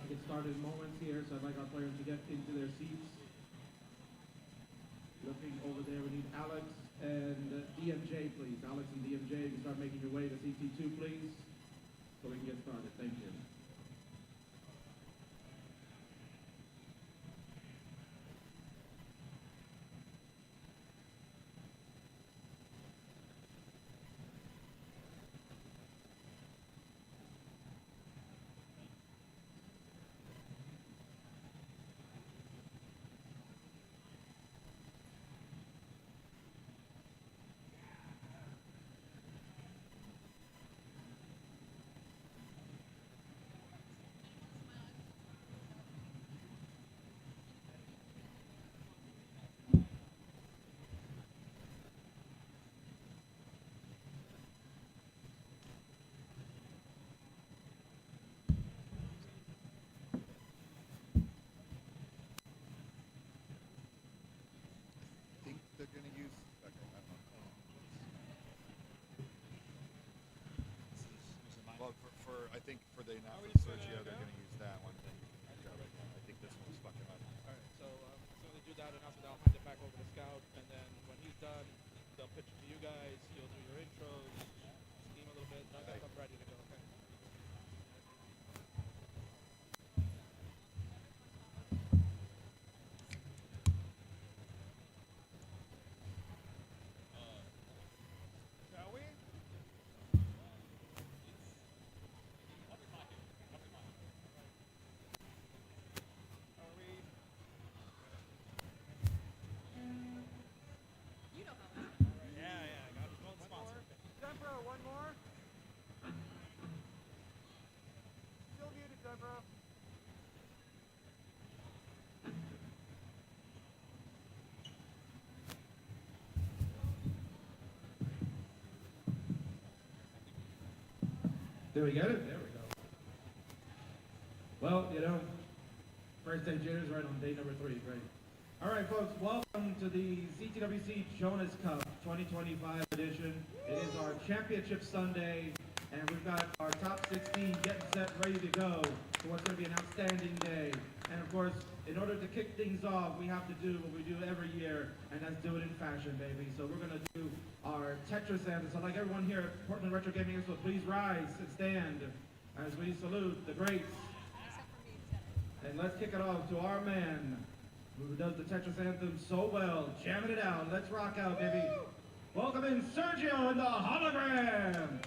about to get started in moments here, so I'd like our players to get into their seats. Looking over there, we need Alex and DMJ, please. Alex and DMJ, you can start making your way to CT2, please, so we can get started. Thank you. They're going to use. Okay, I don't know. Well, I think for the announcement for Sergio, they're going to use that one. I think this one's fucking up. All right, so they do that announcement. I'll hand it back over to Scout, and then when he's done, they'll pitch it to you guys. You'll do your intros, scheme a little bit. I got them ready to go. Okay. Did we get it? There we go. Well, you know, first day jitters right on day number 3. Great. All right, folks, welcome to the CTWC Jonas Cup 2025 edition. It is our championship Sunday, and we've got our top 16 getting set, ready to go for what's going to be an outstanding day. And of course, in order to kick things off, we have to do what we do every year, and that's do it in fashion, baby. So we're going to do our Tetris anthem. So I'd like everyone here at Portland Retro Gaming Expo, please rise and stand as we salute the greats. And let's kick it off to our man who does the Tetris anthem so well, jamming it out. Let's rock out, baby. Welcome in Sergio and the hologram.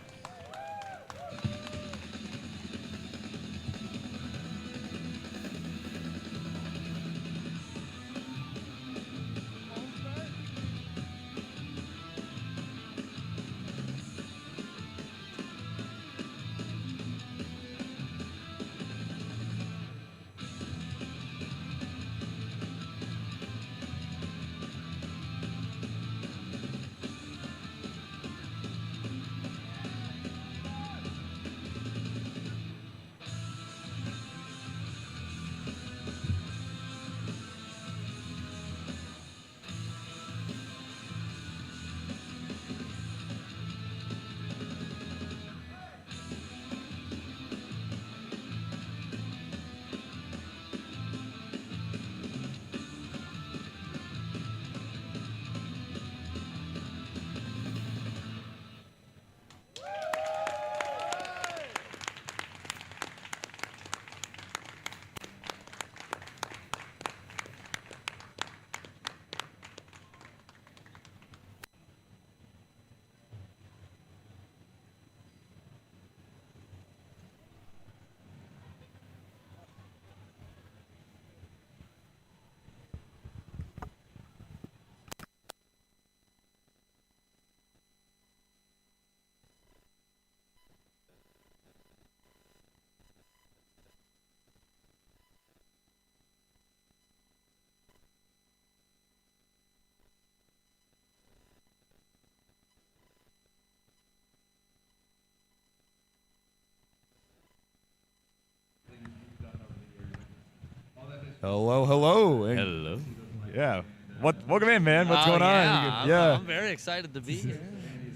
Hello, hello. Hello. Yeah. Welcome in, man. What's going on? I'm very excited to be here.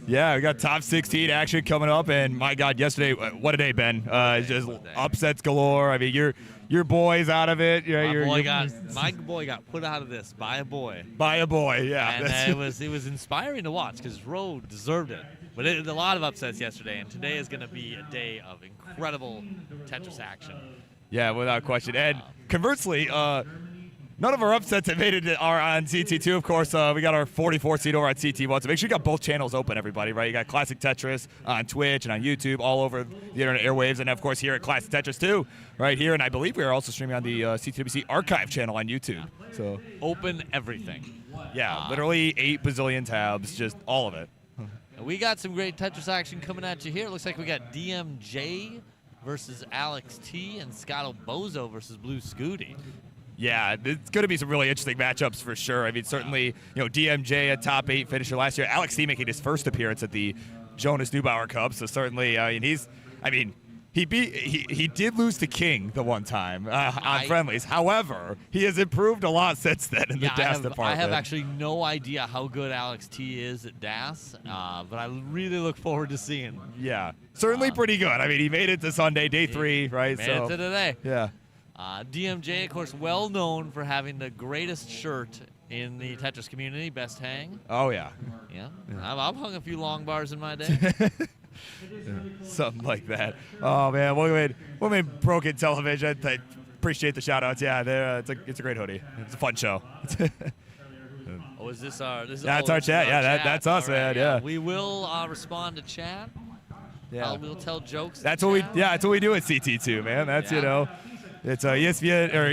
Yeah, we got top 16 action coming up, and my God, yesterday, what a day, Ben. Just upsets galore. I mean, your boys out of it. Yeah, My boy got put out of this by a boy. by a boy. Yeah, And it was inspiring to watch because Rowe deserved it. But a lot of upsets yesterday, and today is going to be a day of incredible Tetris action. yeah, without question. And conversely, none of our upsets have made it are on CT2. Of course, we got our 44 seed over at CT1. So make sure you got both channels open, everybody, right? You got Classic Tetris on Twitch and on YouTube, all over the internet airwaves. And, of course, here at Classic Tetris 2, right here. And I believe we are also streaming on the CTWC Archive channel on YouTube. So Open everything. yeah, literally 8 bazillion tabs, just all of it. We got some great Tetris action coming at you here. It looks like we got DMJ versus Alex T and Scotto Bozo versus Blue Scooty. Yeah, it's going to be some really interesting matchups for sure. I mean, certainly, DMJ, a top 8 finisher last year. Alex T making his first appearance at the Jonas Neubauer Cup. So certainly, he did lose to King the one time on friendlies. However, he has improved a lot since then in the DAS department. I have actually no idea how good Alex T is at DAS, but I really look forward to seeing. Yeah, certainly pretty good. I mean, he made it to Sunday, day 3, right? Made it to today. Yeah. DMJ, of course, well known for having the greatest shirt in the Tetris community, Best Hang. Oh, yeah. Yeah, I've hung a few long bars in my day. Something like that. Oh, man. Women Broken Television. I appreciate the shout-outs. Yeah, it's a great hoodie. It's a fun show. Oh, is this our? That's our chat. Yeah, that's us, man. Yeah. We will respond to chat. Yeah. We'll tell jokes. That's what we do at CT2, man. That's it's ESPN or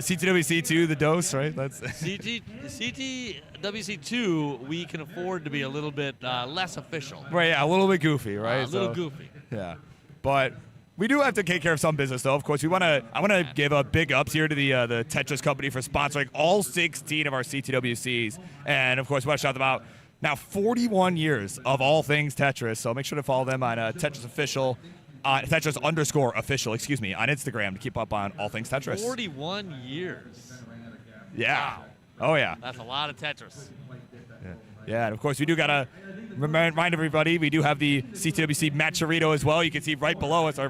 CTWC2, the dose, right? That's CTWC2. We can afford to be a little bit less official. Right, yeah, a little bit goofy, right? A little goofy. Yeah, but we do have to take care of some business, though. Of course, I want to give a big ups here to the Tetris company for sponsoring all 16 of our CTWCs, and of course, we want to shout them out. Now, 41 years of all things Tetris, so make sure to follow them on Tetris Official. Tetris_official, on Instagram to keep up on all things Tetris. 41 years. Yeah. Wow. Oh, yeah. That's a lot of Tetris. Yeah, and of course, we do got to remind everybody, we do have the CTWC matcherino as well. You can see right below us, or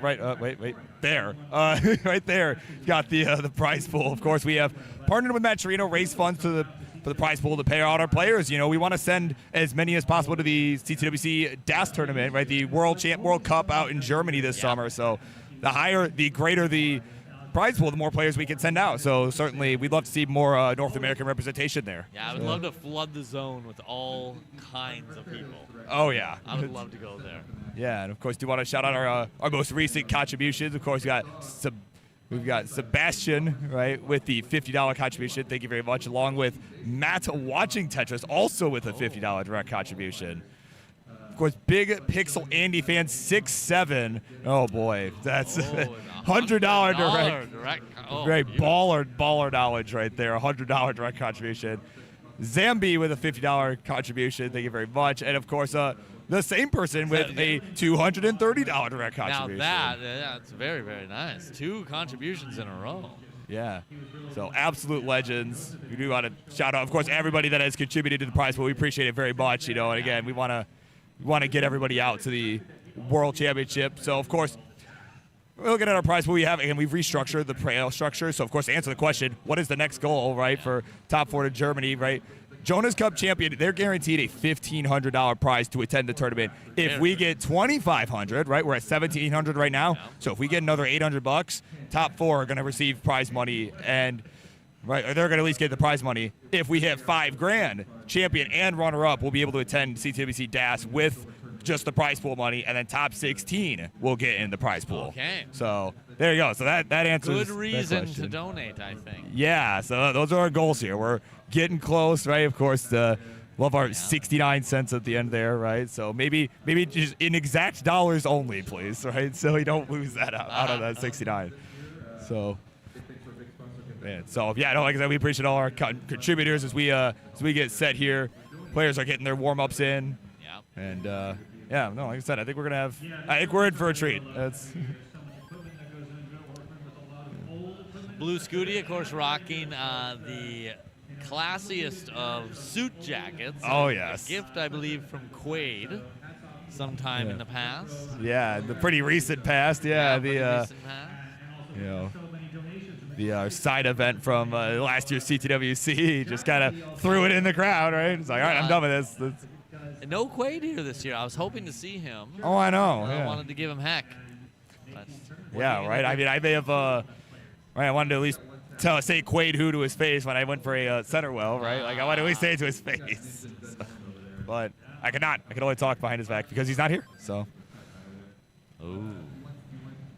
there. Right there, got the prize pool. Of course, we have partnered with Matcherino, raise funds for the prize pool to pay out our players. We want to send as many as possible to the CTWC DAS tournament, right? The World Cup out in Germany this summer. So the greater the prize pool, the more players we can send out. So certainly we'd love to see more North American representation there. Yeah, I would love to flood the zone with all kinds of people. Oh, yeah. I would love to go there. Yeah, and of course, do want to shout out our most recent contributions. Of course, we've got Sebastian, right, with the $50 contribution. Thank you very much. Along with Matt watching Tetris, also with a $50 direct contribution. Of course, Big Pixel Andy fan 6'7". Oh boy, that's $100 direct. Great baller knowledge right there. $100 direct contribution. Zambi with a $50 contribution. Thank you very much. And of course, the same person with a $230 direct contribution. Now that's very, very nice. 2 contributions in a row. Yeah. So absolute legends. We do want to shout out, of course, everybody that has contributed to the prize, but we appreciate it very much. And again, we want to get everybody out to the World Championship. So of course, we're looking at our prize pool we have, and we've restructured the playoff structure. So of course, to answer the question, what is the next goal, right, for top 4 to Germany, right? Jonas Cup champion, they're guaranteed a $1,500 prize to attend the tournament. If we get $2,500, right, we're at $1,700 right now. So if we get another $800, top 4 are going to receive prize money, and right, or they're going to at least get the prize money. If we hit $5,000, champion and runner-up will be able to attend CTWC DAS with just the prize pool money, and then top 16 will get in the prize pool. Okay. So there you go. So that answers good reason that to donate, I think. Yeah. So those are our goals here. We're getting close, right? Of course, love our 69 cents at the end there, right? So maybe just in exact dollars only, please, right? So we don't lose that out of that 69. So. Man, so yeah, like I said, we appreciate all our contributors as we get set here. Players are getting their warm-ups in. Yeah. And like I said, I think we're in for a treat. That's Blue Scooty, of course, rocking the classiest of suit jackets. Oh, yes. A gift, I believe, from Quaid sometime in the past. Yeah, the pretty recent past. Yeah, recent past. the side event from last year's CTWC. Just kind of threw it in the crowd, right? It's like, all right, I'm done with this. No Quaid here this year. I was hoping to see him. Oh, I know. I wanted to give him heck. But Yeah, right. I mean, I may have, right. I wanted to at least say Quaid who to his face when I went for a center well, right? Like, I wanted to at least say it to his face. So, but I could not. I could only talk behind his back because he's not here. So. Ooh.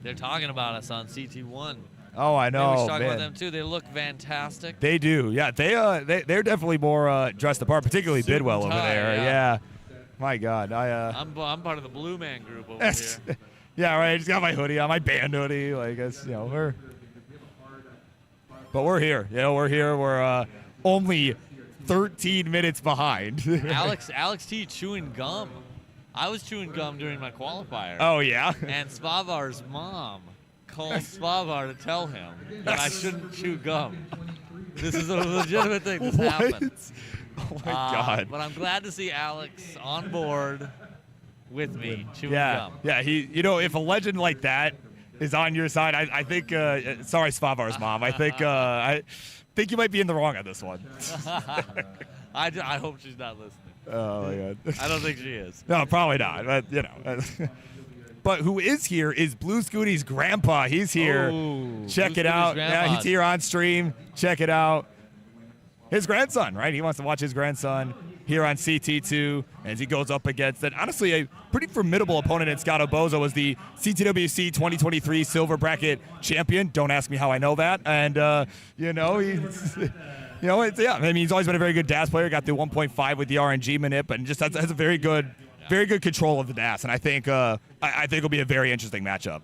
They're talking about us on CT1. Oh, I know. We should talk man. about them too. They look fantastic. They do. Yeah, they're definitely more dressed apart, particularly Suit Bidwell and over tie, there. yeah. My God, I'm part of the Blue Man group over here. Yeah, right. I just got my hoodie on, my band hoodie. Like, it's, but we're here. We're here. We're only 13 minutes behind. Alex T chewing gum. I was chewing gum during my qualifier. Oh yeah. And Spavar's mom called Spavar to tell him that I shouldn't chew gum. This is a legitimate thing. This happened. Oh my God. But I'm glad to see Alex on board with me chewing gum. Yeah. If a legend like that is on your side, I think. Sorry, Spavar's mom. I think you might be in the wrong on this one. I hope she's not listening. Oh my God. I don't think she is. No, probably not. But But who is here is Blue Scooty's grandpa. He's here. Ooh, Check Blue it out. Scooty's Yeah, grandpa. he's here on stream. Check it out. His grandson, right? He wants to watch his grandson here on CT2 as he goes up against honestly a pretty formidable opponent in Scotto Bozo as the CTWC 2023 Silver Bracket champion. Don't ask me how I know that. And he's I mean, he's always been a very good DAS player. Got the 1.5 with the RNG manip, and just has a very good control of the DAS. And I think it'll be a very interesting matchup.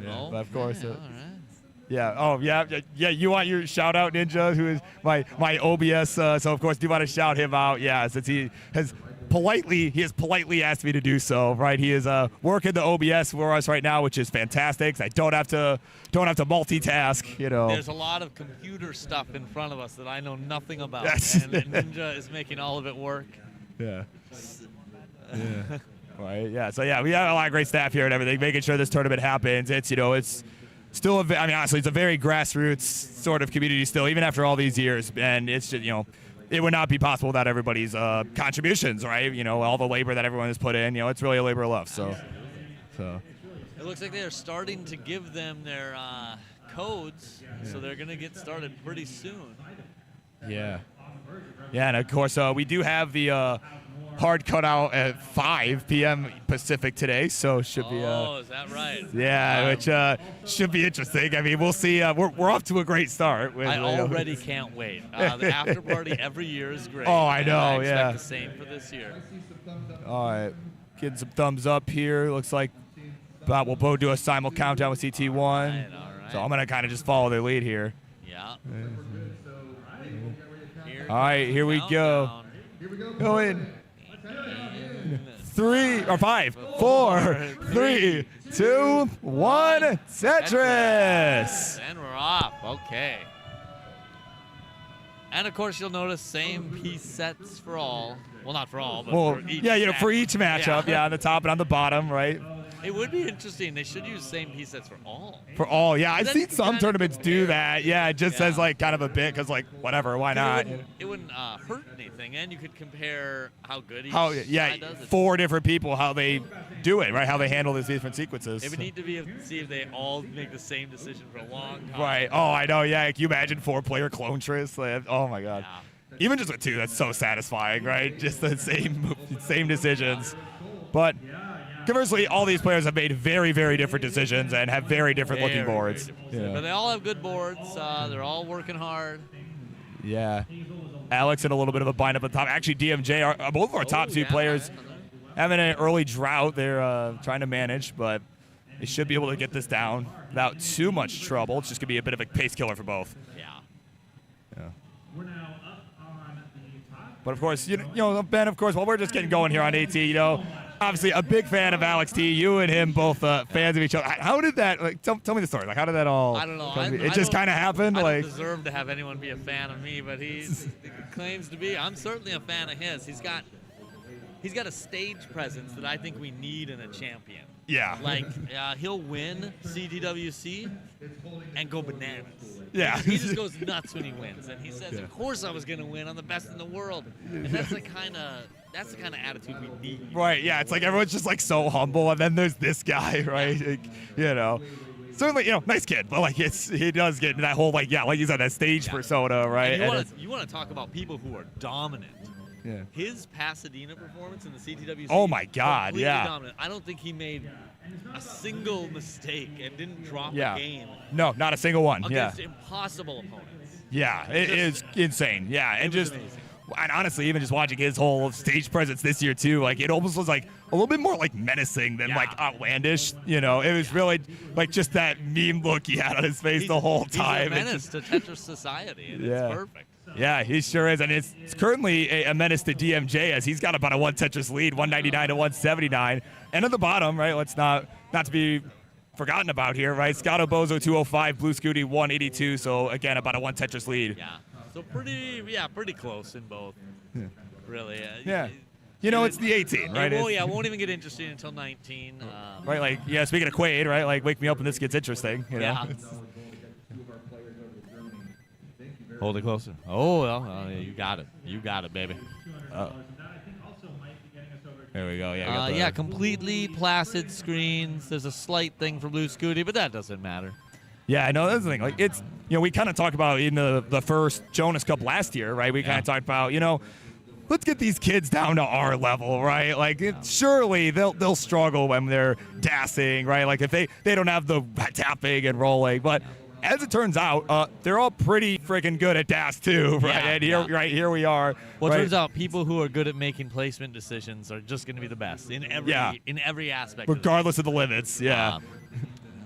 Yeah. But of course. all right. Yeah. Oh, yeah. You want your shout out, Ninja, who is my OBS. So of course, do you want to shout him out? Yeah, since he has politely asked me to do so. Right. He is working the OBS for us right now, which is fantastic. I don't have to multitask. There's a lot of computer stuff in front of us that I know nothing about, Yes. and Ninja is making all of it work. Yeah. Yeah. Right. Yeah. So yeah, we have a lot of great staff here and everything, making sure this tournament happens. It's it's still honestly, it's a very grassroots sort of community still, even after all these years, and it's just it would not be possible without everybody's contributions, right? All the labor that everyone has put in. It's really a labor of love. So. It looks like they are starting to give them their codes, so they're going to get started pretty soon. Yeah. Yeah, and of course we do have the hard cutout at 5 p.m. Pacific today, so it should be. Is that right? Yeah, which should be interesting. I mean, we'll see. We're off to a great start. I already can't wait. The after party every year is great. Oh, I know. I expect Yeah. the same for this year. All right, getting some thumbs up here. Looks like we'll both do a simul countdown with CT1. All right. So I'm gonna kind of just follow their lead here. Yeah. All right, here we go. Go in. 3 or 5, 4, 3, 2, 1. Tetris. And we're off. Okay. And of course, you'll notice same piece sets for all. Well, not for all, but for each. Yeah, for each matchup. Yeah, on the top and on the bottom, right? It would be interesting. They should use same piece sets for all. For all, yeah. I've Then seen you some kinda tournaments do compare. that. Yeah, it just says like kind of a bit because whatever, why not? It wouldn't hurt anything, and you could compare how good each How side does it. 4 different people how they do it, right? How they handle these different sequences. It would need to be see if they all make the same decision for a long time. Right. Oh, I know. Yeah. Can you imagine 4-player clone Tris? Oh my God. Yeah. Even just with 2, that's so satisfying, right? Just the same decisions. But conversely, all these players have made very, very different decisions and have very different looking Very, boards. very different. But they all have good boards. They're all working hard. Yeah. Alex in a little bit of a bind up at the top. Actually, DMJ, both of our top 2 players having an early drought. They're trying to manage, but they should be able to get this down without too much trouble. It's just going to be a bit of a pace killer for both. Yeah. But of course, Ben, of course, while we're just getting going here on AT, obviously a big fan of Alex T. You and him both fans of each other. How did that, tell me the story. Like, how did that all? I don't know. It just kind of happened? I like, don't deserve to have anyone be a fan of me, but he claims to be. I'm certainly a fan of his. He's got a stage presence that I think we need in a champion. Yeah. Like, he'll win CTWC and go bananas. Yeah. He just goes nuts when he wins, and he says, "Of course I was going to win. I'm the best in the world." And that's the kind of attitude we need. Right, yeah, it's like everyone's just like so humble, and then there's this guy, right? Like, you know, certainly, you know, nice kid, but like he does get that whole like you said, that stage persona, right? And you want to talk about people who are dominant. Yeah. His Pasadena performance in the CTWC. Oh my God, completely yeah. dominant. I don't think he made a single mistake and didn't drop a game No, not a single one. against impossible opponents. Yeah, it is insane. Yeah, and just amazing. and honestly, even just watching his whole stage presence this year too, like it almost was like a little bit more like menacing than like outlandish. You know, it was really like just that meme look he had on his face the whole time. He's a menace to Tetris society, and it's perfect. Yeah, he sure is, and it's currently a menace to DMJ as he's got about a 1 Tetris lead, 199 to 179. And at the bottom, right, let's not to be forgotten about here, right? Scotto Bozo 205, Blue Scooty 182. So again, about a 1 Tetris lead. Yeah, so pretty close in both. Really. Yeah. You know, it's the 18, right? It won't even get interesting until 19. Right, like, yeah, speaking of Quaid, right? Like, wake me up when this gets interesting. You know? Yeah. Hold it closer. Oh, well, you got it. You got it, baby. There we go. Yeah, completely placid screens. There's a slight thing for Blue Scooty, but that doesn't matter. Yeah, I know that's the thing. Like, it's, you know, we kind of talked about in the first Jonas Cup last year, right? We kind of talked about, you know, let's get these kids down to our level, right? Like, surely they'll struggle when they're dancing, right? Like, if they don't have the tapping and rolling, but as it turns out, they're all pretty freaking good at DAS too, right? And here we are. Well, right? it turns out people who are good at making placement decisions are just going to be the best in every aspect. Regardless of the limits, yeah.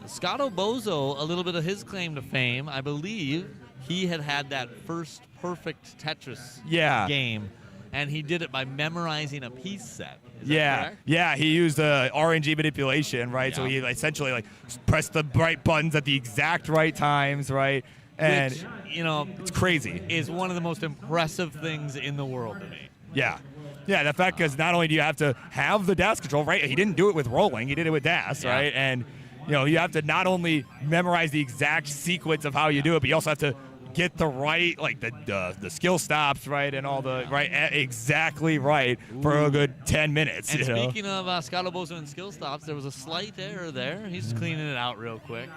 Scotto Bozo, a little bit of his claim to fame, I believe he had that first perfect Tetris game, and he did it by memorizing a piece set. Is that correct? Yeah, he used RNG manipulation, right? Yeah. So he essentially like pressed the right buttons at the exact right times, right? And which, you know, it's crazy. Is one of the most impressive things in the world to me. Yeah. Yeah, the fact because not only do you have to have the DAS control, right? He didn't do it with rolling, he did it with DAS, right? And you know, you have to not only memorize the exact sequence of how you do it, but you also have to get the right, like the skill stops, right, and all the exactly right for a good 10 minutes. And you know? speaking of Scotto Bozo and skill stops, there was a slight error there. He's just cleaning it out real quick.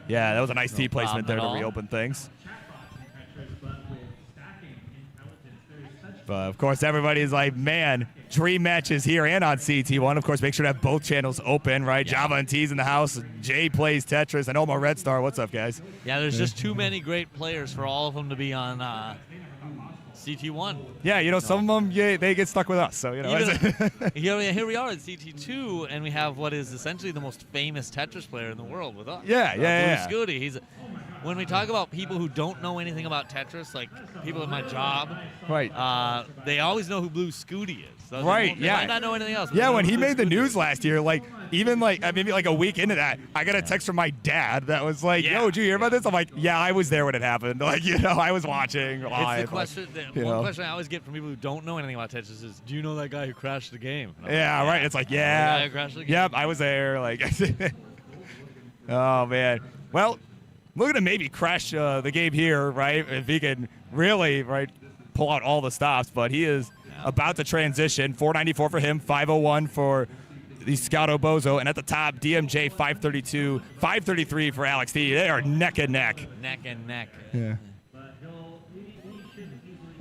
Yeah, that was a nice tee placement there to all. reopen things. But of course, everybody's like, man, dream matches here and on CT1. Of course, make sure to have both channels open, right? Yeah. Java and T's in the house. Jay plays Tetris, and Omar Red Star. What's up, guys? Yeah, there's just too many great players for all of them to be on CT1. Yeah, you know, some of them, they get stuck with us. So, you know. Here we are at CT2, and we have what is essentially the most famous Tetris player in the world with us. Blue Scooty. When we talk about people who don't know anything about Tetris, like people at my job, right? They always know who Blue Scooty is. So right? They might not know anything else. Yeah, when he made the news last year, like even like maybe like a week into that, I got a text from my dad that was like, "Yo, did you hear about this?" I'm like, "Yeah, I was there when it happened. Like, you know, I was watching live." It's the question. One question I always get from people who don't know anything about Tetris is, "Do you know that guy who crashed the game?" Yeah, right. It's like, yeah, the guy who crashed the game? Yep, I was there. Like, oh man. Well, looking to maybe crash the game here, right? If he can really, right, pull out all the stops, but he is about to transition. 494 for him, 501 for the Scotto Bozo, and at the top, DMJ 532, 533 for Alex T. They are neck and neck. Neck and neck. Yeah.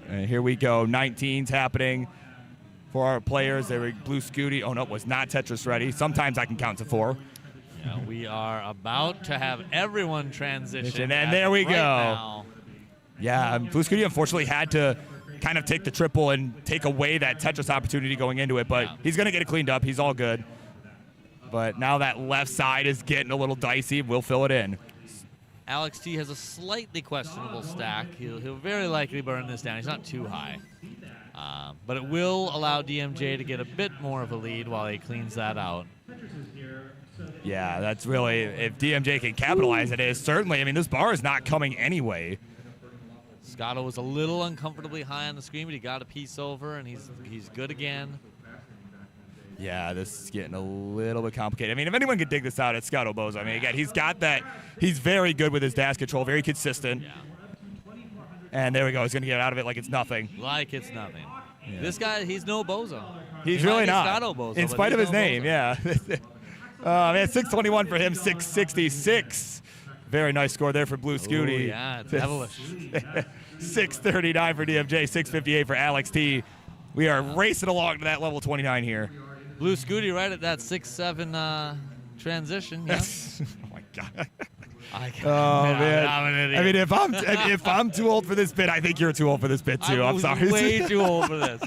And here we go. 19's happening for our players. They were Blue Scooty. Oh no, was not Tetris ready. Sometimes I can count to 4. Yeah, we are about to have everyone transition. And there we go. Now. Yeah, Blue Scooty unfortunately had to kind of take the triple and take away that Tetris opportunity going into it, but he's going to get it cleaned up. He's all good. But now that left side is getting a little dicey. We'll fill it in. Alex T has a slightly questionable stack. He'll very likely burn this down. He's not too high. But it will allow DMJ to get a bit more of a lead while he cleans that out. Yeah, that's really, if DMJ can capitalize it, is certainly, I mean, this bar is not coming anyway. Scotto was a little uncomfortably high on the screen, but he got a piece over, and he's good again. Yeah, this is getting a little bit complicated. I mean, if anyone could dig this out, it's Scott Bozo. I mean, again, he's got that. He's very good with his dash control, very consistent. Yeah. And there we go. He's going to get out of it like it's nothing. Like it's nothing. Yeah. This guy, he's no bozo. He's really not. Scotto Bozo, in spite of his no name, bozo. yeah. Man, 621 for him, 666. Very nice score there for Blue Scooty. Ooh, yeah, it's devilish. 639 for DMJ, 658 for Alex T. We are racing along to that level 29 here. Blue Scooty right at that 6-7 transition. Yeah. Oh my God. Man. I'm an I idiot. mean, if I'm too old for this bit, I think you're too old for this bit too. I'm sorry. Way too old for this.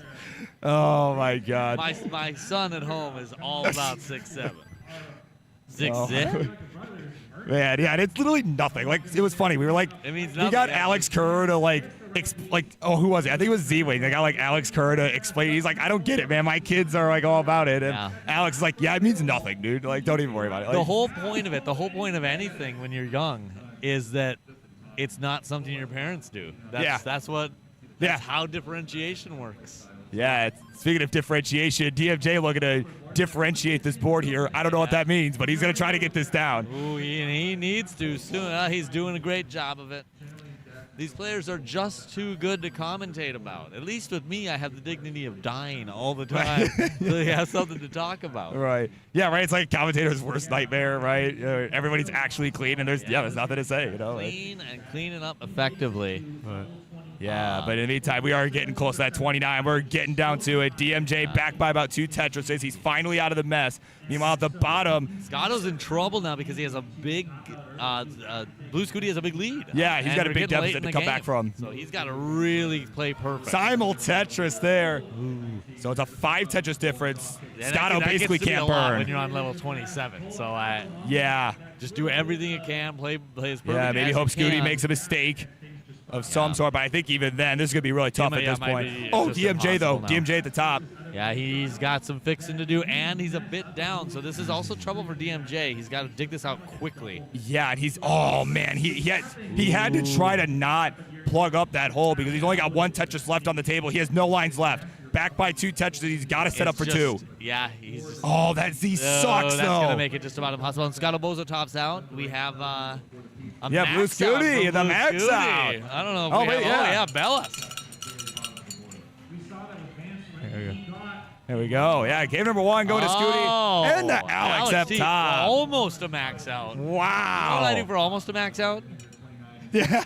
Oh my God. My son at home is all about 6-7. 6-7? Oh. Man, yeah, and it's literally nothing. Like, it was funny. We were like, It means we nothing, got yeah. Alex Kerr to who was it? I think it was Z-Wing. They got like Alex Kerr to explain. He's like, I don't get it, man. My kids are like all about it. And Yeah. Alex is like, yeah, it means nothing, dude. Like, don't even worry about it. Like, The whole point of it, the whole point of anything when you're young is that it's not something your parents do. That's how differentiation works. yeah, speaking of differentiation, DMJ looking to differentiate this board here. I don't know what that means, but he's going to try to get this down. Ooh, he needs to soon. He's doing a great job of it. These players are just too good to commentate about. At least with me, I have the dignity of dying all the time, so you have something to talk about. Right. Yeah, right. It's like commentator's worst nightmare, right? Everybody's actually clean, and there's nothing to say, you know? Clean and cleaning up effectively. Yeah, but in the meantime, we are getting close to that 29. We're getting down to it. DMJ back by about 2 Tetrises. He's finally out of the mess. Meanwhile, at the bottom, Scotto's in trouble now because he has a big Blue Scooty has a big lead. Yeah, he's And got a we're big getting late deficit in to the come back game. from. So he's got to really play perfect. Simul Tetris there. So it's a 5 Tetris difference. And Scotto that basically gets to be can't a lot burn. when you're on level 27. So I Yeah. just do everything you can, play as perfect Yeah, maybe as hope you Scooty can. makes a mistake of some sort, but I think even then, this is going to be really tough at this might point. be Oh, just DMJ, though. impossible now. DMJ at the top. Yeah, he's got some fixing to do, and he's a bit down. So this is also trouble for DMJ. He's got to dig this out quickly. Yeah, and he's, oh, man. He had to try to not plug up that hole because he's only got 1 Tetris left on the table. He has no lines left. Back by 2 Tetrises. He's got to set up for 2. Yeah, he's just. Oh, that Z sucks, That's though. going to make it just about impossible. And Scotto Bozo tops out. We have a Yeah, Blue max out Scooty, from the Blue max Scooty. out. I don't know if Oh, we wait, have, yeah. Oh, yeah, Bellas. There we go. Yeah, game number 1 going to Scooty. And the Alex up T, top. almost a max out. Wow. What did I do for almost a max out? Yeah.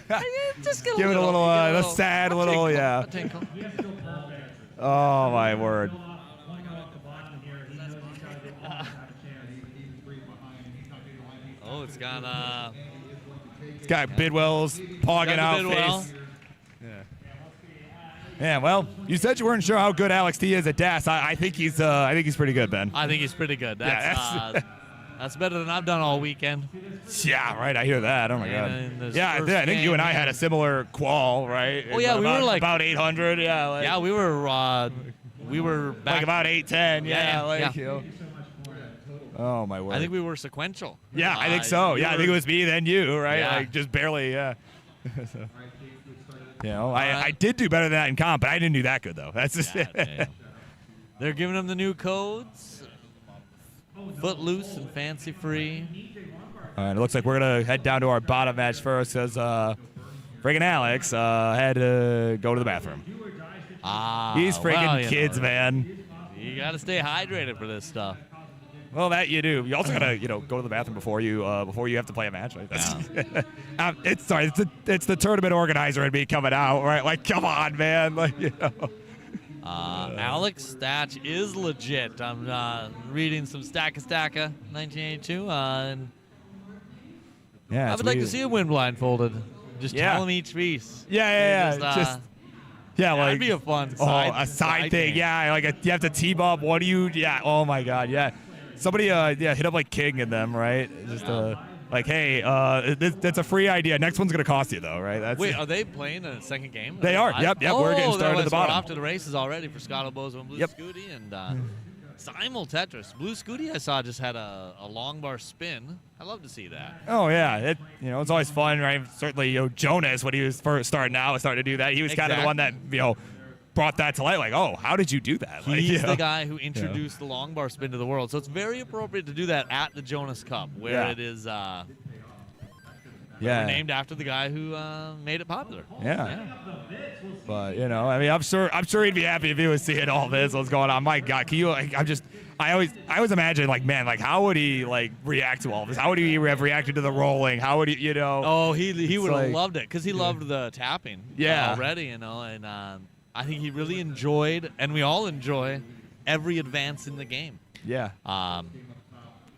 Just get Give it a little, a sad little, tinkle, yeah. a tinkle. Oh, my word. Oh, it's got It's got Bidwell's pogging out Bidwell. face. Yeah, well, you said you weren't sure how good Alex T is at DAS. I think he's pretty good, Ben. I think he's pretty good. That's that's better than I've done all weekend. Yeah, right. I hear that. Oh my And god. this Yeah, first I think you game, and I had a similar qual, right? Oh, yeah, we were like- about 800. Yeah, like, Yeah, we were back. like about 810. Yeah, Yeah, like yeah. you know. Oh my word. I think we were sequential. Yeah, I think so. Yeah, I think it was me, then you, right? Yeah. Like just barely. Yeah. So, you know, right. I did do better than that in comp, but I didn't do that good though. That's just God damn. They're giving them the new codes. Footloose and fancy free. All right, it looks like we're gonna head down to our bottom match first, because friggin' Alex had to go to the bathroom. These friggin' well, kids, man. You got to stay hydrated for this stuff. Well, that you do. You also gotta, go to the bathroom before you have to play a match. Right? It's the tournament organizer and me coming out, right? Like, come on, man. Like, Alex Thatch is legit. I'm reading some Stacka 1982, and yeah. I would like to see him win blindfolded. Just Yeah. tell him each piece. Yeah. Just, Yeah, like that'd be a fun side. a side thing. game. Yeah, like you have to team up. What do you? Yeah. Oh my God. Yeah. Somebody hit up like King and them, right? Just like, hey, that's a free idea. Next one's gonna cost you though, right? That's Wait, are they playing a second game? They are. live? Yep. We're getting started at the bottom. We're off to the races already for Scotto Bozo and Blue Yep. Scooty and Simul Tetris. Blue Scooty I saw just had a long bar spin. I love to see that. Oh yeah, it's always fun, right? Certainly, Jonas when he was first starting out, was starting to do that. He was kind of the one that brought that to light. Like, oh, how did you do that? Like, He's the guy who introduced the long bar spin to the world. So it's very appropriate to do that at the Jonas Cup, where it is named after the guy who made it popular. Yeah. But I mean, I'm sure he'd be happy if he was seeing all this, what's going on. My God, can you? I always imagine, like, man, like, how would he like react to all this? How would he have reacted to the rolling? How would he, Oh, he would have loved it because he loved the tapping. Already, and I think he really enjoyed, and we all enjoy, every advance in the game. Yeah.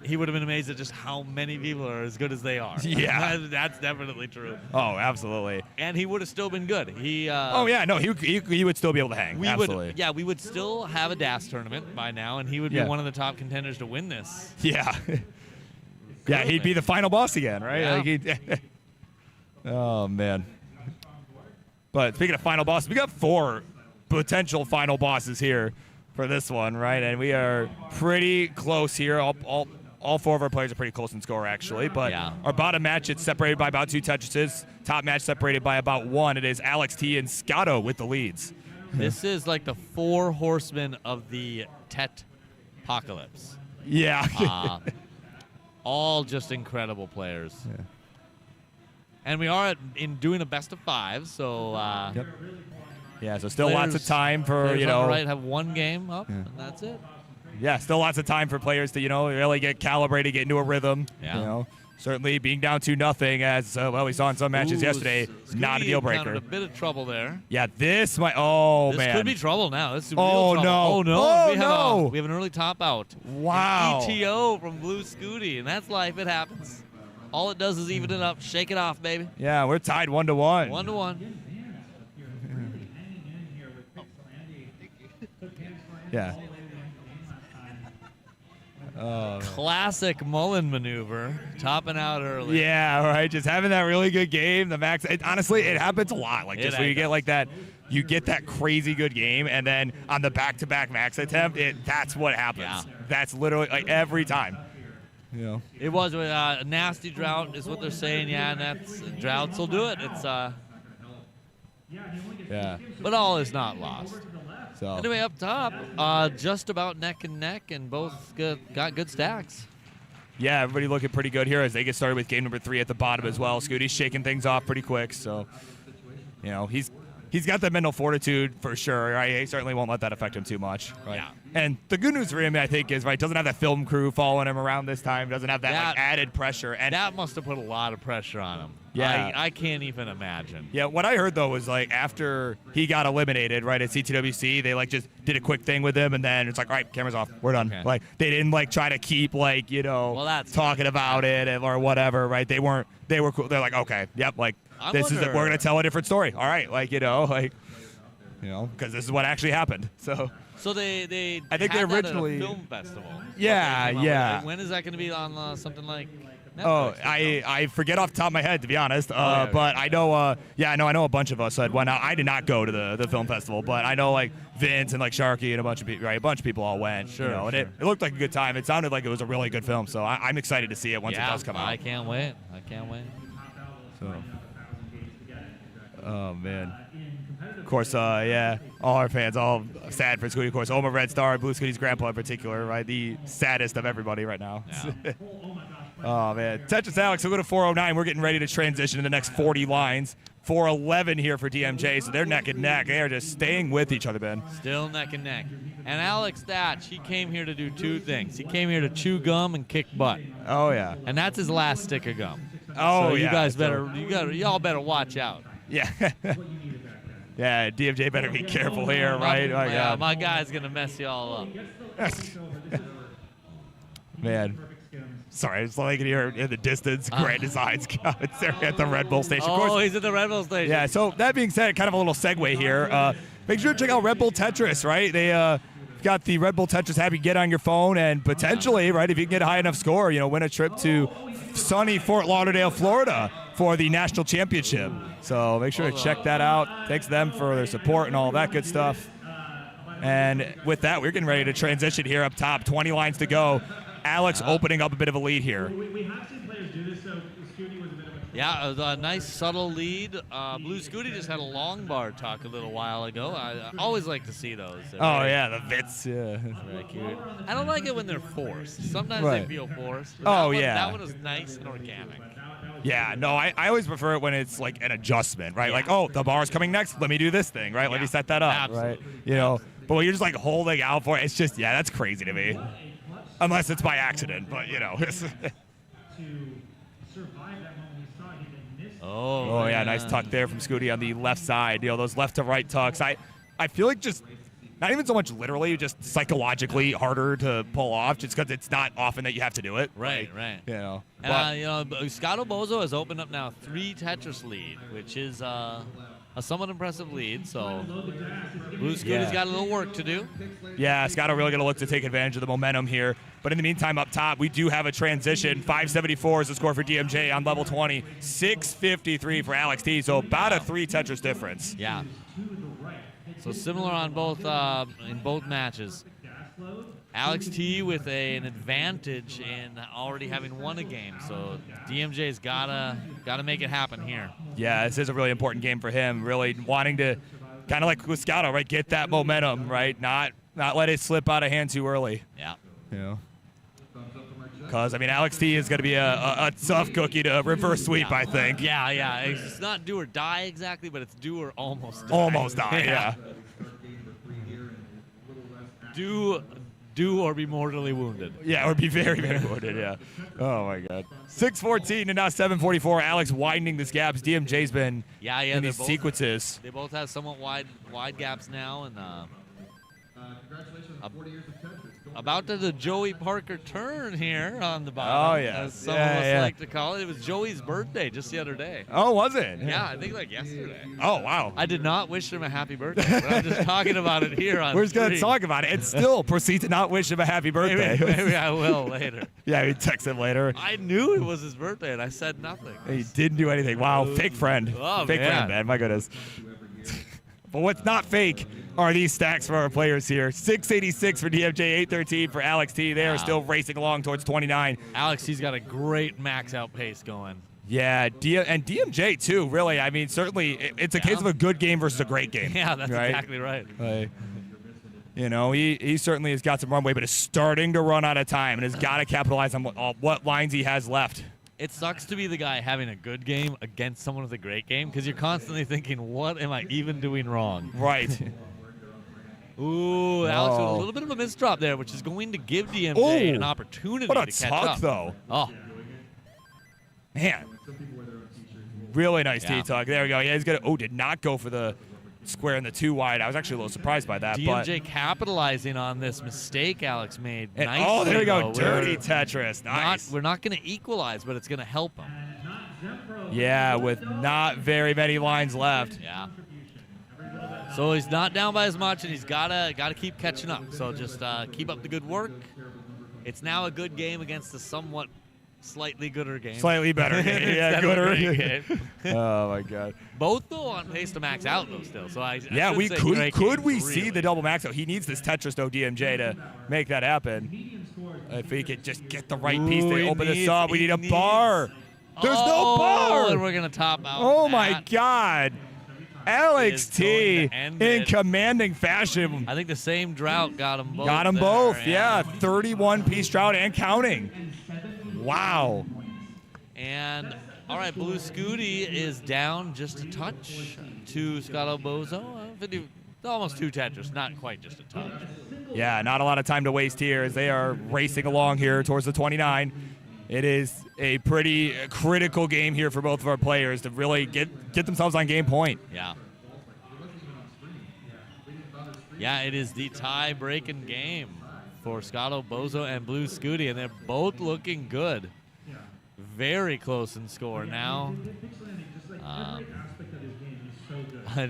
He would have been amazed at just how many people are as good as they are. Yeah. That's definitely true. Oh, absolutely. And he would have still been good. He would still be able to hang. Absolutely. We would still have a DAS tournament by now, and he would be one of the top contenders to win this. Yeah. Yeah, he'd be the final boss again, right? Yeah. Like oh, man. But speaking of final bosses, we got 4 potential final bosses here for this one, right? And we are pretty close here. All 4 of our players are pretty close in score, actually. But our bottom match, it's separated by about 2 Tetris's. Top match separated by about 1. It is Alex T and Scotto with the leads. This is like the 4 horsemen of the Tet-pocalypse. Yeah. All just incredible players. Yeah. And we are doing a best of 5, so yeah, so still lots of time for, right, have 1 game up, and that's it. Yeah, still lots of time for players to, really get calibrated, get into a rhythm. Yeah. Certainly being down 2-0, as we saw in some matches yesterday, not a deal breaker. A bit of trouble there. Yeah, this This could be trouble now. This is real trouble. No. Oh no! Oh, We have an early top out. Wow. An ETO from Blue Scooty, and that's life. It happens. All it does is even it up, shake it off, baby. Yeah, we're tied 1-1. 1-1. Yeah. Classic Mullen maneuver, topping out early. Yeah, right. Just having that really good game. The max. Honestly, it happens a lot. Like just when you get like that, you get that crazy good game, and then on the back-to-back max attempt, that's what happens. Yeah. That's literally like every time. It was a nasty drought, is what they're saying. Yeah, and that's droughts will do it. It's Yeah. but all is not lost. So Anyway, up top, just about neck and neck, and both got good stacks. yeah, everybody looking pretty good here as they get started with game number 3 at the bottom as well. Scooty's shaking things off pretty quick, so he's got the mental fortitude for sure. Right? He certainly won't let that affect him too much. Right? Yeah. And the good news for him, I think, is doesn't have that film crew following him around this time. Doesn't have that added pressure. And that must have put a lot of pressure on him. Yeah. I can't even imagine. Yeah, what I heard though was like after he got eliminated, right, at CTWC, they like just did a quick thing with him, and then it's like, all right, cameras off, we're done. Okay. Like they didn't like try to keep like talking about it or whatever, right? They were cool. They're like, okay, yep, like we're gonna tell a different story. All right, because this is what actually happened. So they I think had they that originally at a film festival. Yeah. When is that going to be on something like Netflix? Oh, I forget off the top of my head, to be honest. But I know, I know a bunch of us had went out. I did not go to the film festival, but I know like Vince and like Sharky and a bunch of people all went. Sure. And it looked like a good time. It sounded like it was a really good film, so I'm excited to see it once it does come out. I can't wait. So. Oh man. Of course, all our fans, all sad for Scooty. Of course, Omar Red Star, Blue Scooty's grandpa in particular, right? The saddest of everybody right now. Yeah. Oh, man. Tetris Alex, we'll go to 409. We're getting ready to transition to the next 40 lines. 411 here for DMJ, so they're neck and neck. They are just staying with each other, Ben. Still neck and neck. And Alex Thatch, he came here to do 2 things. He came here to chew gum and kick butt. Oh, yeah. And that's his last stick of gum. Oh, so you yeah. guys y'all better watch out. Yeah. Yeah, DMJ better be careful here, right? My guy's going to mess you all up. Man. Sorry, it's like here in the distance, Grand Designs it's there at the Red Bull station. Oh, he's at the Red Bull station. Yeah, so that being said, kind of a little segue here. Make sure to check out Red Bull Tetris, right? They got the Red Bull Tetris app. You get on your phone and potentially, right, if you can get a high enough score, win a trip to sunny Fort Lauderdale, Florida for the national championship. So make sure to check that out. Thanks to them for their support and all that good stuff. And with that, we're getting ready to transition here up top. 20 lines to go. Alex opening up a bit of a lead here. We have seen players do this, so Scooty was a bit of a Yeah, a nice subtle lead. Blue Scooty just had a long bar talk a little while ago. I always like to see those. Oh yeah, the Vits. Yeah. Very cute. I don't like it when they're forced. Sometimes Right. they feel forced. Oh, yeah. yeah. That one is nice and organic. Yeah, no, I always prefer it when it's like an adjustment, right? Like, oh, the bar's coming next. Let me do this thing, right? Let me set that up, Absolutely. right? You know, but when you're just like holding out for it, it's just, yeah, that's crazy to me. Unless it's by accident, but you know. Oh yeah, nice tuck there from Scooty on the left side. You know, those left to right tucks. I feel like just not even so much literally, just psychologically harder to pull off, just because it's not often that you have to do it. Right, Like, right. You know, And, Scotto Bozo has opened up now 3 Tetris lead, which is a somewhat impressive lead. So Blue Scooty's got a little work to do. yeah, Scotto really going to look to take advantage of the momentum here. But in the meantime, up top, we do have a transition. 574 is the score for DMJ on level 20. 653 for Alex T. So about a 3 Tetris difference. Yeah. So similar on both in both matches. Alex T with an advantage in already having won a game. So DMJ's gotta make it happen here. Yeah, this is a really important game for him. Really wanting to, kind of like with Scotto, right, get that momentum, right? Not let it slip out of hand too early. Yeah. You know. Because, I mean, Alex T is going to be a tough cookie to reverse sweep, I think. Yeah. It's not do or die exactly, but it's do or almost die. Almost die, yeah. Do or be mortally wounded. Yeah, or be very, very wounded, yeah. Oh, my God. 6:14 and now 7:44. Alex widening this gap. DMJ's been in these sequences. They both have somewhat wide gaps now, and about to the Joey Parker turn here on the bottom. Oh, yeah. As some of us like to call it. It was Joey's birthday just the other day. Oh, was it? Yeah, I think like yesterday. Oh, wow. I did not wish him a happy birthday, but I'm just talking about it here on We're just going to stream. talk about it and still proceed to not wish him a happy birthday. Maybe I will later. Yeah, we text him later. I knew it was his birthday, and I said nothing. He didn't do anything. Wow, fake friend. Oh, fake man. friend, man. My goodness. But what's not fake are these stacks for our players here. 686 for DMJ, 813 for Alex T. They are still racing along towards 29. Alex, he's got a great max out pace going. Yeah, and DMJ too, really. I mean, certainly it's a case of a good game versus a great game. Yeah, that's right? exactly right. You know, he certainly has got some runway, but is starting to run out of time and has got to capitalize on what lines he has left. It sucks to be the guy having a good game against someone with a great game because you're constantly thinking, what am I even doing wrong? Right. Ooh, Alex with a little bit of a misdrop there, which is going to give DMJ an opportunity to catch up. What a tuck, though. Oh. Man. Really nice T-tuck. There we go. Yeah, he's going to, did not go for the square in the 2 wide. I was actually a little surprised by that. DMJ capitalizing on this mistake Alex made. And, there we go. Dirty Tetris. Nice. We're not going to equalize, but it's going to help him. Yeah, with not very many lines left. Yeah. So he's not down by as much, and he's gotta keep catching up. So just keep up the good work. It's now a good game against a somewhat slightly gooder game. Slightly better game. Yeah, gooder game. Oh my God. Both though on pace to max out though still. So I we should say could we really. see the double max out? He needs this Tetris though, DMJ, to make that happen. If he could just get the right piece to open this up, we need a bar. There's no bar. And we're gonna top out. Oh my God. Alex T in commanding fashion. I think the same drought got them both. Got them there, both, yeah. 31-piece drought and counting. Wow. And all right, Blue Scooty is down just a touch to Scotto Bozo. Almost 2 Tetris, not quite just a touch. Yeah, not a lot of time to waste here as they are racing along here towards the 29. It is a pretty critical game here for both of our players to really get themselves on game point. Yeah. Yeah, it is the tie-breaking game for Scotto Bozo and Blue Scooty, and they're both looking good. Very close in score now.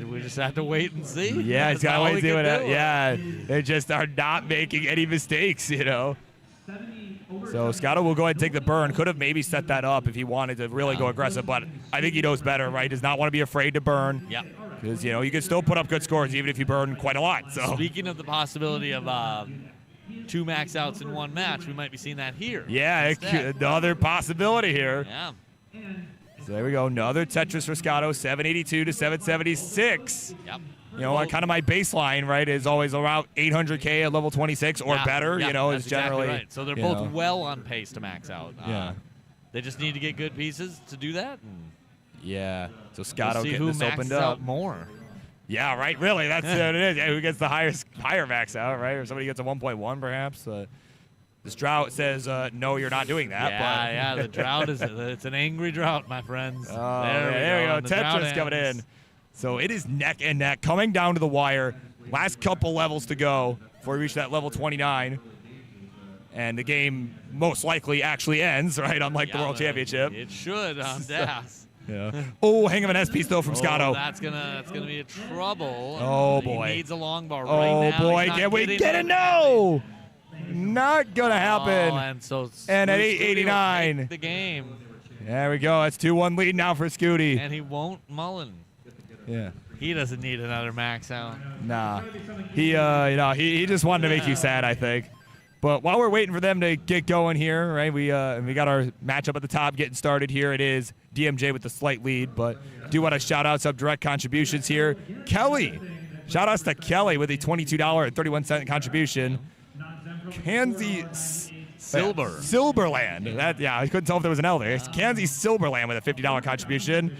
We just have to wait and see. Yeah, he's got to wait and see what happens. Yeah. They just are not making any mistakes, you know. So Scotto will go ahead and take the burn. Could have maybe set that up if he wanted to really go aggressive, but I think he knows better, right? Does not want to be afraid to burn. Yeah. Because, you know, you can still put up good scores even if you burn quite a lot. So Speaking of the possibility of 2 max outs in 1 match, we might be seeing that here. yeah, another possibility here. Yeah. So there we go. Another Tetris for Scotto, 782 to 776. Yep. You know, kind of my baseline, right, is always around 800K at level 26 or better, you know, that's is generally. exactly right. So they're both well on pace to max out. Yeah. They just need to get good pieces to do that. And Yeah. So Scotto we'll see getting who this maxes opened up. out more. Yeah, right. Really, that's what it is. Yeah, who gets the higher max out, right? Or somebody gets a 1.1 perhaps. This drought says, no, you're not doing that. Yeah, but the drought it's an angry drought, my friends. Oh, there we go. And the drought Tetris coming ends. in. So it is neck and neck, coming down to the wire. Last couple levels to go before we reach that level 29. And the game most likely actually ends, right? Unlike the World Championship. It should on DAS. Yeah. Oh, hang of an S piece though from Scotto. That's gonna be a trouble. Oh He boy. needs a long bar Oh right now. boy, can we get it? No! Not gonna happen. Oh, and so And at Scooty will 889. take the game, There we go. That's 2-1 lead now for Scooty. and he won't mullen. Yeah. He doesn't need another max out. Nah. He just wanted to make you sad, I think. But while we're waiting for them to get going here, right? We got our matchup at the top getting started here. It is DMJ with the slight lead, but do want to shout out some direct contributions here. Kelly. Shout outs to Kelly with a $22.31 contribution. Kansas Silberland. I couldn't tell if there was an L there. It's Kansas Silberland with a $50 contribution.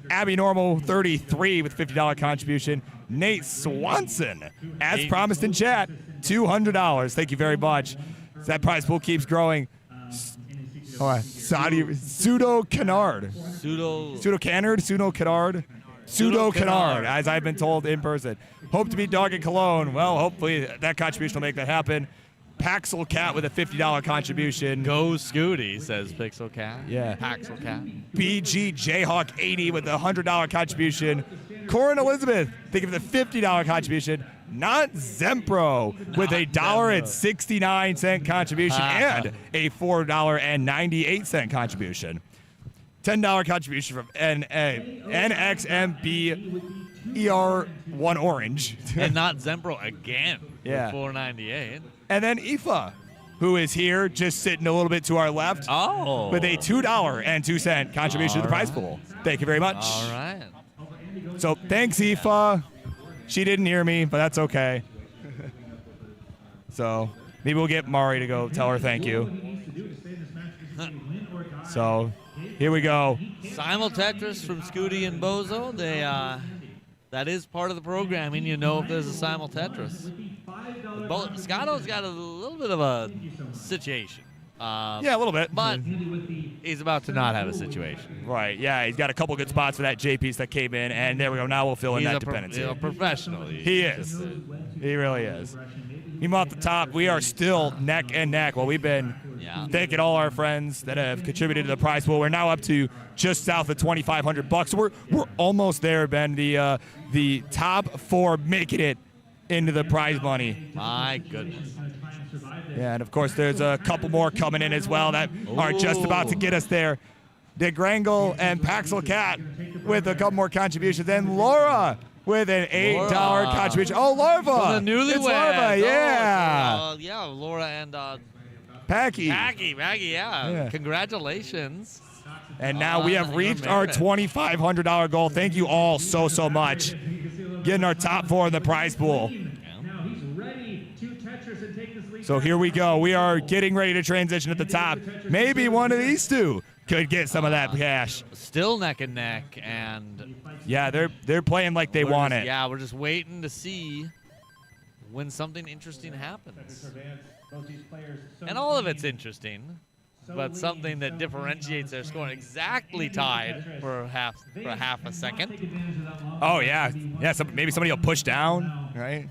Abby Normal, 33 with $50 contribution. Nate Swanson, as promised in chat, $200. Thank you very much. That prize pool keeps growing. Pseudo Canard, as I've been told in person. Hope to beat Dog in Cologne. Well, hopefully that contribution will make that happen. Paxel Cat with a $50 contribution. Go Scooty, says Pixel Cat. Yeah. Paxel Cat. BG Jayhawk 80 with a $100 contribution. Corin Elizabeth, thank you for the $50 contribution. Not Zempro with a $1.69 contribution and a $4.98 contribution. $10 contribution from NXMB ER1 Orange. And not Zempro again. Yeah. For $4.98. And then Aoife, who is here just sitting a little bit to our left with a $2.02 contribution to the prize pool. Thank you very much. All right. So thanks, Aoife. She didn't hear me, but that's okay. So maybe we'll get Mari to go tell her thank you. So here we go. Simul Tetris from Scooty and Bozo. That is part of the programming. You know if there's a Simul Tetris. Scotto's got a little bit of a situation. Yeah, a little bit. But he's about to not have a situation. Right, yeah, he's got a couple good spots for that J piece that came in, and there we go. Now we'll fill in that dependency. He's a professional. He is. He really is. Meanwhile, at the top, we are still neck and neck. Well, we've been thanking all our friends that have contributed to the prize pool. We're now up to just south of $2,500. So we're almost there, Ben. The top four making it into the prize money. My goodness. Yeah, and of course there's a couple more coming in as well that are just about to get us there. DeGrangle and Paxel Cat with a couple more contributions, and Laura with an $8 contribution. Oh, Larva! The newlyweds. It's Larva, yeah. Yeah, Laura and Packy. Maggie, yeah. Congratulations. And now we have reached our $2,500 goal. Thank you all so much. Getting our top four in the prize pool. So here we go. We are getting ready to transition at the top. Maybe one of these two could get some of that cash. Still neck and neck, and yeah, they're playing like they want it. Yeah, we're just waiting to see when something interesting happens. And all of it's interesting, but something that differentiates their score exactly tied for half a second. Oh yeah. So maybe somebody will push down, right?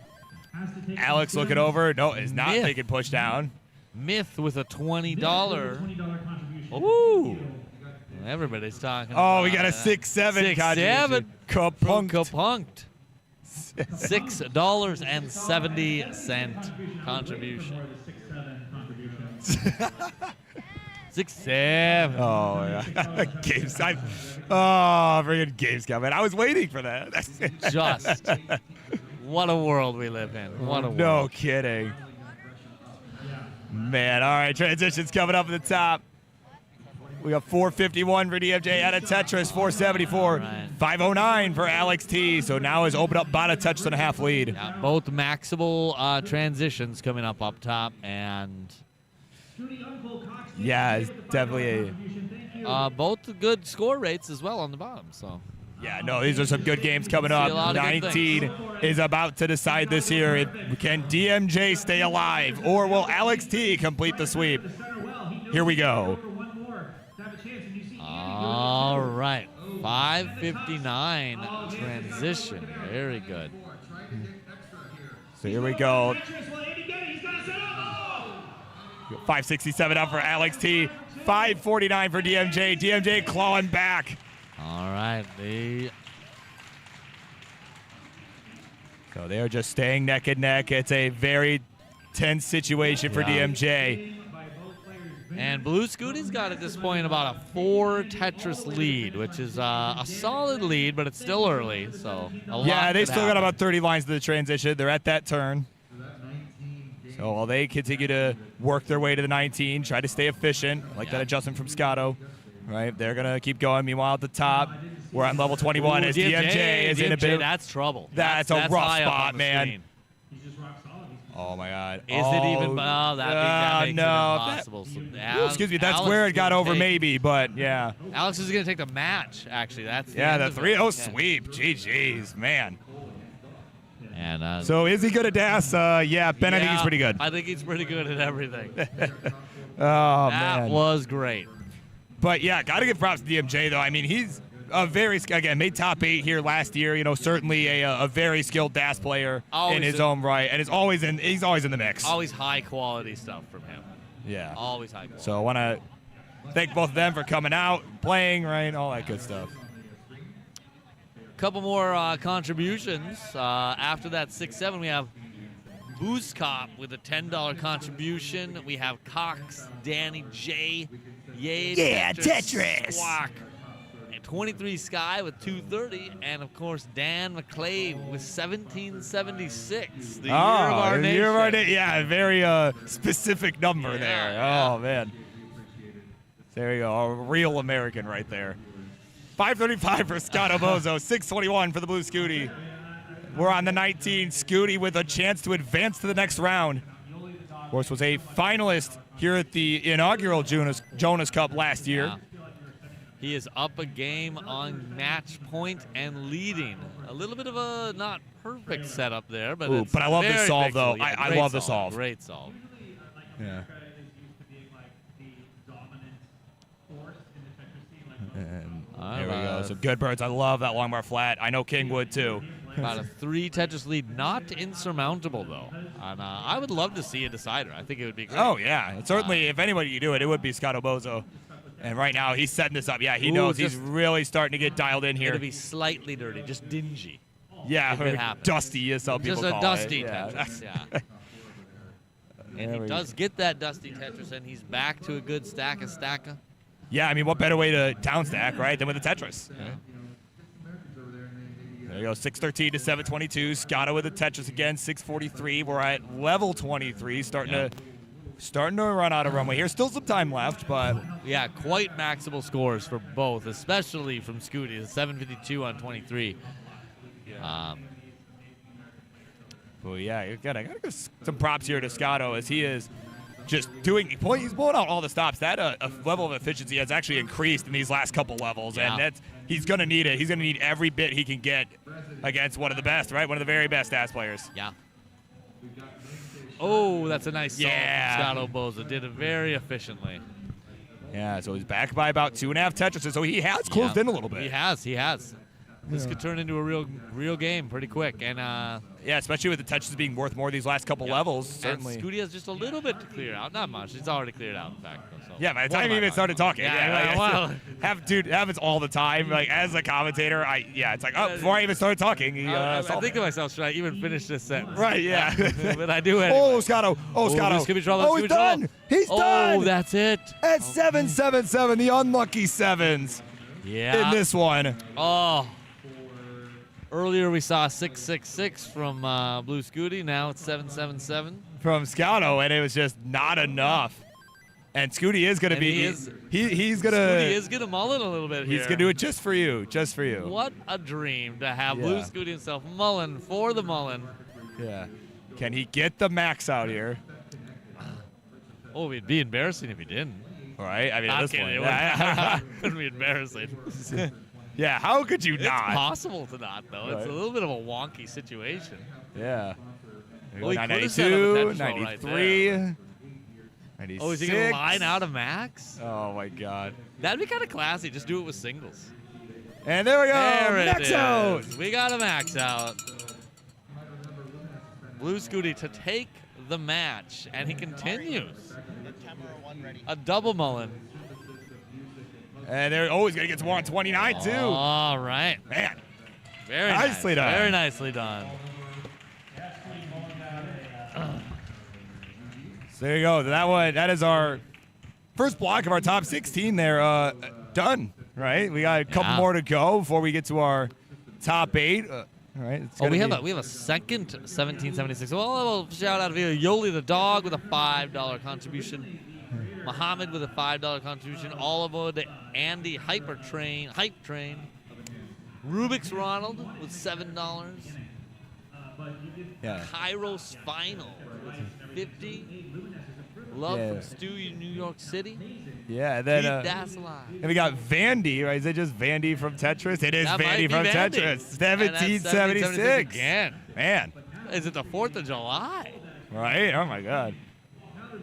Alex looking over. No, is not taking push down. Myth with a $20. Ooh. Everybody's talking. Oh, we got a 6-7 contribution. Kapunked. $6.70 contribution. 6-7. Oh yeah. Games. Friggin' Games coming. I was waiting for that. Just. What a world we live in. What a world. No kidding. Man, all right, transitions coming up at the top. We got 451 for DMJ out of Tetris, 474, right. 509 for Alex T. So now has opened up about a Tetris and a half lead. Yeah, both maxable transitions coming up top, and Yeah, it's definitely both good score rates as well on the bottom. So yeah, no, these are some good games coming See a up. lot of good 19 is about to decide this year. Can DMJ stay alive, or will Alex T complete the sweep? Here we go. all right, 559 transition, very good. So here we go. 567 up for Alex T. 549 for DMJ. DMJ clawing back. All right, So they are just staying neck and neck. It's a very tense situation for Yeah. DMJ. and Blue Scooty's got at this point about a 4 Tetris lead, which is a solid lead, but it's still early. So a lot Yeah, they could still got happen. about 30 lines to the transition. They're at that turn. So while they continue to work their way to the 19, try to stay efficient, like that adjustment from Scotto, right? They're going to keep going. Meanwhile, at the top, we're on level 21 as DMJ is in a bit. That's trouble. That's a rough high up spot, on the man. screen. Oh, my God. Is it even? Oh, that makes no, it impossible. So Ooh, excuse me. That's Alex where it is got gonna over, take- maybe, but yeah. Alex is going to take the match, actually. That's Yeah, end the of it. 3-0 Yeah. sweep. GG's, man. And So is he good at DAS? Yeah, Ben, I think he's pretty good. I think he's pretty good at everything. Oh, That man. was great. But yeah, got to give props to DMJ, though. I mean, he's a very, again, made top 8 here last year. You know, certainly a very skilled DAS player Always in his a- own right. And he's always in the mix. Always high quality stuff from him. Yeah. Always high quality. So I want to thank both of them for coming out, playing, right, all that good stuff. Couple more contributions. After that 6-7, we have Boost Cop with a $10 contribution. We have Cox, Danny J, Yay, Yeah, Tetris. Squawk, and 23 Sky with 230, and of course Dan McClave with 1776. The year of our the nation. year of our nation. Yeah, a very specific number there. yeah. Oh, man. There you go. A real American right there. 535 for Scott Obozo, 621 for the Blue Scooty. We're on the 19. Scooty with a chance to advance to the next round. Of course, was a finalist here at the inaugural Jonas Cup last year. Yeah. He is up a game on match point and leading. A little bit of a not perfect setup there, but Ooh, it's but I love the very solve, fixable. though. Yeah, I great love the solve. Great solve. Yeah. And there we go. Some good birds. I love that long bar flat. I know King would too. About a 3 Tetris lead, not insurmountable though. And I would love to see a decider. I think it would be great. Oh yeah, and certainly if anybody could do it, it would be Scott Obozo. And right now he's setting this up. Yeah, he knows he's really starting to get dialed in here. It'll be slightly dirty, just dingy. Yeah, if it happens. dusty as some people Just call a dusty it. Yeah. Tetris, yeah. And There he we does get that dusty Tetris, and he's back to a good stacker. Yeah, I mean, what better way to down stack, right, than with a Tetris? There you go, 613 to 722. Scotto with a Tetris again, 643. We're at level 23, starting to run out of runway here. Still some time left, but Yeah, quite maxable scores for both, especially from Scooty. The 752 on 23. well, yeah, I gotta give some props here to Scotto as he is just he's blowing out all the stops. That level of efficiency has actually increased in these last couple levels, and he's gonna need it. He's gonna need every bit he can get against one of the best, right? One of the very best DAS players. Yeah. Oh, that's a nice solve Yeah. from Scott Oboza. Did it very efficiently. Yeah, so he's back by about 2.5 Tetrises, so he has closed in a little bit. He has. This could turn into a real game pretty quick. And yeah, especially with the Tetris being worth more these last couple levels, certainly. And Scooty has just a little bit to clear out. Not much. It's already cleared out, in fact. So Yeah, by the time he even started talking. Yeah, well. Happens all the time. Like, as a commentator, it's like, before I even started talking, he I solved think it. to myself, should I even finish this sentence? Right, yeah. But I do anyway. Oh, Scotto. Scotto. This could be trouble. Oh, this he's could be trouble. done. He's done. Oh, that's it. At 777, the unlucky sevens Yeah. in this one. Oh. Earlier we saw 666 from Blue Scooty. Now it's 777. From Scotto, and it was just not enough. And Scooty is going to be. He's going to. Scooty is going to mullen a little bit here. He's going to do it just for you. Just for you. What a dream to have Yeah. Blue Scooty himself mullen for the mullen. Yeah. Can he get the max out here? Oh, it'd be embarrassing if he didn't. All right. I mean, at Not this kidding. point. It wouldn't be embarrassing. Yeah. How could you It's not? possible to not, though. It's Right. a little bit of a wonky situation. Yeah. Well, he could've set up a 92, potential right 93, there. 96. Oh, is he going to line out a max? Oh, my God. That'd be kind of classy. Just do it with singles. And there we go. There it Max is. out. We got a max out. Blue Scooty to take the match, and he continues. A double mullen. And they're always going to get to 129, too. All right. Man. Very Nicely nice. done. Very nicely done. So there you go. That is our first block of our top 16 there. Done, right? We got a couple more to go before we get to our top 8. All right. Oh, we have a second 1776. Well, we'll shout out via Yoli the dog with a $5 contribution. Muhammad with a $5 contribution. Oliver, Andy Hype Train. Rubik's Ronald with $7. Yeah. Kairos Final with 50. Love Yeah. from Stu in New York City. Yeah. And then Keep Das alive. and we got Vandy, right? Is it just Vandy from Tetris? It is That might Vandy be from Vandy. Tetris. And that's 1776. again. Man. Is it the 4th of July? Right? Oh, my God.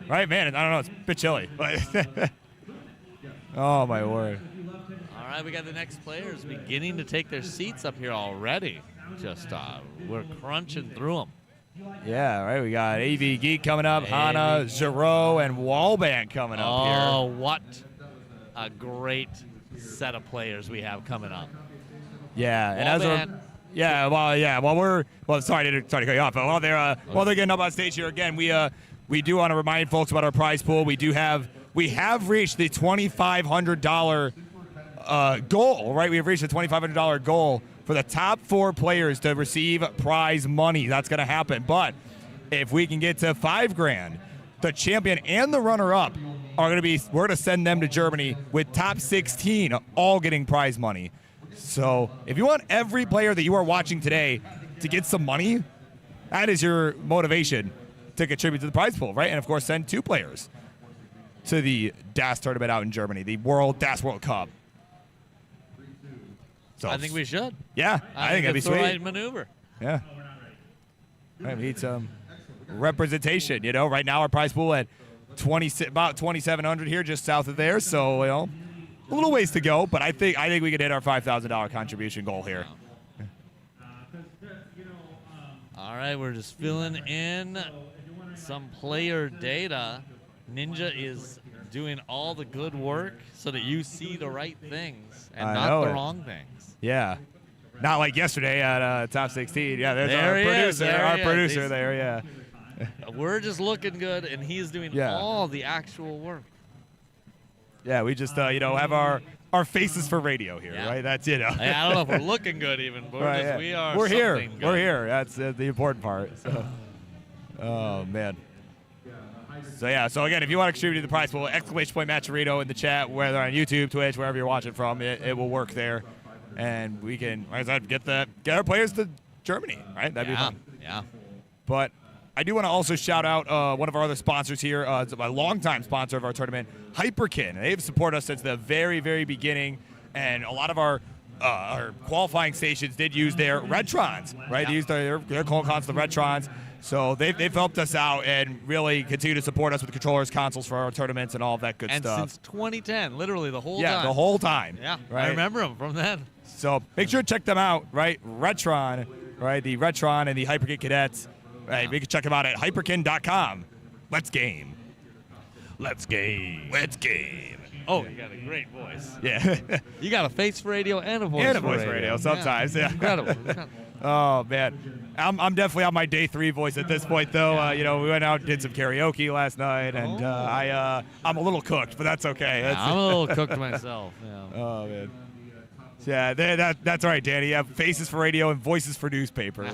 Right, man. I don't know. It's a bit chilly. But oh, my word. All right, we got the next players beginning to take their seats up here already. Just we're crunching through them. Yeah, right. We got AV Geek coming up, Hana, Zero, and Wallband coming up Oh, here. what a great set of players we have coming up. Yeah, and as we're sorry to cut you off, but while they're getting up on stage here again, we do want to remind folks about our prize pool. We have reached the $2,500 goal, right? We have reached the $2,500 goal for the top 4 players to receive prize money. That's going to happen. But if we can get to $5,000, the champion and the runner-up we're going to send them to Germany with top 16 all getting prize money. So if you want every player that you are watching today to get some money, that is your motivation to contribute to the prize pool, right? And of course, send 2 players to the DAS tournament out in Germany, the DAS World Cup. So I think we should. Yeah, I think that'd be it's sweet. the right maneuver. Yeah. Right, we need some representation. Right now our prize pool at about 2,700 here, just south of there. So a little ways to go, but I think we could hit our $5,000 contribution goal here. All right, we're just filling in some player data. Ninja is doing all the good work so that you see the right things and not the wrong things. Yeah. Not like yesterday at top 16. Yeah, there's There our he is, producer. there Our he is. producer He's- there, yeah. We're just looking good, and he's doing Yeah. all the actual work. Yeah, we just have our faces for radio here, Yeah. right? That's I don't know if we're looking good even, but Right, yeah. we're here. something good. We're here. That's the important part. So. Oh man. So again, if you want to contribute to the prize pool, ! Matcherino in the chat, whether on YouTube, Twitch, wherever you're watching from, it will work there, and we can, like I said, get our players to Germany, right? That'd be fun. Yeah. But I do want to also shout out one of our other sponsors here, a longtime sponsor of our tournament, Hyperkin. They've supported us since the very, very beginning, and a lot of our qualifying stations did use their Redtrons, right? They used their cold consoles, the Redtrons. So they've helped us out and really continue to support us with controllers, consoles for our tournaments, and all of that good And stuff. since 2010, literally the whole time. Yeah, the whole time. Yeah, right? I remember them from then. So make sure to check them out, right? Retron, right? The Retron and the Hyperkin Cadets. Right, we can check them out at hyperkin.com. Let's game. Let's game. Let's game. Oh, you got a great voice. Yeah. You got a face for radio and a voice And a for voice for radio sometimes, yeah. Incredible. Oh, man. I'm definitely on my day 3 voice at this point, though. We went out and did some karaoke last night, and I'm a little cooked, but that's okay. Yeah, I'm a little cooked myself. Yeah. Oh, man. Yeah, that's all right, Danny. You have faces for radio and voices for newspaper.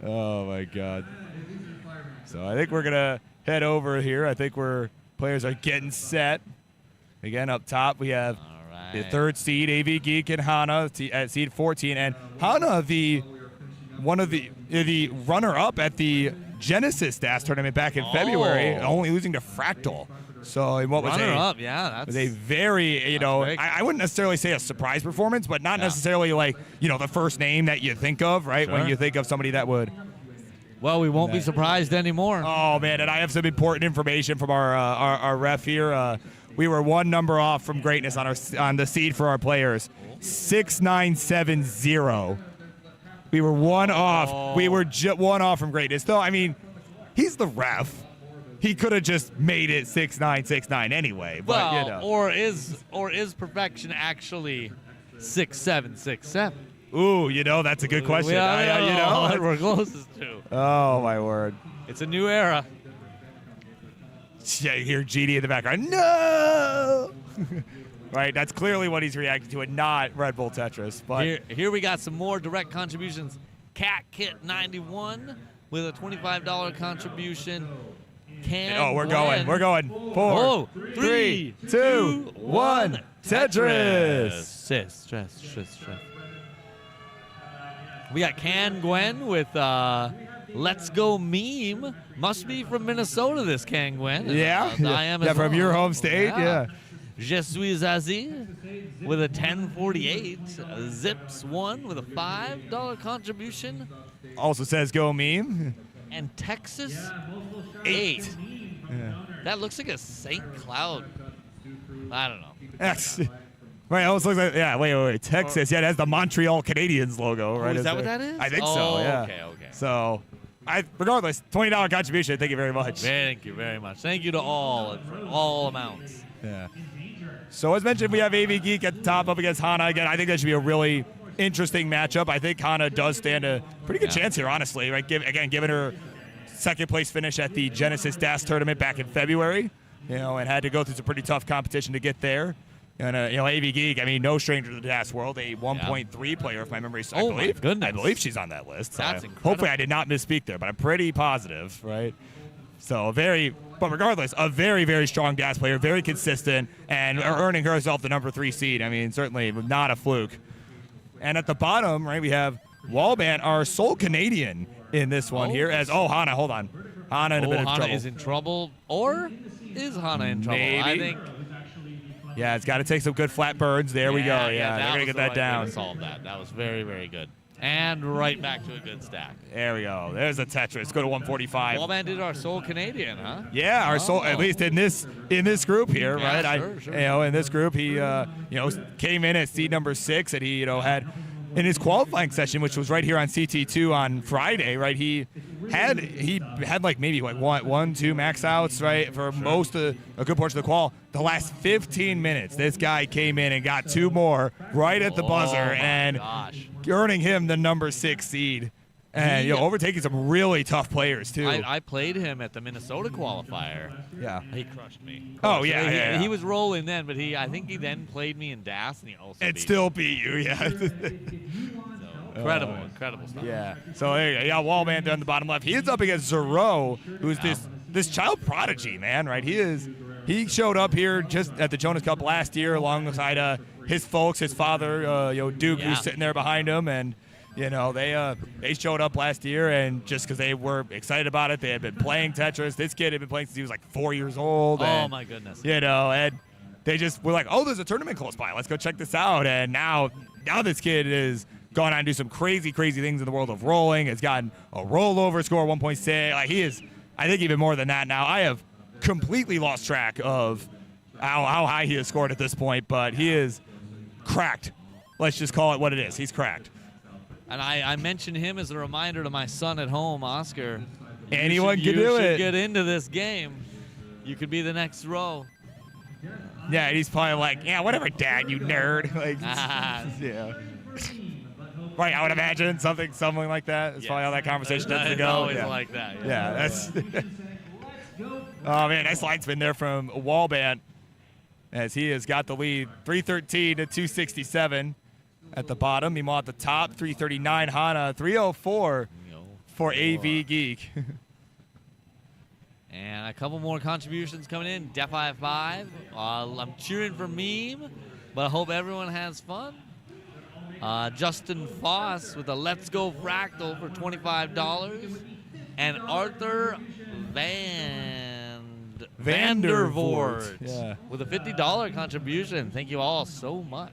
Oh, my God. So I think we're going to head over here. I think players are getting set. Again, up top we have the third seed, AV Geek and Hana at seed 14, and Hana, one of the runner-up at the Genesis DAS tournament back in February, only losing to Fractal. So in what was runner-up, yeah, was a very, I wouldn't necessarily say a surprise performance, but not necessarily like, the first name that you think of, right? Sure. When you think of somebody that would. Well, we won't be surprised anymore. Oh, man, and I have some important information from our ref here. We were one number off from greatness on the seed for our players. 6970. We were one off. We were one off from greatness. Though, I mean, he's the ref. He could have just made it 6969 anyway. But, or is perfection actually 6767? Ooh, that's a good question. What we're closest to. Oh, my word. It's a new era. Yeah, you hear GD in the background. No! Right, that's clearly what he's reacting to, and not Red Bull Tetris. But here we got some more direct contributions. Cat Kit 91 with a $25 contribution. We're going. 4, 3, 2, 1. Tetris. Stress. We got Can Gwen with Let's Go Meme. Must be from Minnesota, this Can Gwen. Yeah. I am as from well. your home state. Yeah. Je suis Zazie with a 1048. Zips 1 with a $5 contribution. Also says Go Meme. And Texas 8. Yeah. That looks like a St. Cloud. I don't know. Right, it almost looks like, wait. Texas, it has the Montreal Canadiens logo, right? Is that what that is? I think so, yeah. Okay. So, regardless, $20 contribution. Thank you very much. Thank you very much. Thank you to all for all amounts. Yeah. So, as mentioned, we have AV Geek at the top up against Hana. Again, I think that should be a really interesting matchup. I think Hana does stand a pretty good chance here, honestly. Right? Given her second place finish at the Genesis DAS tournament back in February, and had to go through some pretty tough competition to get there. And AV Geek, I mean, no stranger to the DAS world, a 1.3 player, if my memory serves. My goodness. I believe she's on that list. That's incredible. Hopefully, I did not misspeak there, but I'm pretty positive, right? So but regardless, a very, very strong DAS player, very consistent, and earning herself the number 3 seed. I mean, certainly not a fluke. And at the bottom, right, we have Wallband, our sole Canadian in this one here. Hana, hold on. Hana in a bit of trouble. Hana is in trouble, or is Hana in trouble? Maybe. I think. Yeah, it's got to take some good flat burns. There we go. Yeah, they're going to get that down. Solve that. That was very, very good. And right back to a good stack. There we go. There's a Tetris. Go to 145. Wallman did our sole Canadian, huh? Yeah, our sole, at least in this group here, right? Sure. In this group, he came in at seed number 6, and he had in his qualifying session, which was right here on CT2 on Friday, right? He had like maybe like 1-2 max outs, right, for a good portion of the qual. The last 15 minutes, this guy came in and got 2 more right at the buzzer, and earning him the number 6 seed. And overtaking some really tough players too. I played him at the Minnesota qualifier. Yeah, he crushed me. Oh yeah, he was rolling then, but I think he then played me in DAS, and he also still beat you. Yeah. Incredible stuff. Yeah. So there you go. Wallman there on the bottom left. He is up against Zero, who's this child prodigy, man. Right? He showed up here just at the Jonas Cup last year alongside his folks, his father, Duke, who's sitting there behind him, and. They showed up last year, and just because they were excited about it, they had been playing Tetris. This kid had been playing since he was like 4 years old. Oh, my goodness. And they just were like, there's a tournament close by. Let's go check this out. And now this kid is gone on to do some crazy, crazy things in the world of rolling. Has gotten a rollover score, 1.6. Like, he is, I think, even more than that now. I have completely lost track of how high he has scored at this point, but he is cracked. Let's just call it what it is. He's cracked. And I mentioned him as a reminder to my son at home, Oscar. Anyone can do You it. should get into this game. You could be the next row. Yeah, he's probably like, yeah, whatever, Dad, you nerd. Like, yeah. Right, I would imagine something like that. That's probably how that conversation tends to go. Always like that. Yeah, that's. Oh man, nice line spin there from Wallband, as he has got the lead, 313 to 267. At the bottom, meanwhile at the top, 339 Hana, 304 for AV Geek. And a couple more contributions coming in. Def I5. I'm cheering for Meme, but I hope everyone has fun. Justin Foss with a Let's Go Fractal for $25. And Arthur Vandervoort with a $50 contribution. Thank you all so much.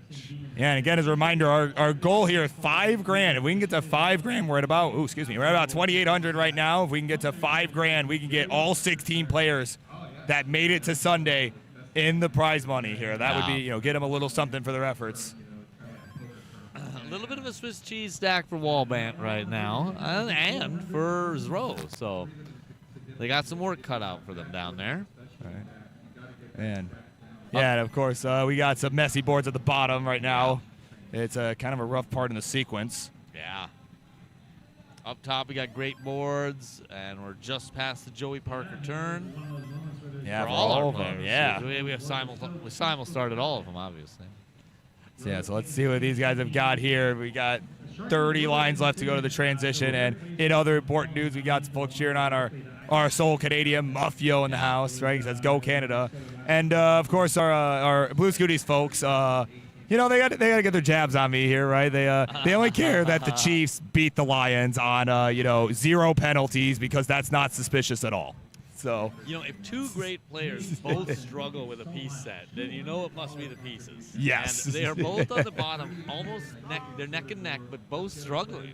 Yeah, and again, as a reminder, our goal here is $5,000. If we can get to $5,000, we're at about, we're at about 2,800 right now. If we can get to $5,000, we can get all 16 players that made it to Sunday in the prize money here. That would be, get them a little something for their efforts. A little bit of a Swiss cheese stack for Wallbant right now, and for Zrow. So they got some work cut out for them down there. All right. And yeah, and of course, we got some messy boards at the bottom right now. It's kind of a rough part in the sequence. Yeah. Up top, we got great boards, and we're just past the Joey Parker turn. Yeah, for all of them. players. Yeah. We simul started all of them, obviously. Yeah, so let's see what these guys have got here. We got 30 lines left to go to the transition, and in other important news, we got some folks cheering on our Soul Canadian Muffio in the house, right? He says, "Go Canada!" And of course, our Blue Scooties folks, they got to get their jabs on me here, right? They only care that the Chiefs beat the Lions on 0 penalties because that's not suspicious at all. So if two great players both struggle with a piece set, then it must be the pieces. Yes. And they are both on the bottom, almost they're neck and neck, but both struggling.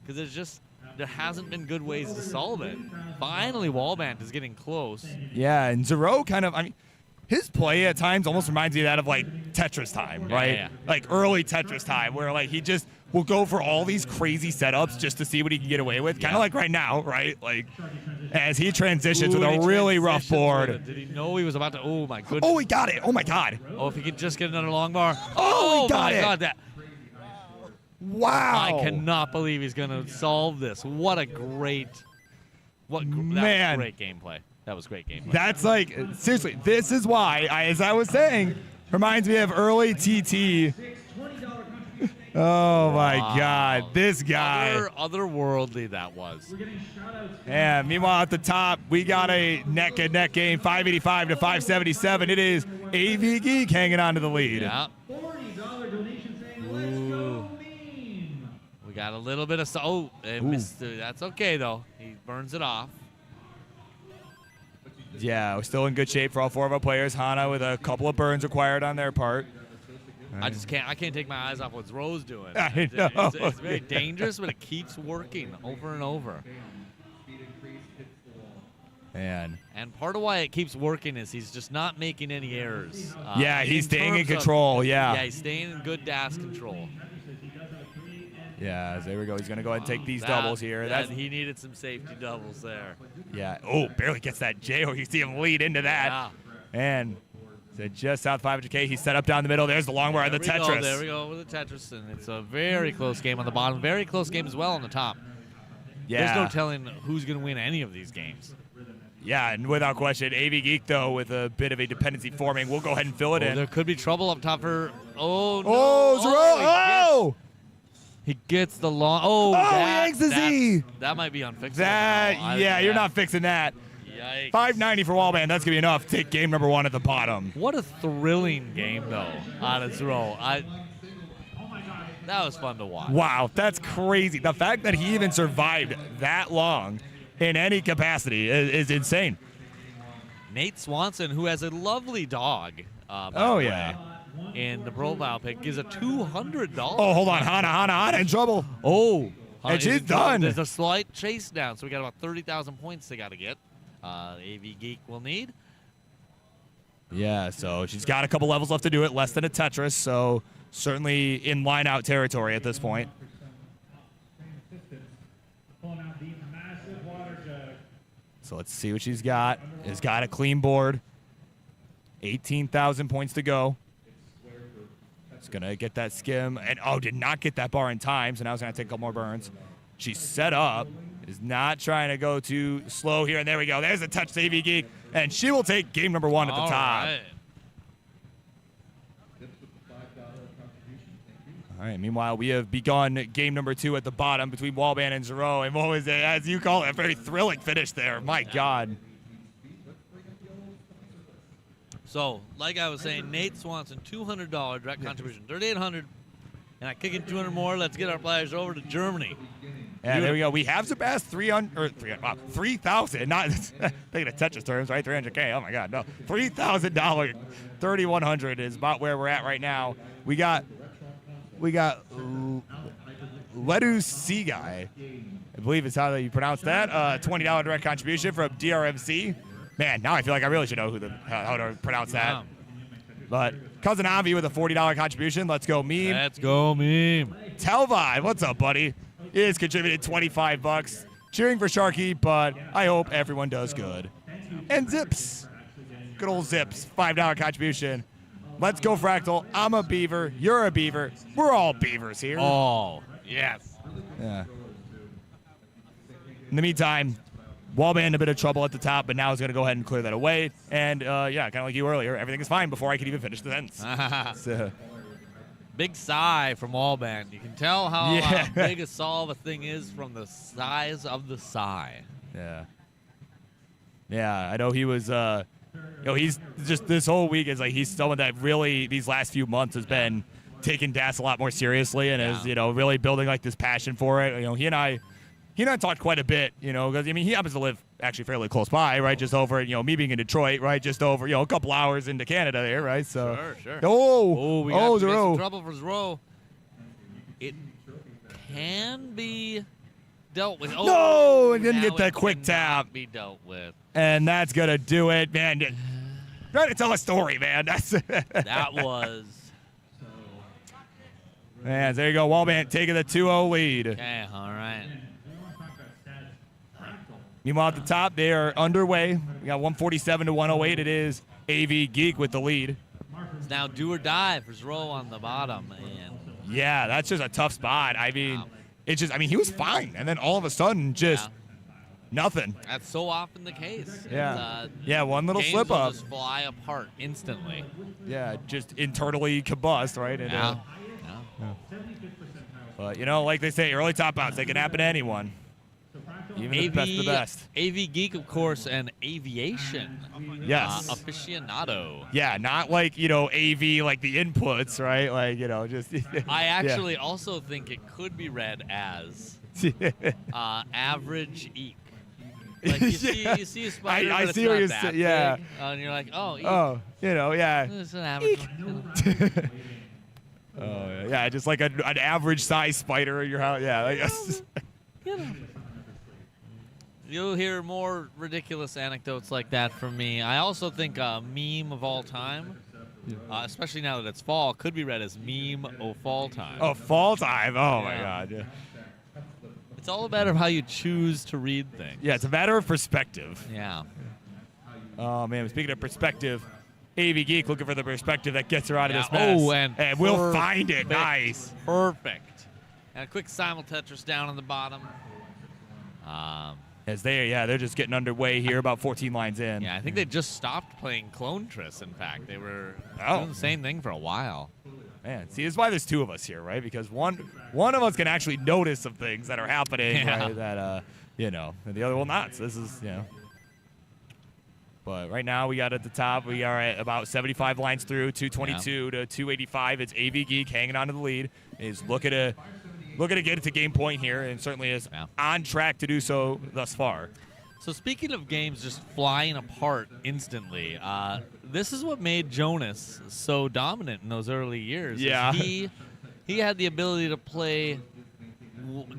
Because there hasn't been good ways to solve it. Finally, Wallbant is getting close. Yeah, and Zero his play at times almost reminds me of that of like Tetris time, right? Yeah. Like early Tetris time, where like he just will go for all these crazy setups just to see what he can get away with. Kind of like right now, right? Like as he transitions with a really rough board. Did he know he was about to? Oh my goodness! Oh, he got it! Oh my God! Oh, if he could just get another long bar. Oh, he got my it! God, Wow! I cannot believe he's gonna solve this. What a great, that was great gameplay. That was great gameplay. That's like, seriously, this is why, as I was saying, reminds me of early TT. Oh my God, this guy. Otherworldly that was. Yeah, meanwhile at the top, we got a neck-and-neck game, 585 to 577. It is AV Geek hanging on to the lead. Yeah. Ooh. We got a little bit of, that's okay though. He burns it off. Yeah, we're still in good shape for all 4 of our players. Hana with a couple of burns required on their part. I can't take my eyes off what Zrow's doing. I know. It's very dangerous, but it keeps working over and over. And part of why it keeps working is he's just not making any errors. He's staying in control. Yeah, he's staying in good DAS control. Yeah, there we go. He's going to go ahead and take these doubles here. He needed some safety doubles there. Yeah. Oh, barely gets that JO. You see him lead into that. Yeah. And just south 500K. He's set up down the middle. There's the long bar of the Tetris. There we go with the Tetris. And it's a very close game on the bottom. Very close game as well on the top. Yeah. There's no telling who's going to win any of these games. Yeah, and without question, AV Geek, though, with a bit of a dependency forming, we'll go ahead and fill it in. There could be trouble up top for... Oh, no. Oh, He gets the long... he eggs the Z. That might be unfixable. You're not fixing that. Yikes. 590 for Wallband. That's going to be enough to take game number 1 at the bottom. What a thrilling game, though, on its row. That was fun to watch. Wow, that's crazy. The fact that he even survived that long in any capacity is insane. Nate Swanson, who has a lovely dog, in the profile pic, gives a $200. Oh, hold on. Hana in trouble. Oh. And she's done. There's a slight chase down, so we got about 30,000 points they got to get. AV Geek will need. Yeah, so she's got a couple levels left to do it, less than a Tetris, so certainly in line-out territory at this point. So let's see what she's got. She's got a clean board. 18,000 points to go. It's going to get that skim. And, did not get that bar in time, so now it's going to take a couple more burns. She's set up. Is not trying to go too slow here. And there we go. There's a touch to AV Geek. And she will take game number 1 at the top. Right. All right, meanwhile, we have begun game number 2 at the bottom between Wallband and Zero. And what was it, as you call it, a very thrilling finish there. My God. So, like I was saying, Nate Swanson, $200 direct contribution, $3,800, and I kick in 200 more. Let's get our players over to Germany. Yeah, there we go. We have surpassed 3,000. Not thinking of Tetris terms, right? 300K. Oh my God, no. $3,000. 3,100 is about where we're at right now. We got Ledu C guy, I believe is how you pronounce that. $20 direct contribution from DRMC. Man, now I feel like I really should know how to pronounce that. But Cousin Avi with a $40 contribution. Let's go, Meme. Let's go, Meme. Telvi, what's up, buddy? He has contributed $25. Cheering for Sharky, but I hope everyone does good. And Zips. Good old Zips. $5 contribution. Let's go, Fractal. I'm a beaver. You're a beaver. We're all beavers here. Oh, yes. Yeah. In the meantime, Wallman in a bit of trouble at the top, but now he's going to go ahead and clear that away. And, yeah, kind of like you earlier, everything is fine before I can even finish the sentence. So. Big sigh from Wallman. You can tell how big a solve a thing is from the size of the sigh. Yeah. Yeah, I know he was, he's just this whole week is like he's someone that really these last few months has been taking DAS a lot more seriously and is, really building like this passion for it. He and I talked quite a bit, because he happens to live actually fairly close by, right? Just over, me being in Detroit, right? Just over, a couple hours into Canada there, right? So, sure. We got some trouble for Zero. It can be dealt with. No, it didn't get that quick tap. Be dealt with, and that's gonna do it, man. Try to tell a story, man. That's that was. Man, there you go. Wallman taking the 2-0 lead. Okay, all right. Meanwhile, at the top, they are underway. We got 147 to 108. It is AV Geek with the lead. It's now do or die for Zero on the bottom. And yeah, that's just a tough spot. It's just, he was fine. And then all of a sudden, just nothing. That's so often the case. Yeah, one little games slip will up. just fly apart instantly. Yeah, just internally combust, right? And, But, like they say, early top outs, they can happen to anyone. Even the best of the best. AV Geek, of course, and Aviation. Yes. Aficionado. Yeah, not like, AV, like the inputs, right? Like, just. I actually also think it could be read as average eek. Like you see a spider, I but see it's what not you're that saying. big, Yeah. And you're like, oh, eek. Oh, yeah. It's an average one. Oh, yeah, just like an average size spider in your house. Yeah, I guess. You'll hear more ridiculous anecdotes like that from me. I also think a meme of all time, especially now that it's fall, could be read as meme of fall time. Oh, fall time. Oh, my God. Yeah. It's all a matter of how you choose to read things. Yeah, it's a matter of perspective. Yeah. Oh, man, speaking of perspective, AV Geek looking for the perspective that gets her out of this mess. Oh, and we'll find it. Nice. Perfect. And a quick simul Tetris down on the bottom. As they're just getting underway here, about 14 lines in. Yeah, I think they just stopped playing Clone Triss, in fact. They were doing the same thing for a while. Man, see, this is why there's two of us here, right? Because one of us can actually notice some things that are happening, right? That, and the other will not. So this is, But right now we got at the top, we are at about 75 lines through, 222 to 285. It's AV Geek hanging on to the lead. Is looking to get it to game point here, and certainly is on track to do so thus far. So speaking of games just flying apart instantly, this is what made Jonas so dominant in those early years. Yeah. He had the ability to play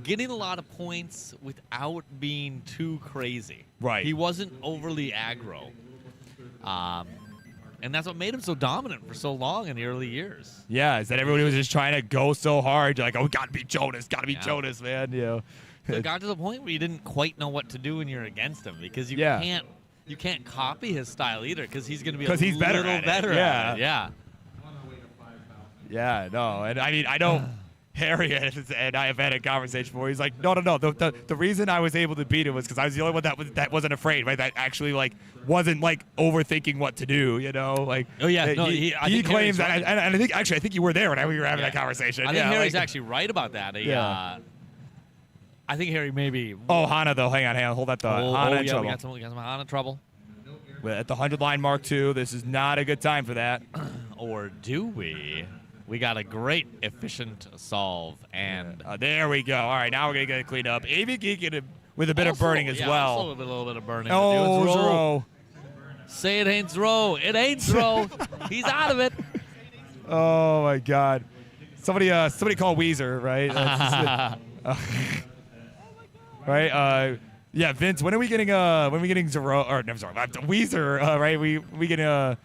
getting a lot of points without being too crazy. Right. He wasn't overly aggro. And that's what made him so dominant for so long in the early years. Yeah, is that everybody was just trying to go so hard. You're like, oh, gotta be Jonas, Jonas, man. So it got to the point where you didn't quite know what to do when you're against him because you can't copy his style either because he's going to be a he's better little at it. better at it. Yeah. Yeah, no, and I know Harry and I have had a conversation before. He's like, no. The reason I was able to beat him was because I was the only one that wasn't afraid, right? That actually wasn't overthinking what to do, Like, oh yeah, he claims that, and I think you were there when we were having that conversation. I think Harry's actually right about that. I think Harry maybe. Oh, Hana though, hang on, hold that thought. Hana in trouble. We got some Hana trouble. At the 100 line mark too. This is not a good time for that. Or do we? We got a great efficient solve, and there we go. All right, now we're gonna get it cleaned up. AV Geek with a bit of burning as well. Also a little bit of burning. Oh, Zero. Say it ain't Zero. It ain't Zero. He's out of it. Oh my God. Somebody call Weezer, right? Right. Yeah, Vince. When are we getting Zero? Or no, I'm sorry, Weezer. Right. We getting right,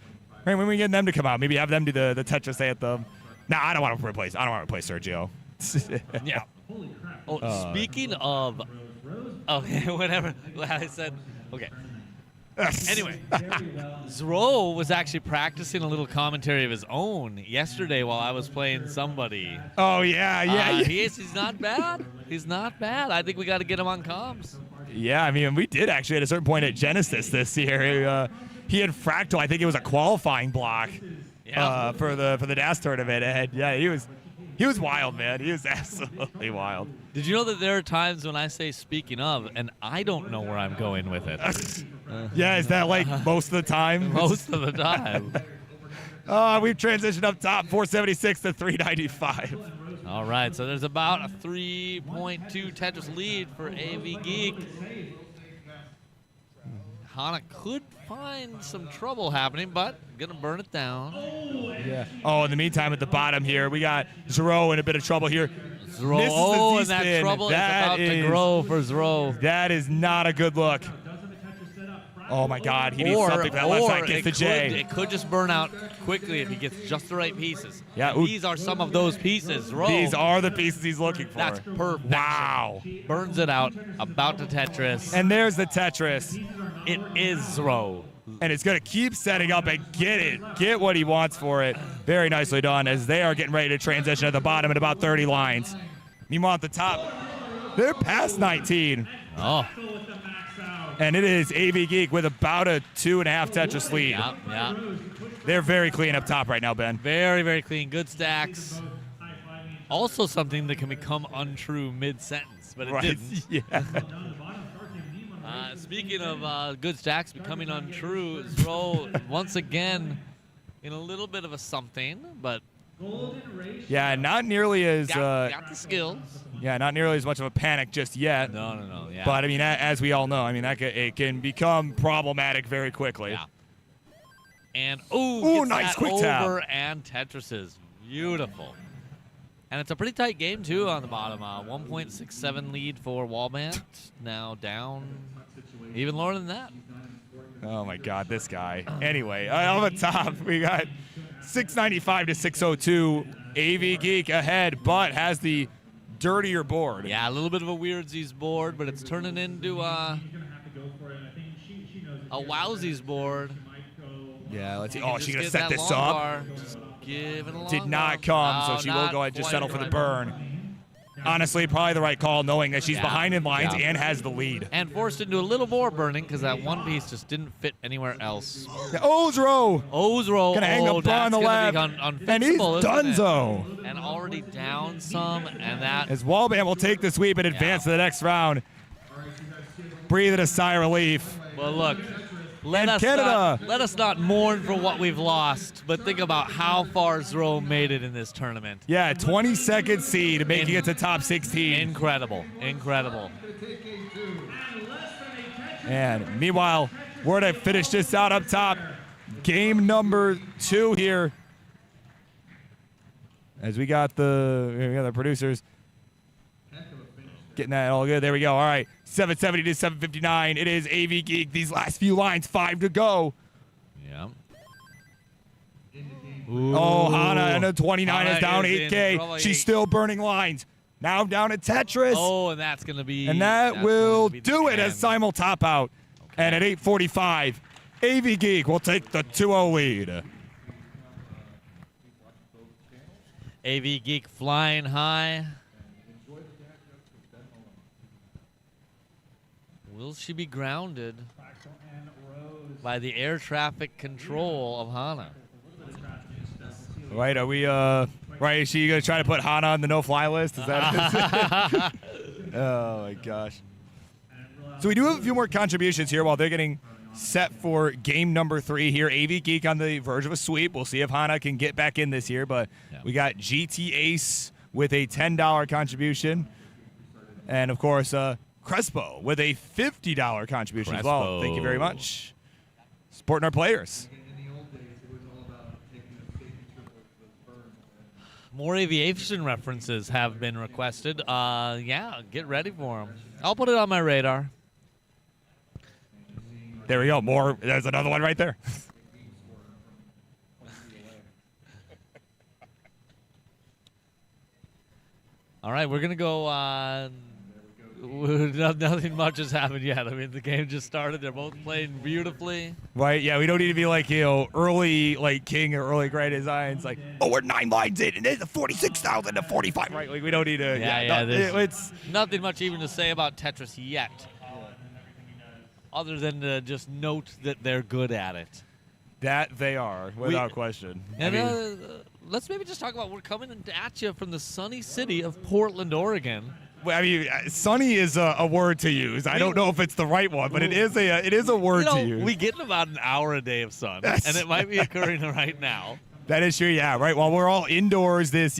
when are we getting them to come out? Maybe have them do the Tetris anthem. Nah, I don't want to replace Sergio. Yeah. Oh, speaking of. Okay, whatever. I said. Okay. Anyway, Zero was actually practicing a little commentary of his own yesterday while I was playing somebody. Oh yeah. He's not bad. He's not bad. I think we got to get him on comms. Yeah, I mean, we did actually at a certain point at Genesis this year. He had Fractal. I think it was a qualifying block for the DAS tournament. And yeah, he was wild, man. He was absolutely wild. Did you know that there are times when I say "speaking of" and I don't know where I'm going with it? Yeah, is that like most of the time? Most of the time. We've transitioned up top, 476 to 395. All right, so there's about a 3.2 Tetris lead for AV Geek. Hana could find some trouble happening, but gonna burn it down. Yeah. Oh, in the meantime, at the bottom here, we got Zero in a bit of trouble here. Zero. Oh, and that trouble is about to grow for Zero. That is not a good look. Oh my God, he needs something for that left side. Gets the J. It could just burn out quickly if he gets just the right pieces. Yeah. These are some of those pieces. Zero. These are the pieces he's looking for. That's perfect. Wow. Burns it out. About to Tetris. And there's the Tetris. It is Zero. And it's going to keep setting up and get what he wants for it. Very nicely done as they are getting ready to transition at the bottom at about 30 lines. Meanwhile, at the top, they're past 19. Oh. And it is AV Geek with about a 2.5 Tetris lead. Yeah. They're very clean up top right now, Ben. Very, very clean. Good stacks. Also something that can become untrue mid-sentence, but it didn't. Yeah. Speaking of good stacks becoming untrue, Zero once again in a little bit of a something, but yeah, not nearly as got the skills. Yeah, not nearly as much of a panic just yet. No. Yeah. But I mean, as we all know, I mean it can become problematic very quickly. Yeah. And nice quick over tap. and Tetris's beautiful. And it's a pretty tight game too on the bottom. 1.67 lead for Wallband. Now down even lower than that. Oh my God, this guy. Anyway, on the top we got 695 to 602. AV Geek ahead, but has the dirtier board. Yeah, a little bit of a Weirdsies board, but it's turning into a Wowsies board. Yeah, let's see. Oh, she's going to Just get set that this long up. bar. Just give it a long Did not bar. come, so she will go ahead and just settle for the burn. Honestly, probably the right call, knowing that she's behind in lines and has the lead. And forced into a little more burning because that one piece just didn't fit anywhere else. Ozro! Gonna hang up on the left, and he's donezo. And already down some, and that. As Wallband will take the sweep and advance to the next round. Breathing a sigh of relief. Well, look. Let us not mourn for what we've lost, but think about how far Zero made it in this tournament. Yeah, 22nd seed, making it to top 16. Incredible. And meanwhile, we're going to finish this out up top. Game number 2 here. As we got the producers getting that all good. There we go. All right. 770 to 759. It is AV Geek. These last few lines, 5 to go. Yeah. Oh, Hana in a 29 is down 8K. She's still burning lines. Now down at Tetris. Oh, and that's going to be. And that will do it as Simul top out. Okay. And at 8:45, AV Geek will take the 2-0 lead. AV Geek flying high. Will she be grounded by the air traffic control of Hana? Right, are we, right, is she going to try to put Hana on the no-fly list? Is that Oh, my gosh. So we do have a few more contributions here while they're getting set for game number 3 here. AV Geek on the verge of a sweep. We'll see if Hana can get back in this year, but we got GT Ace with a $10 contribution. And, of course, Crespo with a $50 contribution as well. Thank you very much. Supporting our players. More aviation references have been requested. Yeah, get ready for them. I'll put it on my radar. There we go. More. There's another one right there. All right, we're going to go. Nothing much has happened yet. I mean, the game just started. They're both playing beautifully. Right, yeah, we don't need to be like, early like King or early Great Designs. Like, oh, we're 9 lines in, and there's a 46,000 to 45. Right, like, we don't need to. It's nothing much even to say about Tetris yet. Other than to just note that they're good at it. That they are, without question. And let's maybe just talk about we're coming at you from the sunny city of Portland, Oregon. I mean, sunny is a word to use. I don't know if it's the right one, but it is a word to use. We get about an hour a day of sun, and it might be occurring right now. That is true, yeah, right. While we're all indoors, this,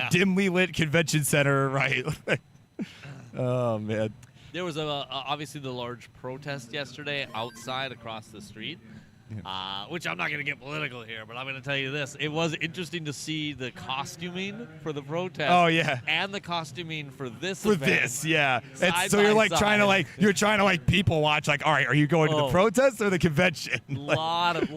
dimly lit convention center, right? Oh, man. There was obviously the large protest yesterday outside across the street, which I'm not going to get political here, but I'm going to tell you this. It was interesting to see the costuming for the protest. Oh, yeah. And the costuming for this For event. this, yeah. So you're like trying to people watch, like, all right, are you going to the protest or the convention? lot of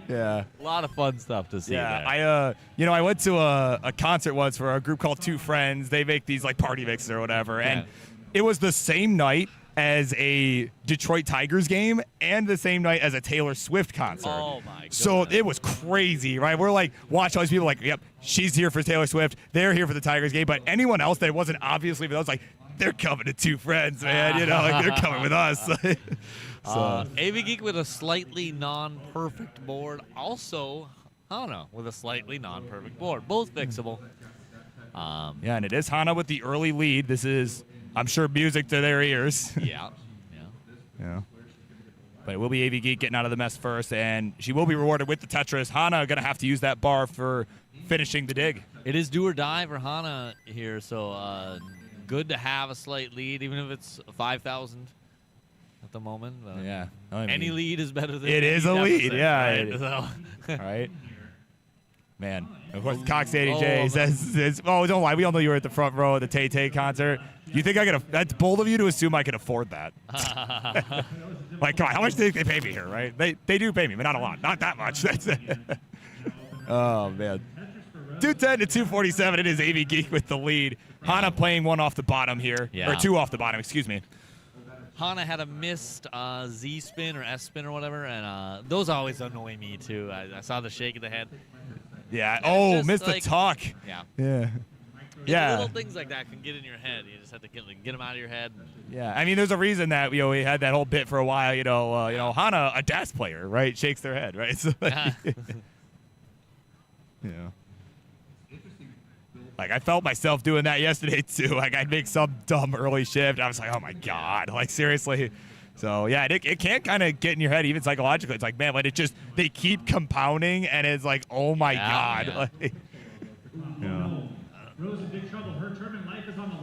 Yeah. A lot of fun stuff to see there. I went to a concert once for a group called Two Friends. They make these like party mixes or whatever. And it was the same night as a Detroit Tigers game and the same night as a Taylor Swift concert. Oh, my goodness. So it was crazy, right? We're like, watch all these people like, yep, she's here for Taylor Swift. They're here for the Tigers game. But anyone else that wasn't obviously for those, like, they're coming to Two Friends, man. Like they're coming with us. AV Geek with a slightly non-perfect board. Also, Hana with a slightly non-perfect board. Both fixable. And it is Hana with the early lead. This is, I'm sure, music to their ears. Yeah. But it will be AV Geek getting out of the mess first, and she will be rewarded with the Tetris. Hana going to have to use that bar for finishing the dig. It is do or die for Hana here, so good to have a slight lead, even if it's 5,000 at the moment. Any lead is better than it is a lead, right? All right. Man, of course, Cox 80J says, "Oh, don't lie. We all know you were at the front row of the Tay-Tay concert. You think that's bold of you to assume I could afford that? Like, come on, how much do you think they pay me here, right? They do pay me, but not a lot. Not that much. That's it. Oh, man. 210 to 247. It is AV Geek with the lead. Hana playing one off the bottom here. Yeah. Or two off the bottom, excuse me. Hana had a missed Z spin or S spin or whatever, and those always annoy me, too. I saw the shake of the head. Yeah. Oh, missed the tuck. Yeah. Yeah. Little things like that can get in your head. You just have to get them out of your head. Yeah. I mean, there's a reason that we had that whole bit for a while. Hana, a DAS player, right, shakes their head, right? So, Like, I felt myself doing that yesterday, too. Like, I'd make some dumb early shift. I was like, oh, my God. Like, seriously. So, yeah, it can kind of get in your head, even psychologically. It's like, man, but they keep compounding, and it's like, oh, my God. Yeah. Like,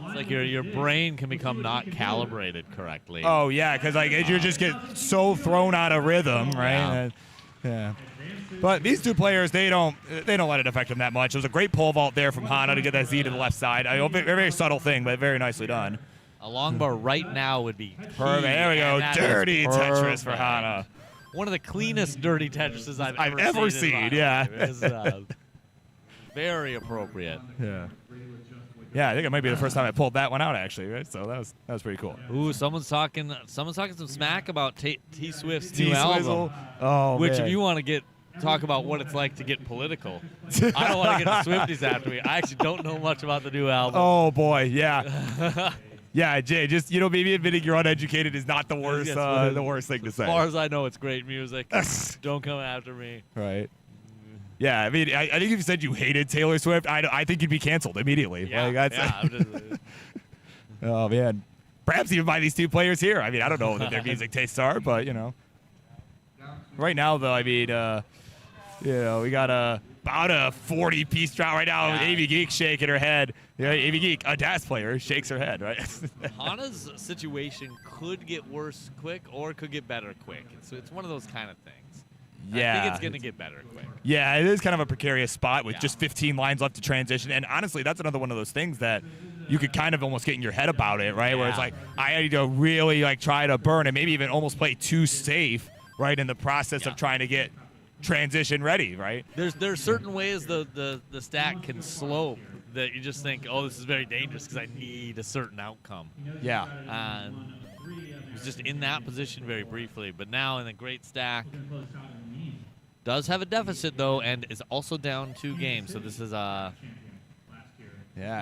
It's like your brain can become not calibrated correctly. Oh, yeah, because, like, you just get so thrown out of rhythm, right? Yeah. But these two players, they don't let it affect them that much. It was a great pole vault there from Hana to get that Z to the left side. Very, very subtle thing, but very nicely done. A long bar right now would be key. Perfect. There we go. Dirty Tetris for Hana. One of the cleanest dirty Tetrises I've ever seen. Yeah. It was, very appropriate. Yeah. Yeah, I think it might be the first time I pulled that one out, actually. Right? So that was pretty cool. Ooh, someone's talking some smack about T Swift's new album. Oh, which, man. if you want to talk about what it's like to get political, I don't want to get the Swifties after me. I actually don't know much about the new album. Oh boy, yeah. Yeah, Jay, just maybe admitting you're uneducated is not the worst the worst thing to say. As far as I know, it's great music. Don't come after me. Right. Yeah, I mean, I think if you said you hated Taylor Swift, I think you'd be canceled immediately. Yeah, like, that's yeah. Oh, man. perhaps even by these two players here. I mean, I don't know what their music tastes are, but, you know. Right now, though, I mean, you know, we got about a 40-piece drought right now with AV Geek shaking her head. Yeah, AV Geek, a DAS player, shakes her head, right? Hana's situation could get worse quick or could get better quick. So it's one of those kind of things. Yeah. I think it's going to get better quick. Yeah, it is kind of a precarious spot with just 15 lines left to transition. And honestly, that's another one of those things that you could kind of almost get in your head about it, right? Where it's like, I need to really like try to burn and maybe even almost play too safe, right, in the process of trying to get transition ready, right? There's certain ways the stack can slope that you just think, oh, this is very dangerous because I need a certain outcome. Yeah. He was just in that position very briefly, but now in a great stack. Does have a deficit, though, and is also down 2 games. So this is yeah,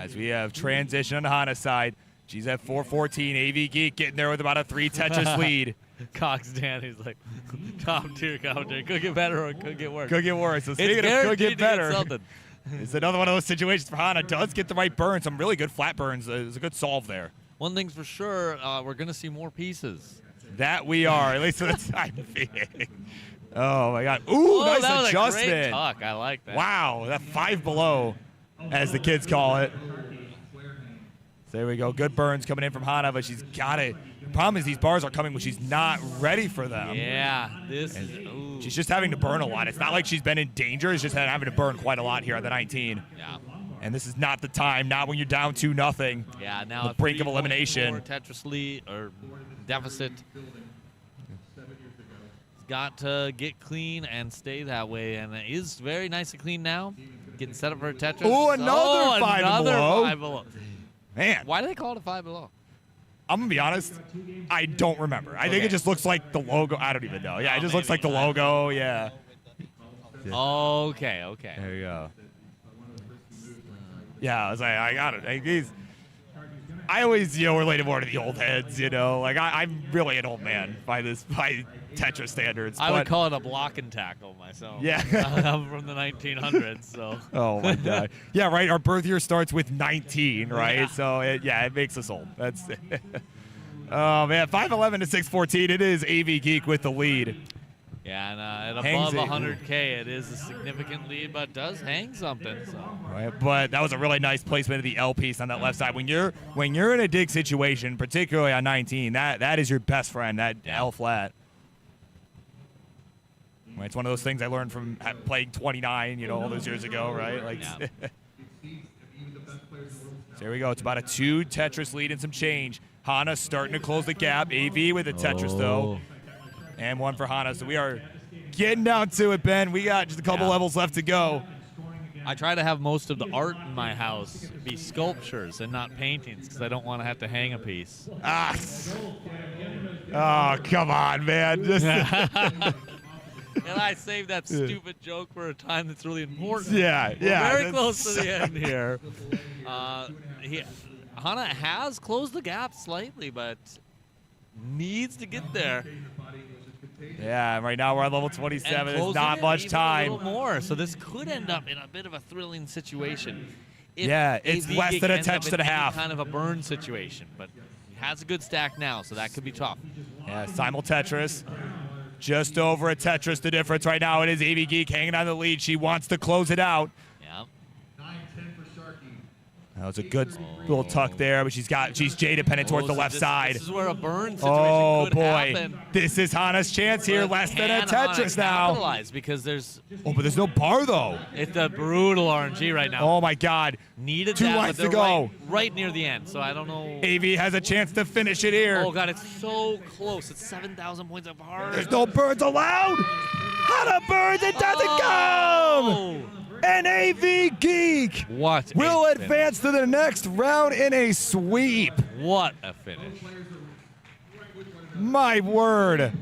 as we have transition on the Hana side. She's at 414. AV Geek getting there with about a 3 Tetris lead. Cox Danny's like, top tier commentary. Could get better or could get worse. Could get worse. So It's speaking of could guaranteed get to get better, something. it's another one of those situations for Hana. Does get the right burn. Some really good flat burns. It's a good solve there. One thing's for sure, we're going to see more pieces. That we are, at least for the time being. Oh, my God. Ooh, nice that was adjustment. a great tuck. I like that. Wow, that 5 below, as the kids call it. So there we go. Good burns coming in from Hana, but she's got it. The problem is these bars are coming when she's not ready for them. Yeah, this is. Ooh. She's just having to burn a lot. It's not like she's been in danger. It's just having to burn quite a lot here at the 19. Yeah. And this is not the time, not when you're down 2-0. Yeah, now the brink of elimination. Tetris lead or deficit. Got to get clean and stay that way, and it is very nice and clean now. Getting set up for a Tetris. Ooh, another 5 below. 5 below. Man. Why do they call it a 5 below? I'm going to be honest, I don't remember. I think it just looks like the logo. I don't even know. Yeah, it just looks like the logo. Yeah. Okay. There you go. Yeah, I was like, I got it. I always, related more to the old heads, Like, I'm really an old man by Tetris standards. I would call it a block and tackle myself. Yeah. I'm from the 1900s, so. Oh, my God. Yeah, right. Our birth year starts with 19, right? Yeah. So, it makes us old. That's oh, man. 5'11 to 6'14. It is AV Geek with the lead. Yeah, and above 100K, it is a significant lead, but does hang something. So. Right, but that was a really nice placement of the L piece on that left side. When you're in a dig situation, particularly on 19, that is your best friend, that L flat. Right, it's one of those things I learned from playing 29, all those years ago, right? Like, yeah. So here we go. It's about a 2 Tetris lead and some change. Hana starting to close the gap. AV with a Tetris, though. And 1 for Hana. So we are getting down to it, Ben. We got just a couple levels left to go. I try to have most of the art in my house be sculptures and not paintings because I don't want to have to hang a piece. Oh, come on, man. And I saved that stupid joke for a time that's really important. Yeah. We're very close to the end here. Hana has closed the gap slightly, but needs to get there. Yeah, right now we're at level 27. There's not much time. A little more, so this could end up in a bit of a thrilling situation. It's less than a Tetris and a half. Kind of a burn situation, but he has a good stack now, so that could be tough. Yeah, simul Tetris. Just over a Tetris, the difference right now. It is AV Geek hanging on the lead. She wants to close it out. Yeah. That was a good little tuck there, but she's J dependent towards the left side. This is where a burn situation could happen. This is Hana's chance here. Less than a Tetris now. Capitalize because there's. Oh, but there's no bar though. It's a brutal RNG right now. Oh my God. Needed 2 that, lines but to go. Right near the end, so I don't know. AV has a chance to finish it here. Oh God, it's so close. It's 7,000 points apart. There's no burns allowed. Hana burns. It doesn't come. And AV Geek will advance to the next round in a sweep. What a finish. My word.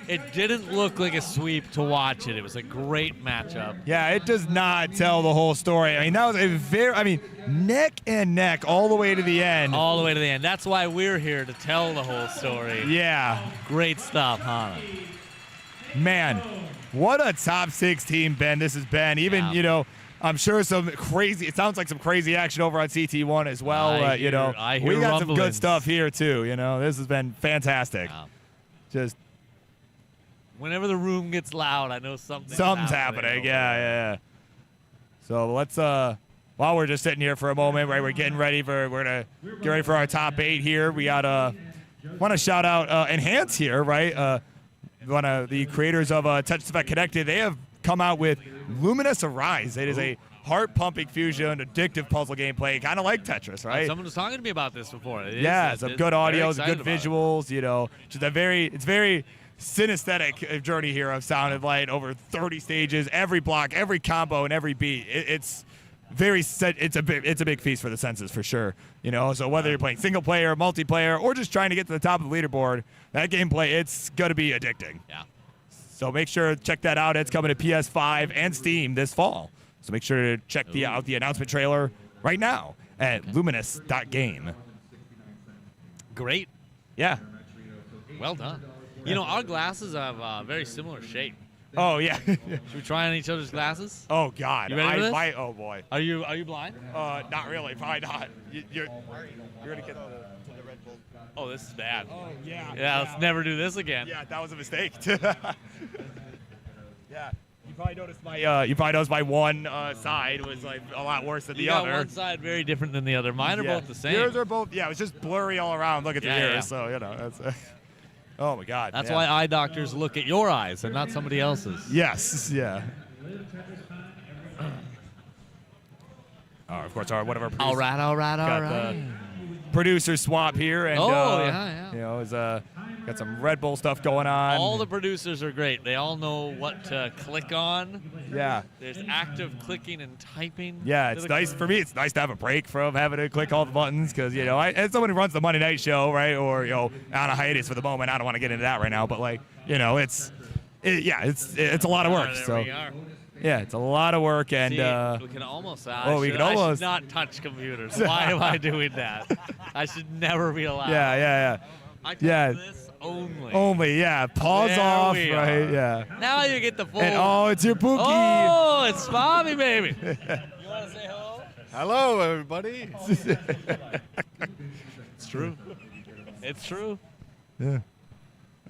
It didn't look like a sweep to watch it. It was a great matchup. Yeah, it does not tell the whole story. I mean, that was neck and neck all the way to the end. All the way to the end. That's why we're here, to tell the whole story. Yeah. Great stuff, Hana. Man, what a top 6 team, Ben, this has been. Even, I'm sure some crazy. It sounds like some crazy action over on CT1 as well. I You know, hear we got some good rumblings. stuff here too. You know, this has been fantastic. Wow. Just Whenever the room gets loud, I know something's happening. Yeah. So let's while we're just sitting here for a moment, right? We're gonna get ready for our top 8 here. We got want to shout out Enhance here, right? One of the creators of Tetris Effect Connected. They have come out with Luminous Arise. It is a heart-pumping fusion, addictive puzzle gameplay, kind of like Tetris, right? Someone was talking to me about this before. Some good audio, some good visuals. visuals. You know, just it's very synesthetic journey here of Sound and Light over 30 stages, every block, every combo, and every beat. It's a big feast for the senses for sure. You know, so whether you're playing single player, multiplayer, or just trying to get to the top of the leaderboard, that gameplay, it's gonna be addicting. Yeah. So make sure to check that out. It's coming to PS5 and Steam this fall. So make sure to check out the announcement trailer right now at luminous.game. Great. Yeah. Well done. You know, our glasses have a very similar shape. Oh yeah. Should we try on each other's glasses? Oh God. You ready for this? Oh boy. Are you blind? Not really. Probably not. You're gonna get the Red Bull. Oh, this is bad. Oh yeah. Yeah, let's never do this again. Yeah, that was a mistake. Yeah. You probably noticed my one side was like a lot worse than the You got other. one side very different than the other. Mine are both the same. Yours are both. Yeah, it was just blurry all around. Look at the ears. Yeah. So you know that's. Oh my God. That's yeah. why eye doctors look at your eyes and not somebody else's. Yes. Yeah. Of course, one of our producers All right. got the producer swap here, and yeah. you know, is got some Red Bull stuff going on. All the producers are great. They all know what to click on. Yeah. There's active clicking and typing. Yeah, it's nice for me. It's nice to have a break from having to click all the buttons because you know, as someone who runs the Monday Night Show, right, or you know, on a hiatus for the moment, I don't want to get into that right now. But like, you know, it's a lot of work. There So we are. yeah, it's a lot of work, and See, we can almost. we can I almost should not touch computers. Why am I doing that? I should never be allowed. yeah. I touch Yeah. this only. Only, yeah. Pause There off, we right? are. Yeah. Now you get the full. And it's your Pookie. Oh, it's Bobby, baby. You want to say hello? Hello, everybody. It's true. It's true. Yeah.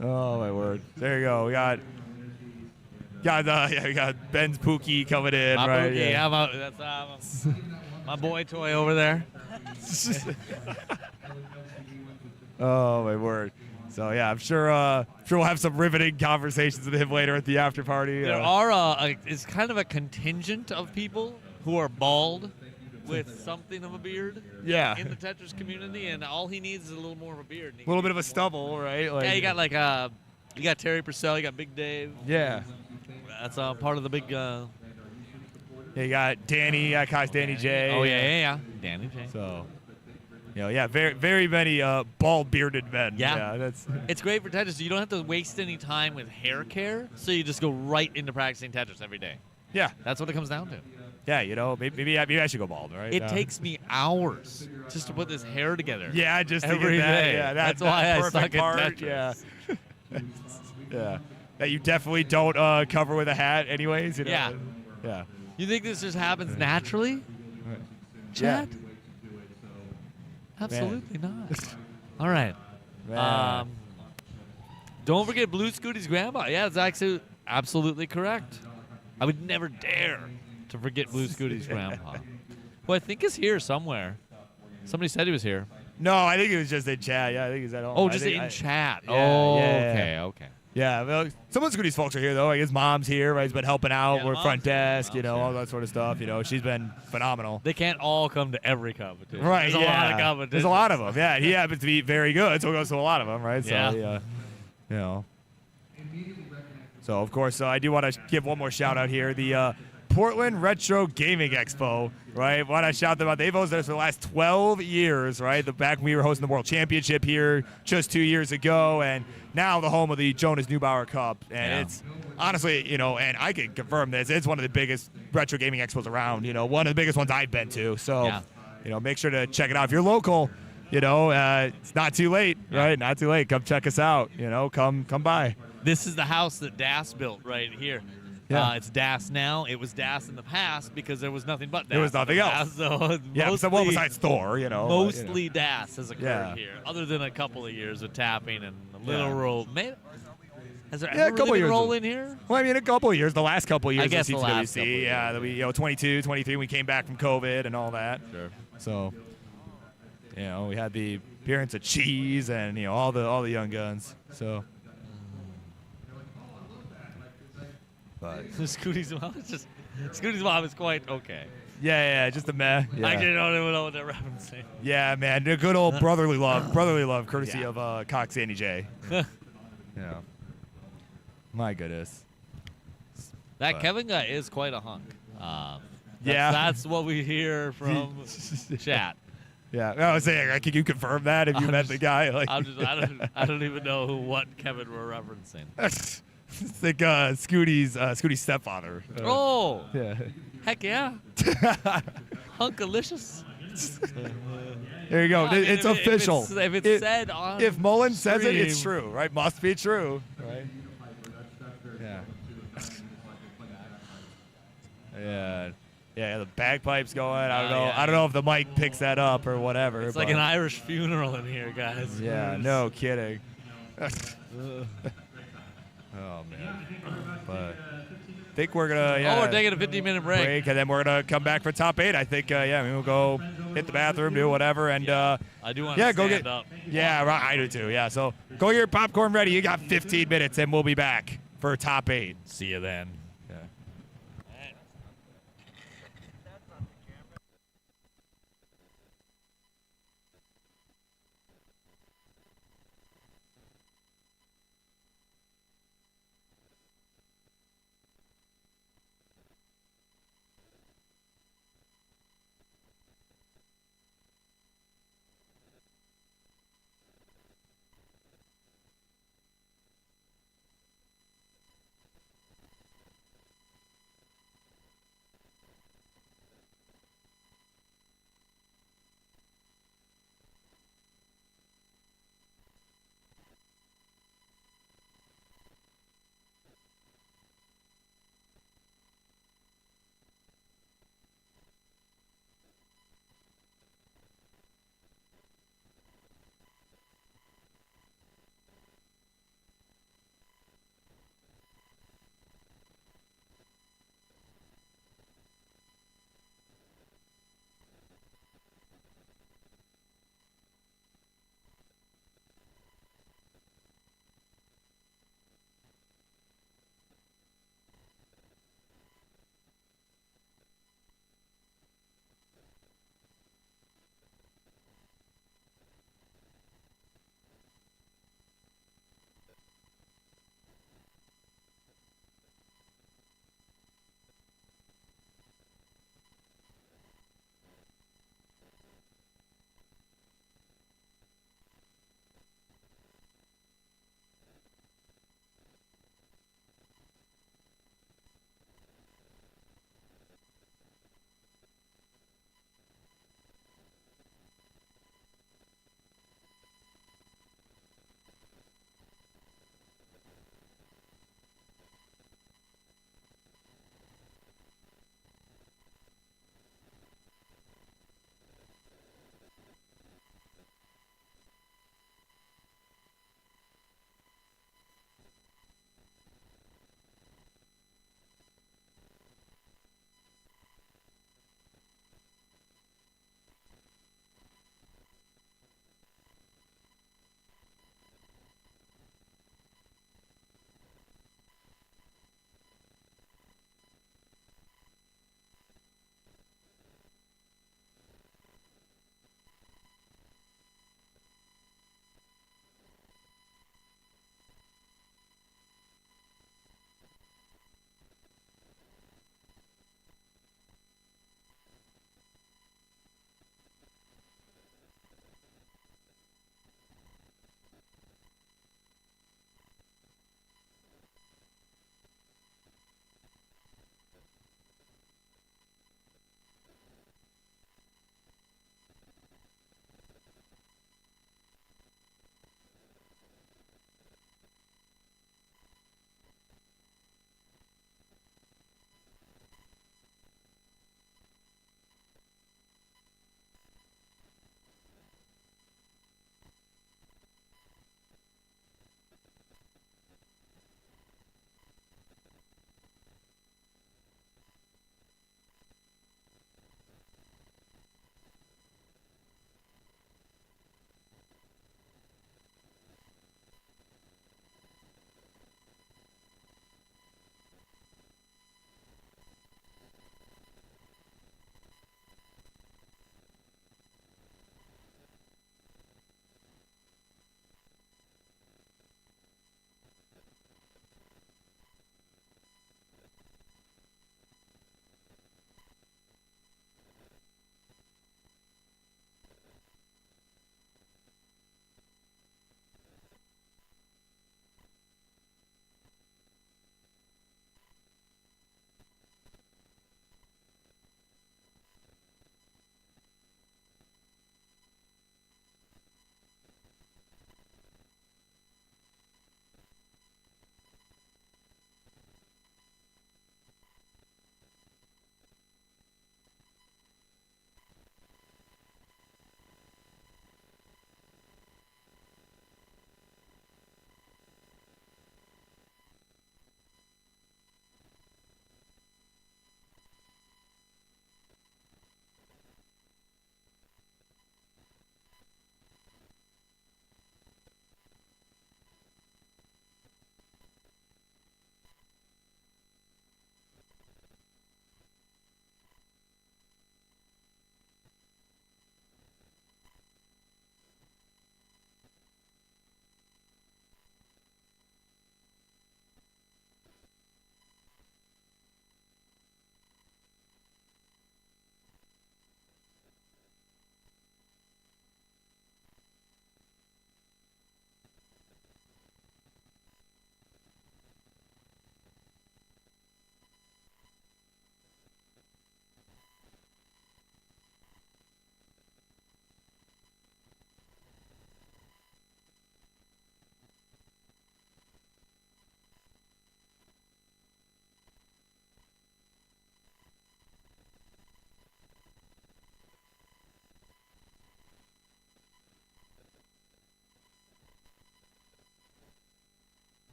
Oh my word. There you go. We got Ben's Pookie coming in, My right? Pookie, Yeah. that's my boy toy over there. Oh my word. So yeah, I'm sure we'll have some riveting conversations with him later at the after party. There are it's kind of a contingent of people who are bald with something of a beard. Yeah. In the Tetris community, and all he needs is a little more of a beard. A little bit of a stubble, right? Like, Yeah, you got Terry Purcell, you got Big Dave. Yeah. That's part of the big. Yeah, you got Danny, Kai's Danny J. Oh yeah. Danny J. So, you know, yeah, very, very many bald bearded men. Yeah. That's. It's great for Tetris. So you don't have to waste any time with hair care, so you just go right into practicing Tetris every day. Yeah. That's what it comes down to. Yeah, you know, maybe I should go bald, right? It takes me hours just to put this hair together. Yeah, just to every get that. day. Yeah, That's that why I perfect suck at part. Tetris. Yeah. Yeah. That you definitely don't cover with a hat, anyways. You know? Yeah. Yeah. You think this just happens naturally, Chad? Absolutely not. All right. Man. Don't forget Blue Scooty's grandma. Yeah, it's actually absolutely correct. I would never dare to forget Blue Scooty's grandpa. Who I think is here somewhere. Somebody said he was here. No, I think it was just in chat. Yeah, I think he's at home. Oh, I just think in chat. Yeah, Oh, yeah. okay. Yeah, well, some of the Scooty's folks are here, though. Like his mom's here, right? He's been helping out. Yeah, We're mom's front here. desk, you know, Mom's all here. that sort of stuff. You know, she's been phenomenal. They can't all come to every competition. Right, There's a lot of competitions. There's a lot of them. Yeah, he happens to be very good, so he goes to a lot of them, right? Yeah. So, you know. So, of course, I do want to give one more shout out here. The Portland Retro Gaming Expo, right? Want to shout them out. They've hosted us for the last 12 years, right? Back when we were hosting the World Championship here just 2 years ago, and now the home of the Jonas Neubauer Cup. And it's honestly, you know, and I can confirm this, it's one of the biggest retro gaming expos around, you know, one of the biggest ones I've been to. So, you know, make sure to check it out. If you're local, you know, it's not too late, right? Not too late. Come check us out, you know, come by. This is the house that Das built right here. Yeah. It's DAS now. It was DAS in the past because there was nothing but DAS. There was nothing in the else. past, so Yeah, so well besides Thor, you know. Mostly DAS has occurred Yeah. here, other than a couple of years with tapping and a little Yeah. roll. Has there Yeah, a ever couple really been years. rolling here? Well, I mean, a couple of years. The last couple of years I guess of the last CTWC. couple of Yeah, years. we 22, 23. We came back from COVID and all that. Sure. So, we had the appearance of Cheese and all the young guns. So, but Scooty's mom is Scooty's mom is quite okay. yeah, just a meh. I Yeah. actually don't even know what they're referencing. Yeah, man, the good old brotherly love, courtesy of Cox Sandy J. Yeah. My goodness. That But- Kevin guy is quite a hunk. Yeah. That's what we hear from chat. Yeah, I was saying, can you confirm that if you met the guy? Like, I don't even know what Kevin we're referencing. it's like Scooty's stepfather. Oh, Yeah. heck yeah. Hunkalicious. There you go. I mean, It's if official. If it's said on If Mullen says it, it's stream. true, right? Must be true, right? Yeah. Yeah, the bagpipes going. I don't know. yeah. I don't know if the mic picks that up or whatever. It's like but- an Irish funeral in here, guys. Yeah, no kidding. Oh man. But I think we're gonna. Yeah, Oh, we're taking a 15-minute break. and then we're gonna come back for top 8. I think. We'll go hit the bathroom, do whatever, and I do want to yeah, go stand get. up. Yeah, right, I do too. Yeah, so go get your popcorn ready. You got 15 minutes, and we'll be back for top 8. See you then. Yeah.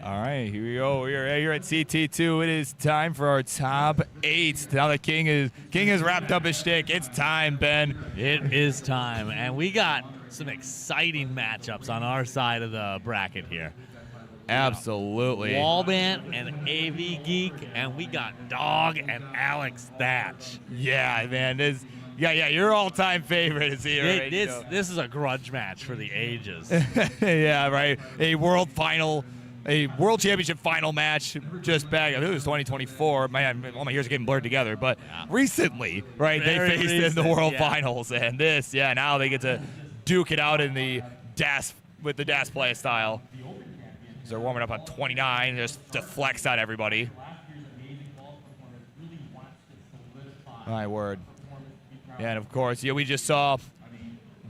All right, here we go. We're here at CT2. It is time for our top 8. Now that King has wrapped up his shtick. It's time, Ben. It is time, and we got some exciting matchups on our side of the bracket here. Absolutely. Wallband and AV Geek, and we got Dog and Alex Thatch. Yeah, man. Your all-time favorite is here. This is a grudge match for the ages. Yeah, right. A world championship final match just back. I think it was 2024. Man, all my years are getting blurred together. But recently, right, they faced in the world finals, and now they get to duke it out in the DAS with the DAS play style. So they're warming up on 29, just to flex on everybody. My word. Yeah, and of course, we just saw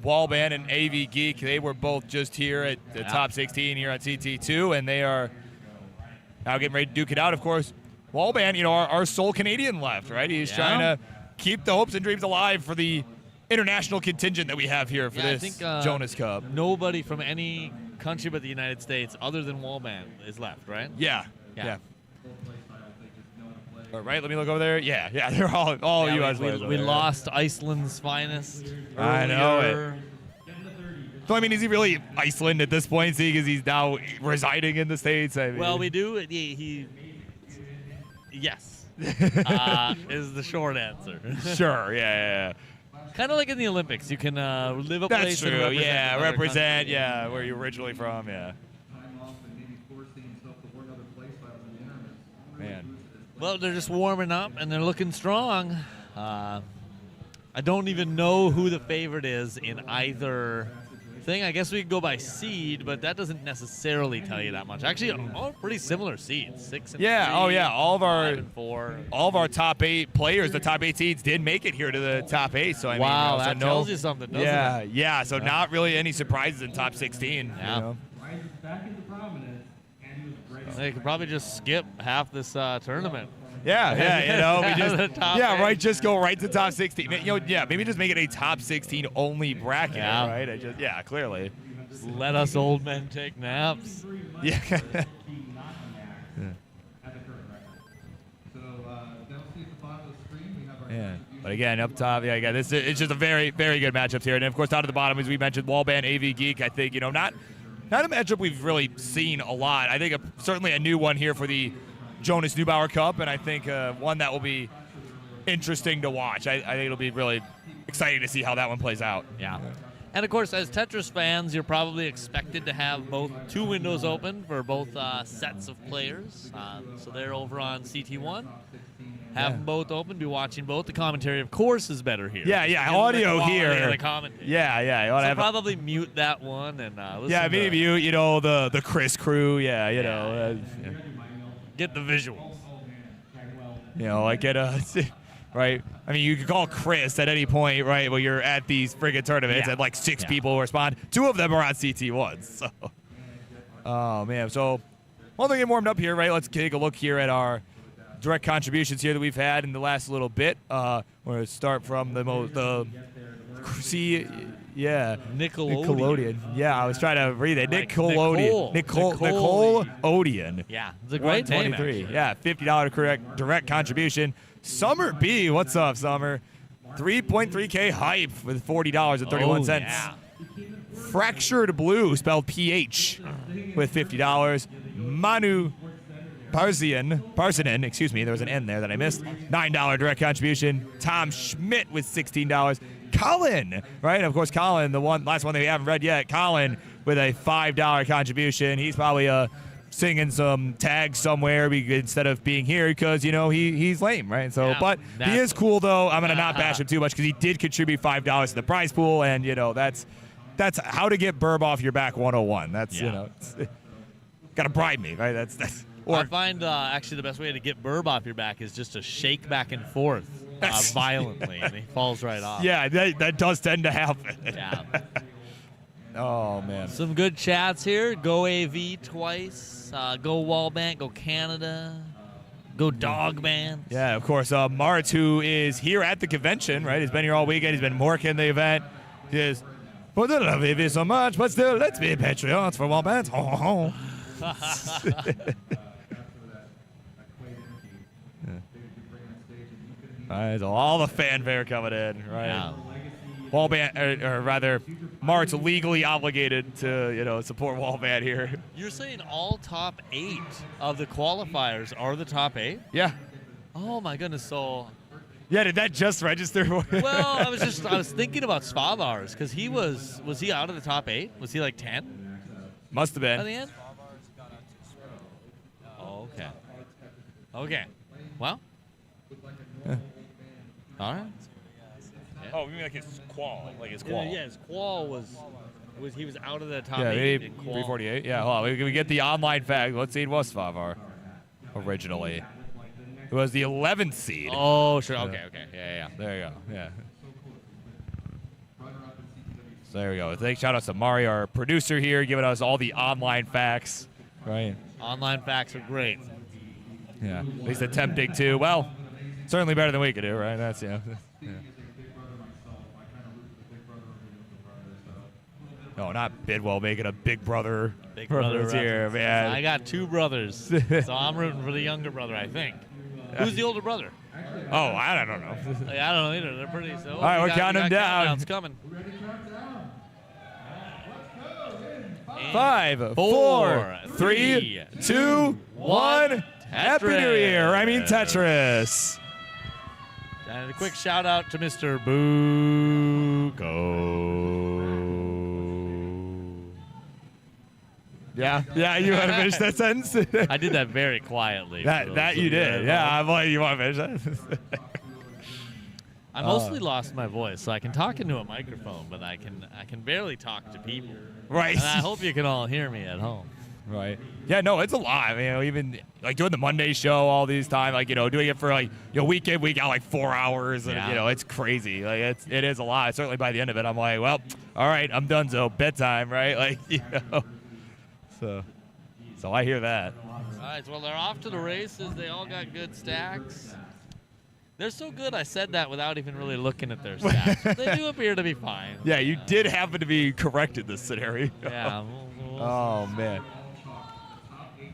Wallband and AV Geek. They were both just here at the top 16 here at CT2, and they are now getting ready to duke it out. Of course, Wallband, our sole Canadian left, right? He's trying to keep the hopes and dreams alive for the international contingent that we have here for this Jonas Cup. Nobody from any country but the United States other than Wallband is left, right? Yeah. All right, let me look over there. Yeah, they're all U.S. players. We lost Iceland's finest. I know it. So, I mean, is he really Iceland at this point, because he's now residing in the States? I mean. Well, we do. Yes, is the short answer. Sure, yeah. Kind of like in the Olympics. You can live a That's place true, and represent where you're originally from, Man. Well, they're just warming up, and they're looking strong. I don't even know who the favorite is in either thing. I guess we could go by seed, but that doesn't necessarily tell you that much. Actually, all pretty similar seeds, 6 and 3. All of our 5 and 4. All of our top 8 players, the top 8 seeds, did make it here to the top 8. So that tells you something, doesn't it? Yeah. So not really any surprises in top 16. Yeah. They could probably just skip half this tournament. Yeah, we just right. just go right to top 16. Maybe just make it a top 16 only bracket, right? Clearly. Just let us old men take naps. Yeah. But again, up top, it's just a very, very good matchups here. And of course, down to the bottom, as we mentioned, Wallband, AV Geek. I think not a matchup we've really seen a lot. I think certainly a new one here for the Jonas Neubauer Cup, and I think one that will be interesting to watch. I think it'll be really exciting to see how that one plays out. Yeah. And of course, as Tetris fans, you're probably expected to have both 2 windows open for both sets of players. So they're over on CT1. Have them both open, be watching both. The commentary, of course, is better here. Audio here. The commentary. You ought to have probably mute that one and listen. Yeah, maybe mute, the Chris crew. Get the visuals. Right. I mean, you could call Chris at any point, right, when you're at these friggin' tournaments, and like 6 people respond. 2 of them are on CT1. So, oh man. So, while they're getting warmed up here, right? Let's take a look here at our direct contributions here that we've had in the last little bit. We're gonna start from Nickelodeon. Yeah, I was trying to read it. Nickelodeon. Nickelodeon. Yeah, it's a great name. Yeah, $50 direct contribution. Summer B, what's up, Summer? 3.3K hype with $40.31. Yeah. Fractured Blue, spelled PH, with $50. Manu Parsonen, excuse me, there was an N there that I missed. $9 direct contribution. Tom Schmidt with $16. Colin, right? Of course, Colin, the last one that we haven't read yet. Colin with a $5 contribution. He's probably singing some tags somewhere instead of being here because he's lame, right? So, but he is cool though. I'm gonna not bash him too much because he did contribute $5 to the prize pool, and that's how to get Burb off your back 101. That's gotta bribe me, right? That's. I find actually the best way to get Burb off your back is just to shake back and forth violently, and he falls right off. Yeah, that does tend to happen. Yeah. Oh, man. Some good chats here. Go AV twice. Go Wallband. Go Canada. Go Dog Band. Yeah, of course. Mart, who is here at the convention, right? He's been here all weekend. He's been working the event. He is, but I love AV so much, but still, let's be Patreons for Wallband. All right, so all the fanfare coming in, right? Yeah. Wallband, or rather, Mark's legally obligated to, support Wallband here. You're saying all top 8 of the qualifiers are the top 8? Yeah. Oh my goodness! So, Yeah, did that just register? well, I was thinking about Svavars because he was he out of the top 8? Was he like 10 Must have at been. the end? Oh, okay. Okay. Well. All right. Oh, you mean like his qual, Yeah, his qual was he was out of the top Yeah, 8 maybe in qual. 348. Yeah, hold on. We get the online fact. Let's see, it was Svavar originally. It was the 11th seed. Oh, sure. Okay. Yeah. There you go. Yeah. So there we go. Thanks, shout out to Mario, our producer here, giving us all the online facts. Right. Online facts are great. Yeah. At least attempting to. Well, certainly better than we could do, right? That's yeah. No, not Bidwell making a big brother. Big brother here, reference. man. I got 2 brothers, so I'm rooting for the younger brother, I think. Who's the older brother? Oh, I don't know. Like, I don't know either. They're pretty. So All right, we're counting them down. It's coming. 5, 4, 3, 2, 1. Happy New Year. I mean Tetris. And a quick shout out to Mr. Buko. Yeah, you want to finish that sentence? I did that very quietly. that you did. Yeah, I'm like, you want to finish that? I mostly lost my voice, so I can talk into a microphone, but I can barely talk to people. Right. And I hope you can all hear me at home. Right. Yeah, no, it's a lot. Even like doing the Monday show all these time, doing it for week in, week out, like 4 hours, and Yeah. it's crazy. Like it is a lot. Certainly by the end of it, I'm like, well, all right, I'm done. So bedtime, right? So I hear that. All right, well, they're off to the races. They all got good stacks. They're so good, I said that without even really looking at their stats. They do appear to be fine. Yeah, you did happen to be correct in this scenario. Yeah. Oh, man.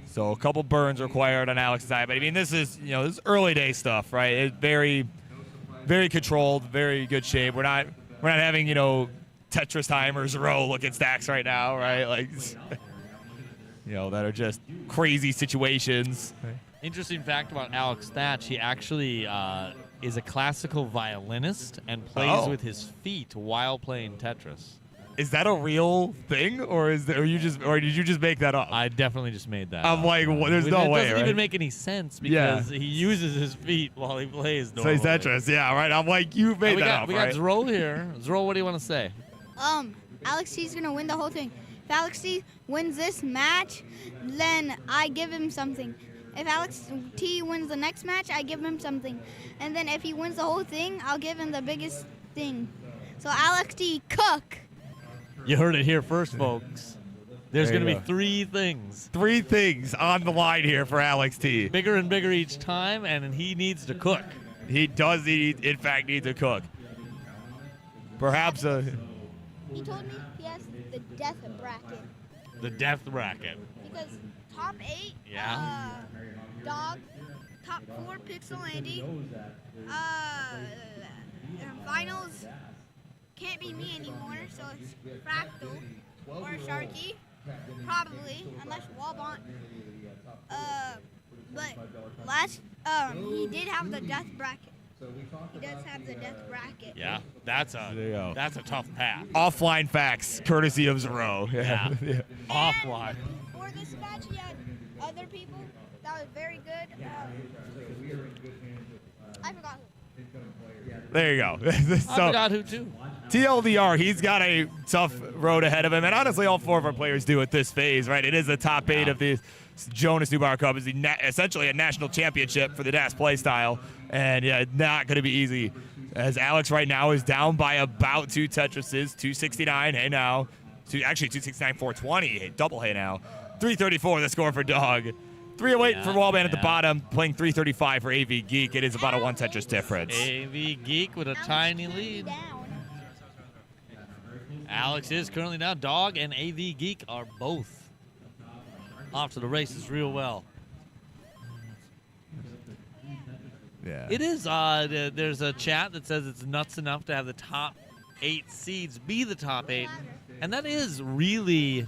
So a couple burns required on Alex's side, but this is this is early day stuff, right? It's very, very controlled, very good shape. We're not having Tetris timers row looking stacks right now, right? Like that are just crazy situations. Interesting fact about Alex Thatch, he actually is a classical violinist and plays with his feet while playing Tetris. Is that a real thing, or did you just make that up? I definitely just made that I'm up. like, well, there's no way. It doesn't right? even make any sense because he uses his feet while he plays. Plays Tetris, yeah, right. I'm like, you made that up, we right? got Zroll here. Zroll, what do you want to say? Alex T's gonna win the whole thing. If Alex T wins this match, then I give him something. If Alex T wins the next match, I give him something. And then if he wins the whole thing, I'll give him the biggest thing. So Alex T, cook. You heard it here first, folks. There's There going you to be go. 3 things. 3 things on the line here for Alex T. Bigger and bigger each time, and he needs to cook. He does, in fact, need to cook. Perhaps He told me he has the death bracket. The death bracket. Because top 8, Yeah. Dog, top 4, Pixel Andy, finals can't be me anymore, so it's Fractal or Sharky, probably, unless Wallbont. But he did have the death bracket. He does have the death bracket. Yeah, that's There you go. a tough path. offline facts, courtesy of Zero. Yeah. Yeah. Offline. For this match, he had other people that was very good. I forgot who. There you go. I So forgot who too. TLDR, he's got a tough road ahead of him, and honestly, all 4 of our players do at this phase, right? It is the top 8 of the Jonas Neubauer Cup. Is essentially a national championship for the DAS play style, and yeah, not going to be easy. As Alex right now is down by about 2 Tetrises, 269. Hey now, actually 269, 420. Hey, double hey now, 334 the score for Dog. 308 for Wallman at the bottom, playing 335 for AV Geek. It is about a 1 Tetris difference. AV Geek with a tiny lead. Down. Alex is currently down. Dog and AV Geek are both off to the races real well. Yeah. It is. There's a chat that says it's nuts enough to have the top 8 seeds be the top 8, and that is really.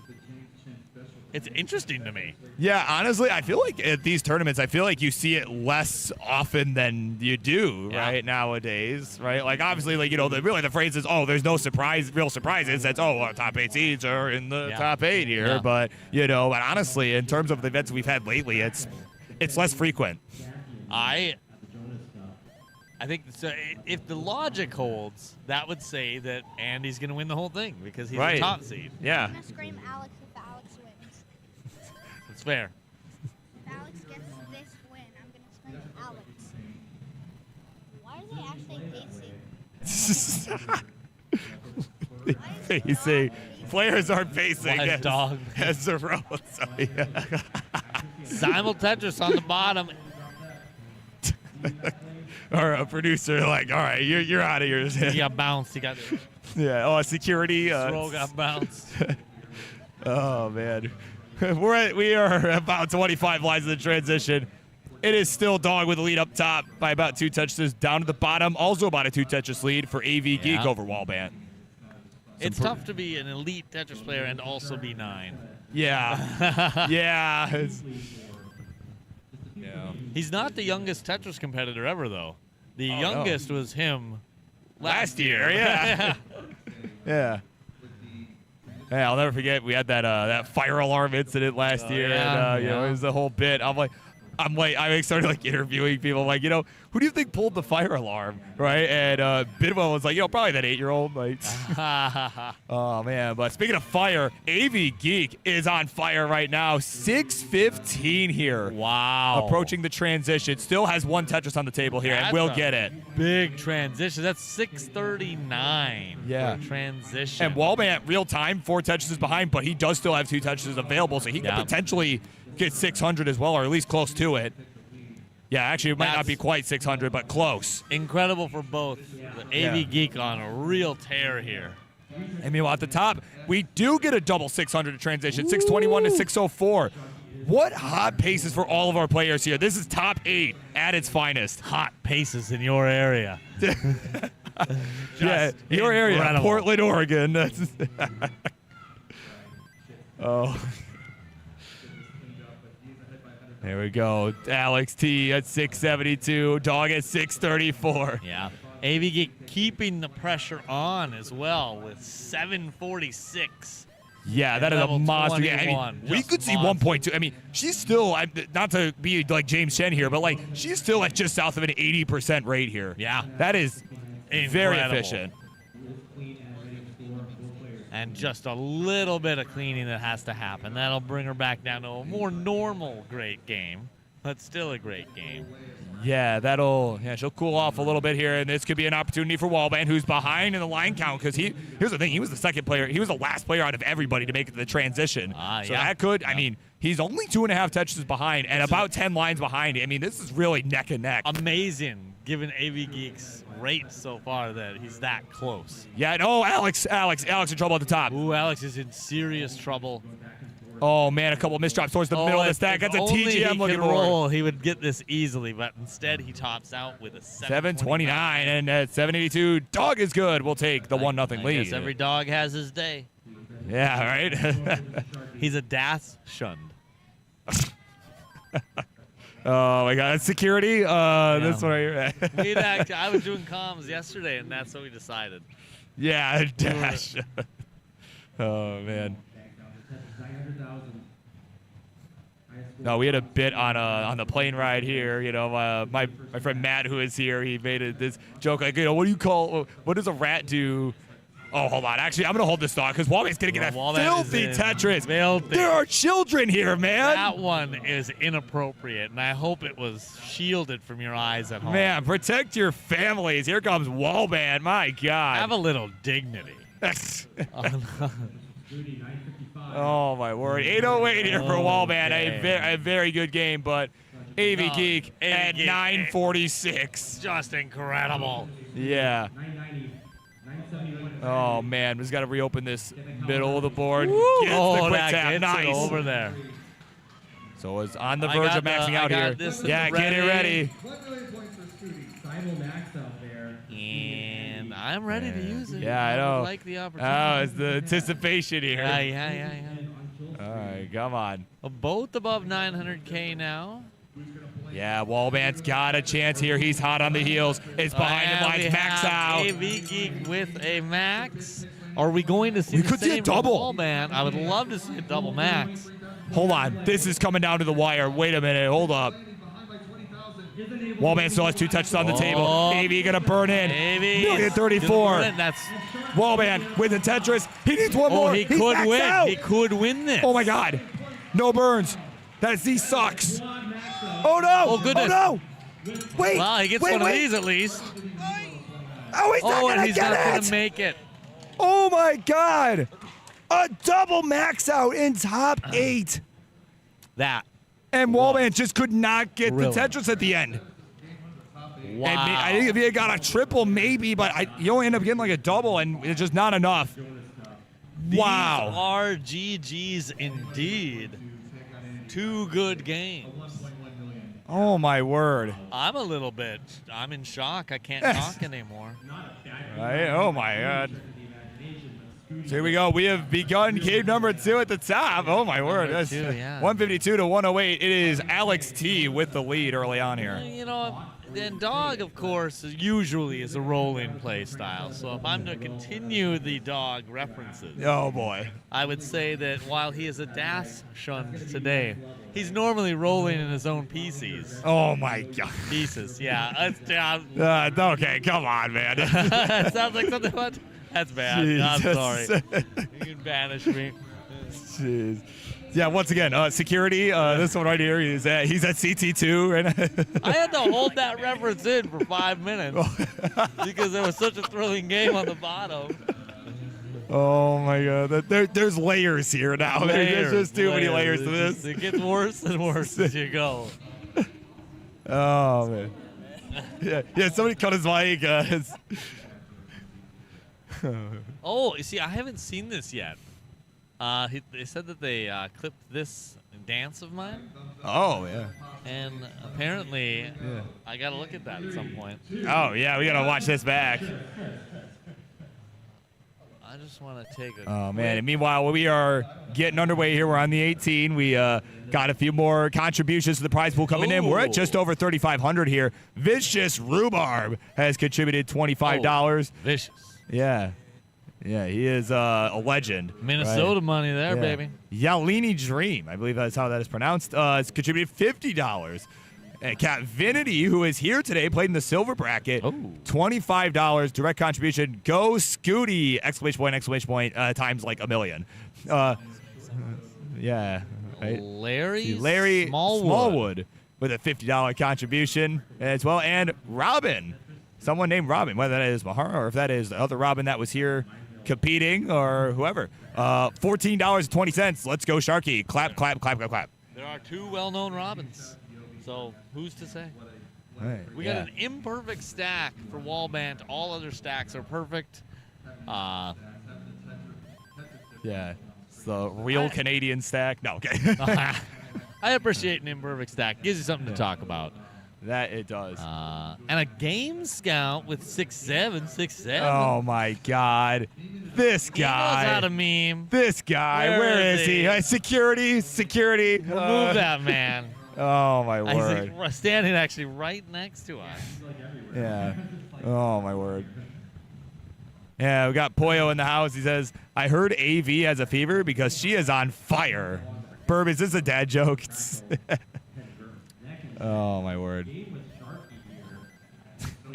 It's interesting to me. Yeah, honestly, I feel like at these tournaments, I feel like you see it less often than you do, right, nowadays, right? Like, obviously, like, the phrase is, oh, there's no real surprises. That's, top 8 seeds are in the top 8 here. Yeah. But, but honestly, in terms of the events we've had lately, it's less frequent. I think so. If the logic holds, that would say that Andy's going to win the whole thing because he's the top seed. Yeah. I'm going to scream Alex if Alex wins. That's fair. If Alex gets this win, I'm going to scream Alex. Why are they actually pacing? Pacing. Players are pacing. Why is dog? As the road. So, yeah. Simul Tetris on the bottom. Or a producer like, all right, you're out of here. He got bounced. He got security. throw got bounced. Oh man, we are about 25 lines of the transition. It is still dog with the lead up top by about 2 touches. Down to the bottom, also about a 2 touches lead for AV Geek over Wallband. It's tough to be an elite Tetris player and also be 9. Yeah, yeah. He's not the youngest Tetris competitor ever, though. The youngest was him last year. Yeah. Yeah. Hey, I'll never forget we had that fire alarm incident last year. And, it was the whole bit. I started interviewing people. I'm like, who do you think pulled the fire alarm, right? And Bidwell was like, probably that 8-year-old. Like, oh man. But speaking of fire, AV Geek is on fire right now. 6:15 here. Wow. Approaching the transition. Still has 1 Tetris on the table here, and will get it. Big transition. That's 6:39. Yeah. For transition. And Wallband real time, 4 Tetris behind, but he does still have 2 Tetris available, so he could potentially get 600 as well, or at least close to it. Yeah, actually, it might not be quite 600, but close. Incredible for both. The AV Geek on a real tear here. And meanwhile, at the top, we do get a double 600 transition, 621 to 604. What hot paces for all of our players here. This is top 8 at its finest. Hot paces in your area. Yeah, your area, Portland, Oregon. Oh. There we go. Alex T at 672. Dog at 634. Yeah. AV Geek keeping the pressure on as well with 746. Yeah, that is a monster. Yeah, we could see 1.2. I mean, she's still, not to be like James Chen here, but she's still at just south of an 80% rate here. Yeah. That is very Incredible. efficient. And just a little bit of cleaning that has to happen. That'll bring her back down to a more normal great game, but still a great game. Yeah, she'll cool off a little bit here, and this could be an opportunity for Wallband, who's behind in the line count, because here's the thing, he was the second player, he was the last player out of everybody to make it to the transition. So that could, I mean, he's only 2.5 touches behind and about 10 lines behind. I mean, this is really neck and neck. Amazing, given AV Geek's rate so far that he's that close. Yeah, no, Alex in trouble at the top. Ooh, Alex is in serious trouble. Oh, man, a couple of misdrops towards the middle of the stack. That's a TGM looking roll. He would get this easily, but instead he tops out with a 729. And at 782, dog is good. We'll take the 1-0 lead. I guess every dog has his day. Yeah, right? He's a Das shunned. Oh, my God. That's security? This one right here. I was doing comms yesterday, and that's what we decided. Yeah, dash. Oh, man. No, we had a bit on the plane ride here. My friend Matt, who is here, he made this joke like, what does a rat do? Oh, hold on. Actually, I'm going to hold this thought because Wallband's going to get that filthy Tetris. Filthy. There are children here, man. That one is inappropriate, and I hope it was shielded from your eyes at home. Man, protect your families. Here comes Wallband. My God. Have a little dignity. Oh, my word. 808 here for Wallband. A very good game, but AV Geek at 946. Just incredible. Yeah. Oh, man. We've got to reopen this middle of the board. That gets nice. it over there. So it's on the I verge got of maxing the- I out got here. this in Yeah, the get it ready. 1 million points for Scooty. Simon Max out there. And I'm ready to use it. Yeah, I would know. like the opportunity. Oh, it's the anticipation here. Yeah. All right, come on. Both above 900K now. Yeah, Wallman's got a chance here. He's hot on the heels. It's behind him, And lines we max have out. AV Geek with a max. Are we going to see We the could see a same from double. Wallman? I would love to see a double max. Hold on. This is coming down to the wire. Wait a minute. Hold up. Wallman still has 2 touches on the table. AV gonna burn in. AV 1,034,000. That's Wallman with the Tetris. He needs one more. he He's could maxed win. out. He could win this. Oh my God. No burns. He sucks. Oh no. Oh, goodness. Oh no. Wait. Well, he gets wait, one wait. of these at least. Oh, he's not Oh, gonna and he's get not it. going to make it. Oh my God. A double max out in top 8. That. And Wallman just could not get Brilliant. the Tetris at the end. Wow. And I think if he had got a triple, maybe, but you only end up getting like a double, and it's just not enough. These Wow. are GGs indeed. 2 good games. Oh my word. I'm in shock. I can't talk anymore. Right? Oh my God. So here we go. We have begun game number 2 at the top. Oh my word. That's 2, yeah. 152 to 108. It is Alex T with the lead early on here. You know, and Dog, of course, usually is a rolling play style. So if I'm to continue the Dog references, Oh boy. I would say that while he is a dash shunned today, he's normally rolling in his own pieces. Oh my God. Pieces, yeah. Okay, come on, man. That sounds like something. What? That's bad. I'm Jesus. sorry. You can banish me. Jeez. Yeah, once again, security. This one right here, he's at CT2. Right? I had to hold that reference in for 5 minutes because there was such a thrilling game on the bottom. Oh my God, there's layers here now. There's just too many layers to this. It gets worse and worse as you go. Oh man. Yeah. Somebody cut his mic. Oh, you see, I haven't seen this yet. They said that they clipped this dance of mine, Oh yeah. and apparently I got to look at that at some point. Oh yeah, we gotta watch this back. I just want to take a Oh man. And meanwhile, we are getting underway here. We're on the 18. We got a few more contributions to the prize pool coming in. We're at just over 3,500 here. Vicious Rhubarb has contributed $25. vicious. Yeah. Yeah, he is a legend. Minnesota right? money there, Yeah. baby. Yalini Dream, I believe that's how that is pronounced, has contributed $50. And Cat Vinity, who is here today, played in the silver bracket. Oh. $25 direct contribution. Go Scooty! Exclamation point, times like a million. Yeah. Right? Larry Smallwood with a $50 contribution as well. And Robin. Someone named Robin, whether that is Mahara or if that is the other Robin that was here competing or whoever. $14.20. Let's go, Sharky. Clap, clap, clap, clap, clap. There are 2 well-known Robins, so who's to say? Right, We got an imperfect stack for Wallband. All other stacks are perfect. Yeah. It's the real Canadian stack. No, okay. I appreciate an imperfect stack. Gives you something to talk about. That it does. And a game scout with 6'7", 6'7". Oh my God. This He knows guy. how to meme. This guy. Where is he? Security. Remove that man. Oh my word. He's standing actually right next to us. Yeah. Oh my word. Yeah, we got Poyo in the house. He says, I heard AV has a fever because she is on fire. Burb, is this a dad joke? Oh my word.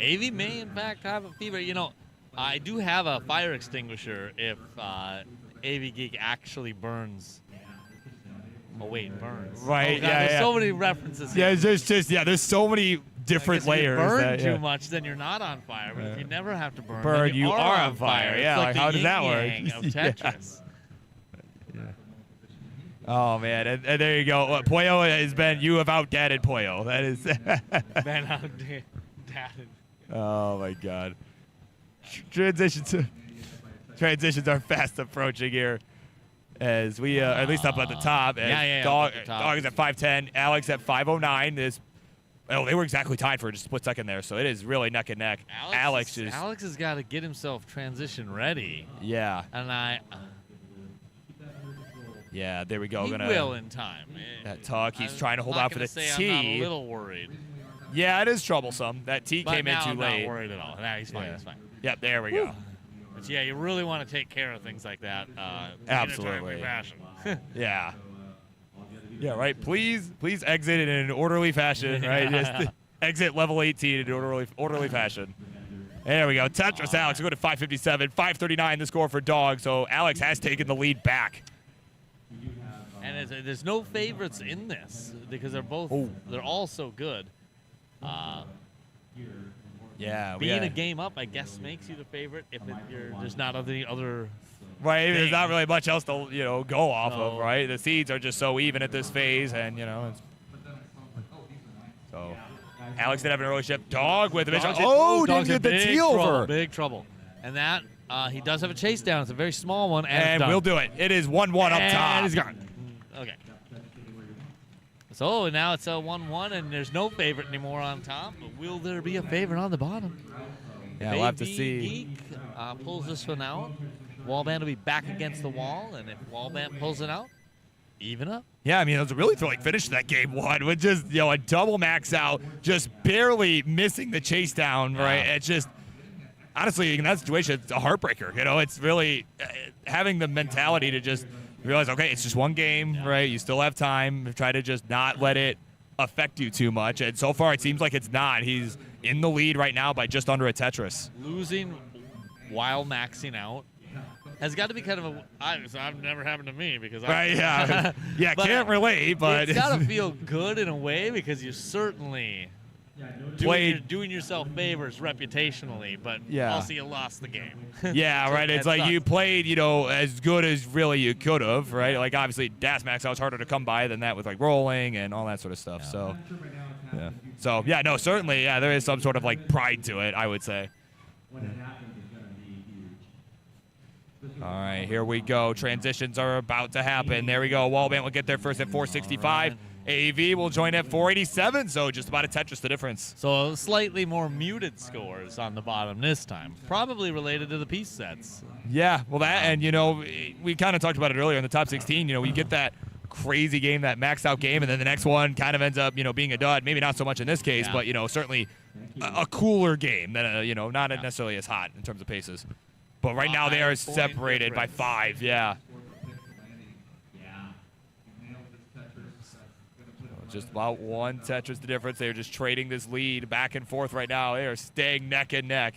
AV may in fact have a fever. You know, I do have a fire extinguisher if AV Geek actually burns. Oh wait, burns. Right, Oh, God, yeah, there's yeah. so many references here. Yeah, there's so many different If layers. you burn that, too yeah. much, then you're not on fire. But if you never have to burn, Burn, then you are on fire. It's Yeah, like, the how does that work? yin-yang of Yeah. Tetris. Oh man, and there you go. Poyo has been. You have outdated Poyo. That is. Man, how did. Oh my God. Transitions are fast approaching here as we at least up at the top. As Yeah, Dog, up at the top. Dog is at 5'10", Alex at 5'09". They were exactly tied for just a split second there, so it is really neck and neck. Alex has got to get himself transition ready. Yeah. And Yeah, there we go. he will in time. That tuck, he's trying to hold I'm out for the say tee. I'm not a little worried. Yeah, it is troublesome. That tee But came in now too I'm late. not worried at all. Nah, he's fine. Yeah. He's fine. Yep, there we go. But yeah, you really want to take care of things like that. Absolutely. In a timely fashion. Yeah. Yeah, right. Please exit in an orderly fashion, right? Just exit level 18 in an orderly fashion. There we go. Tetris Alex go to 557, 539 the score for Dog. So Alex has taken the lead back. And there's no favorites in this because they're all so good. Yeah, being a game up, I guess, makes you the favorite if there's not any other. Right, thing. there's not really much else to go off of, right? The seeds are just so even at this phase, and so Alex did have an early shift. Dog with the mission. Oh, didn't get the tee over. Big trouble. And that he does have a chase down. It's a very small one, and we'll do it. It is 1-1 up top. And he's gone. Okay. So now it's a 1-1, and there's no favorite anymore on top. But will there be a favorite on the bottom? Yeah, we'll have to see. Geek pulls this one out. Wallband will be back against the wall, and if Wallband pulls it out, even up. Yeah, I mean, it was a really thrilling finish to that game one with just, a double max out, just barely missing the chase down, right? It's just, honestly, in that situation, it's a heartbreaker. It's really having the mentality to just realize, okay, it's just one game, right? You still have time. Try to just not let it affect you too much. And so far, it seems like it's not. He's in the lead right now by just under a Tetris. Losing while maxing out has got to be kind of I've never happened to me because yeah, can't relate, but it's got to feel good in a way because you certainly doing yourself favors reputationally, but also you lost the game. Yeah, so right. It's like you played, as good as really you could have, right? Like obviously Das Max out was harder to come by than that with like rolling and all that sort of stuff. Yeah. So no, certainly, there is some sort of like pride to it, I would say. All right, here we go. Transitions are about to happen. There we go. Wallband will get there first at 465. AV will join at 487, so just about a Tetris the difference. So slightly more muted scores on the bottom this time, probably related to the piece sets. Yeah, well that, and we kind of talked about it earlier in the top 16. You get that crazy game, that maxed out game, and then the next one kind of ends up, being a dud. Maybe not so much in this case, but certainly a cooler game than not necessarily as hot in terms of paces. But right now they are separated by 5. Yeah. Just about one Tetris the difference. They're just trading this lead back and forth right now. They are staying neck and neck.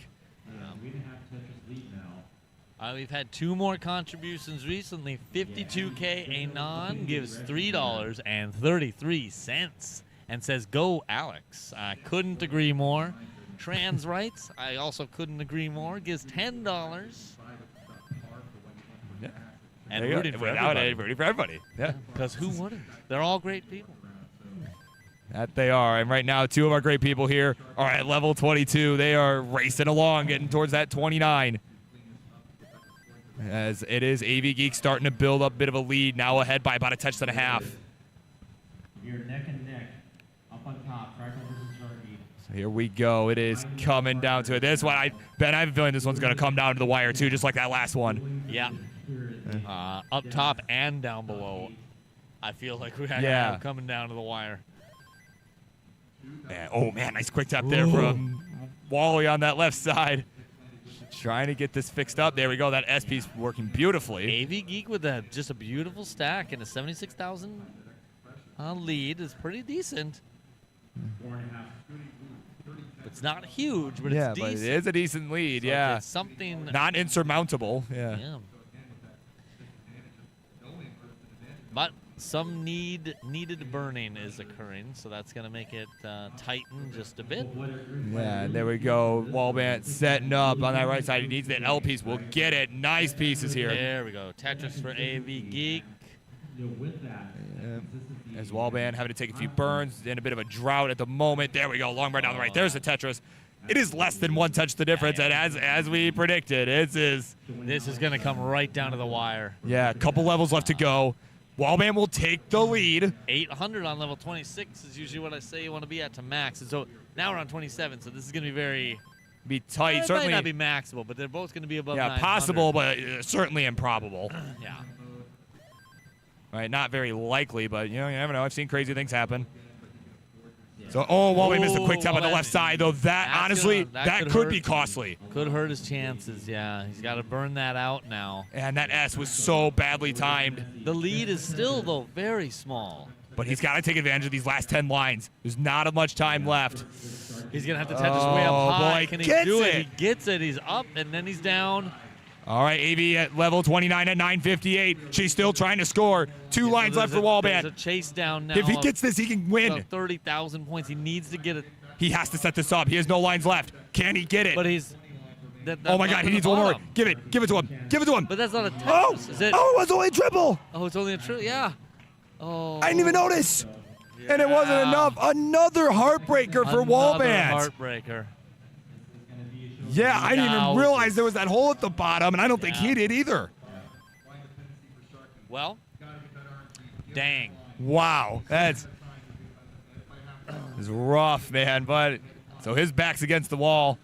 We've had 2 more contributions recently. 52K Anon gives $3.33 and says, "Go Alex." I couldn't agree more. Trans rights, I also couldn't agree more, gives $10. Yeah. And rooting for everybody. Rooting for everybody. Yeah. Because who wouldn't? They're all great people. That they are. And right now, 2 of our great people here are at level 22. They are racing along, getting towards that 29. As it is AV Geek starting to build up a bit of a lead, now ahead by about a Tetris and a half. You're neck and neck, up on top, Fractal versus Stargate. So here we go. It is coming down to it. This one, Ben, I have a feeling this one's going to come down to the wire, too, just like that last one. Yeah. Up top and down below. I feel like we have coming down to the wire. Oh, man, nice quick tap there from Wally on that left side. Trying to get this fixed up. There we go. That SP's working beautifully. AV Geek with just a beautiful stack and a 76,000 lead is pretty decent. It's not huge, but it's decent. But it is a decent lead. So it's something not insurmountable. Yeah. But some needed burning is occurring, so that's going to make it tighten just a bit. Yeah, and there we go. Wallband setting up on that right side. He needs that L piece. We'll get it. Nice pieces here. There we go. Tetris for AV Geek. As Wallband having to take a few burns in a bit of a drought at the moment. There we go. Long right down the right. There's the Tetris. it is less than one touch the difference, and as we predicted, this is going to come right down to the wire. Yeah, a couple levels left to go. Wallman will take the lead. 800 on level 26 is usually what I say you want to be at to max. And so now we're on 27, so this is going to be tight. It Certainly might not be maxable, but they're both going to be above 900. possible, but certainly improbable. Yeah. Right, not very likely, but you never know. I've seen crazy things happen. So, Wallman missed a quick tap on the left side, though. That honestly, that could be costly. Could hurt his chances. Yeah, he's got to burn that out now. And that S was so badly timed. The lead is still, though, very small. But he's got to take advantage of these last 10 lines. There's not much time left. He's going to have to touch his way up high. Boy, Can he do it? He gets it. He's up, and then he's down. All right, AV at level 29 at 958. She's still trying to score. 2 lines left for Wallman. There's a chase down now. If he gets this, he can win. 30,000 points. He needs to get it. He has to set this up. He has no lines left. Can he get it? But he's... Oh, my God, he needs one more. Give it to him. Give it to him. But that's not a Tetris. Is it? Oh, it was only a triple. Oh, it's only a triple. Yeah. Oh. I didn't even notice. Yeah. And it wasn't enough. Another heartbreaker for Wallman. Heartbreaker. Yeah, I didn't even realize there was that hole at the bottom, and I don't think he did either. Well, dang. Wow, that's rough, man. But so his back's against the wall.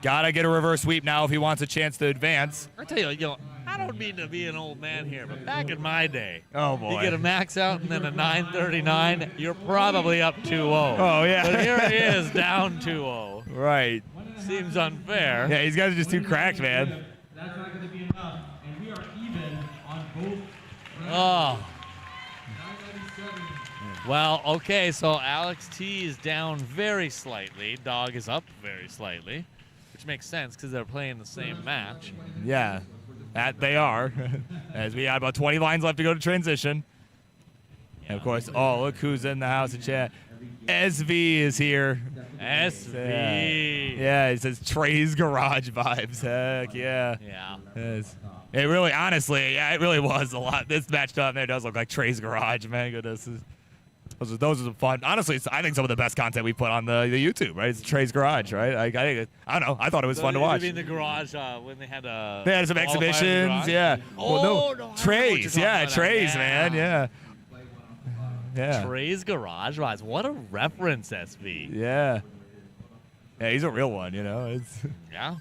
Gotta get a reverse sweep now if he wants a chance to advance. I tell you, I don't mean to be an old man here, but back in my day, oh boy, you get a max out and then a 939, you're probably up 2-0. Oh yeah. But here he is, down 2-0. Right. Seems unfair. Yeah, these guys are just too cracked, man. That's not going to be enough, and we are even on both. Oh. Well, okay, so Alex T is down very slightly. Dog is up very slightly, which makes sense because they're playing the same match. Yeah, that they are. As we have about 20 lines left to go to transition. And of course, look who's in the house in chat. SV is here. SV. Yeah, it says Trey's Garage vibes. Heck yeah. Yeah. It really, honestly, it really was a lot. This match down there does look like Trey's Garage, man. Goodness. Those are some fun. Honestly, I think some of the best content we put on the YouTube, right? It's Trey's Garage, right? I don't know. I thought it was fun to watch. You mean the garage when they had they had some exhibitions, yeah. No, Trey's, Trey's, man, yeah. Yeah. Trey's Garage Rise. What a reference, SV. Yeah. Yeah, he's a real one, It's yeah.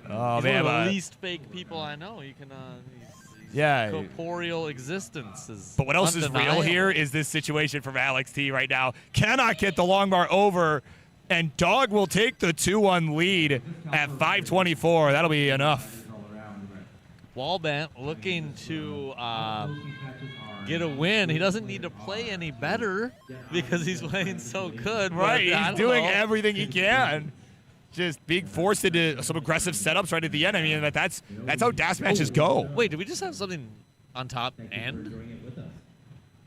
Oh he's man, one of the least fake people I know. You can. He's yeah. Corporeal existence is. But what else is real here is this situation from Alex T right now. Cannot get the long bar over, and Dog will take the 2-1 lead at 5:24. That'll be enough. Wallman looking to get a win. He doesn't need to play any better because he's playing so good. Right, he's doing everything he can. Just being forced into some aggressive setups right at the end. I mean, that's how DAS matches go. Wait, did we just have something on top end?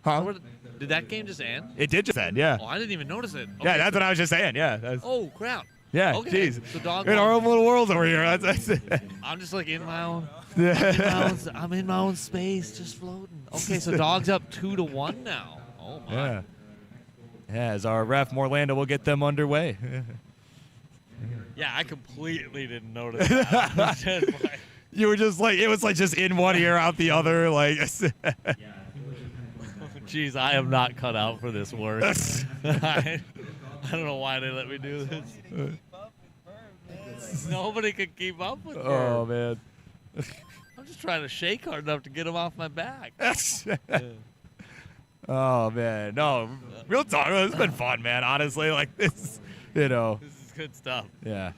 Huh? Did that game just end? It did just end, yeah. Oh, I didn't even notice it. Okay, yeah, that's what I was just saying, yeah. Oh, crap. Yeah, okay. Jeez. So Dog in our own little world over here. That's it. I'm just like in my own. I'm in my own space, just floating. Okay, so Dog's up 2-1 now. Oh my. Yeah. Yeah, as our ref Morlando will get them underway. Yeah, I completely didn't notice that. You were just like, it was like just in one ear, out the other, like. Jeez, I am not cut out for this work. I don't know why they let me do this. Nobody could keep up with me. Oh, man. I'm just trying to shake hard enough to get him off my back. Oh, man. No, real talk. It's been fun, man. Honestly, like this, This is good stuff. Yeah.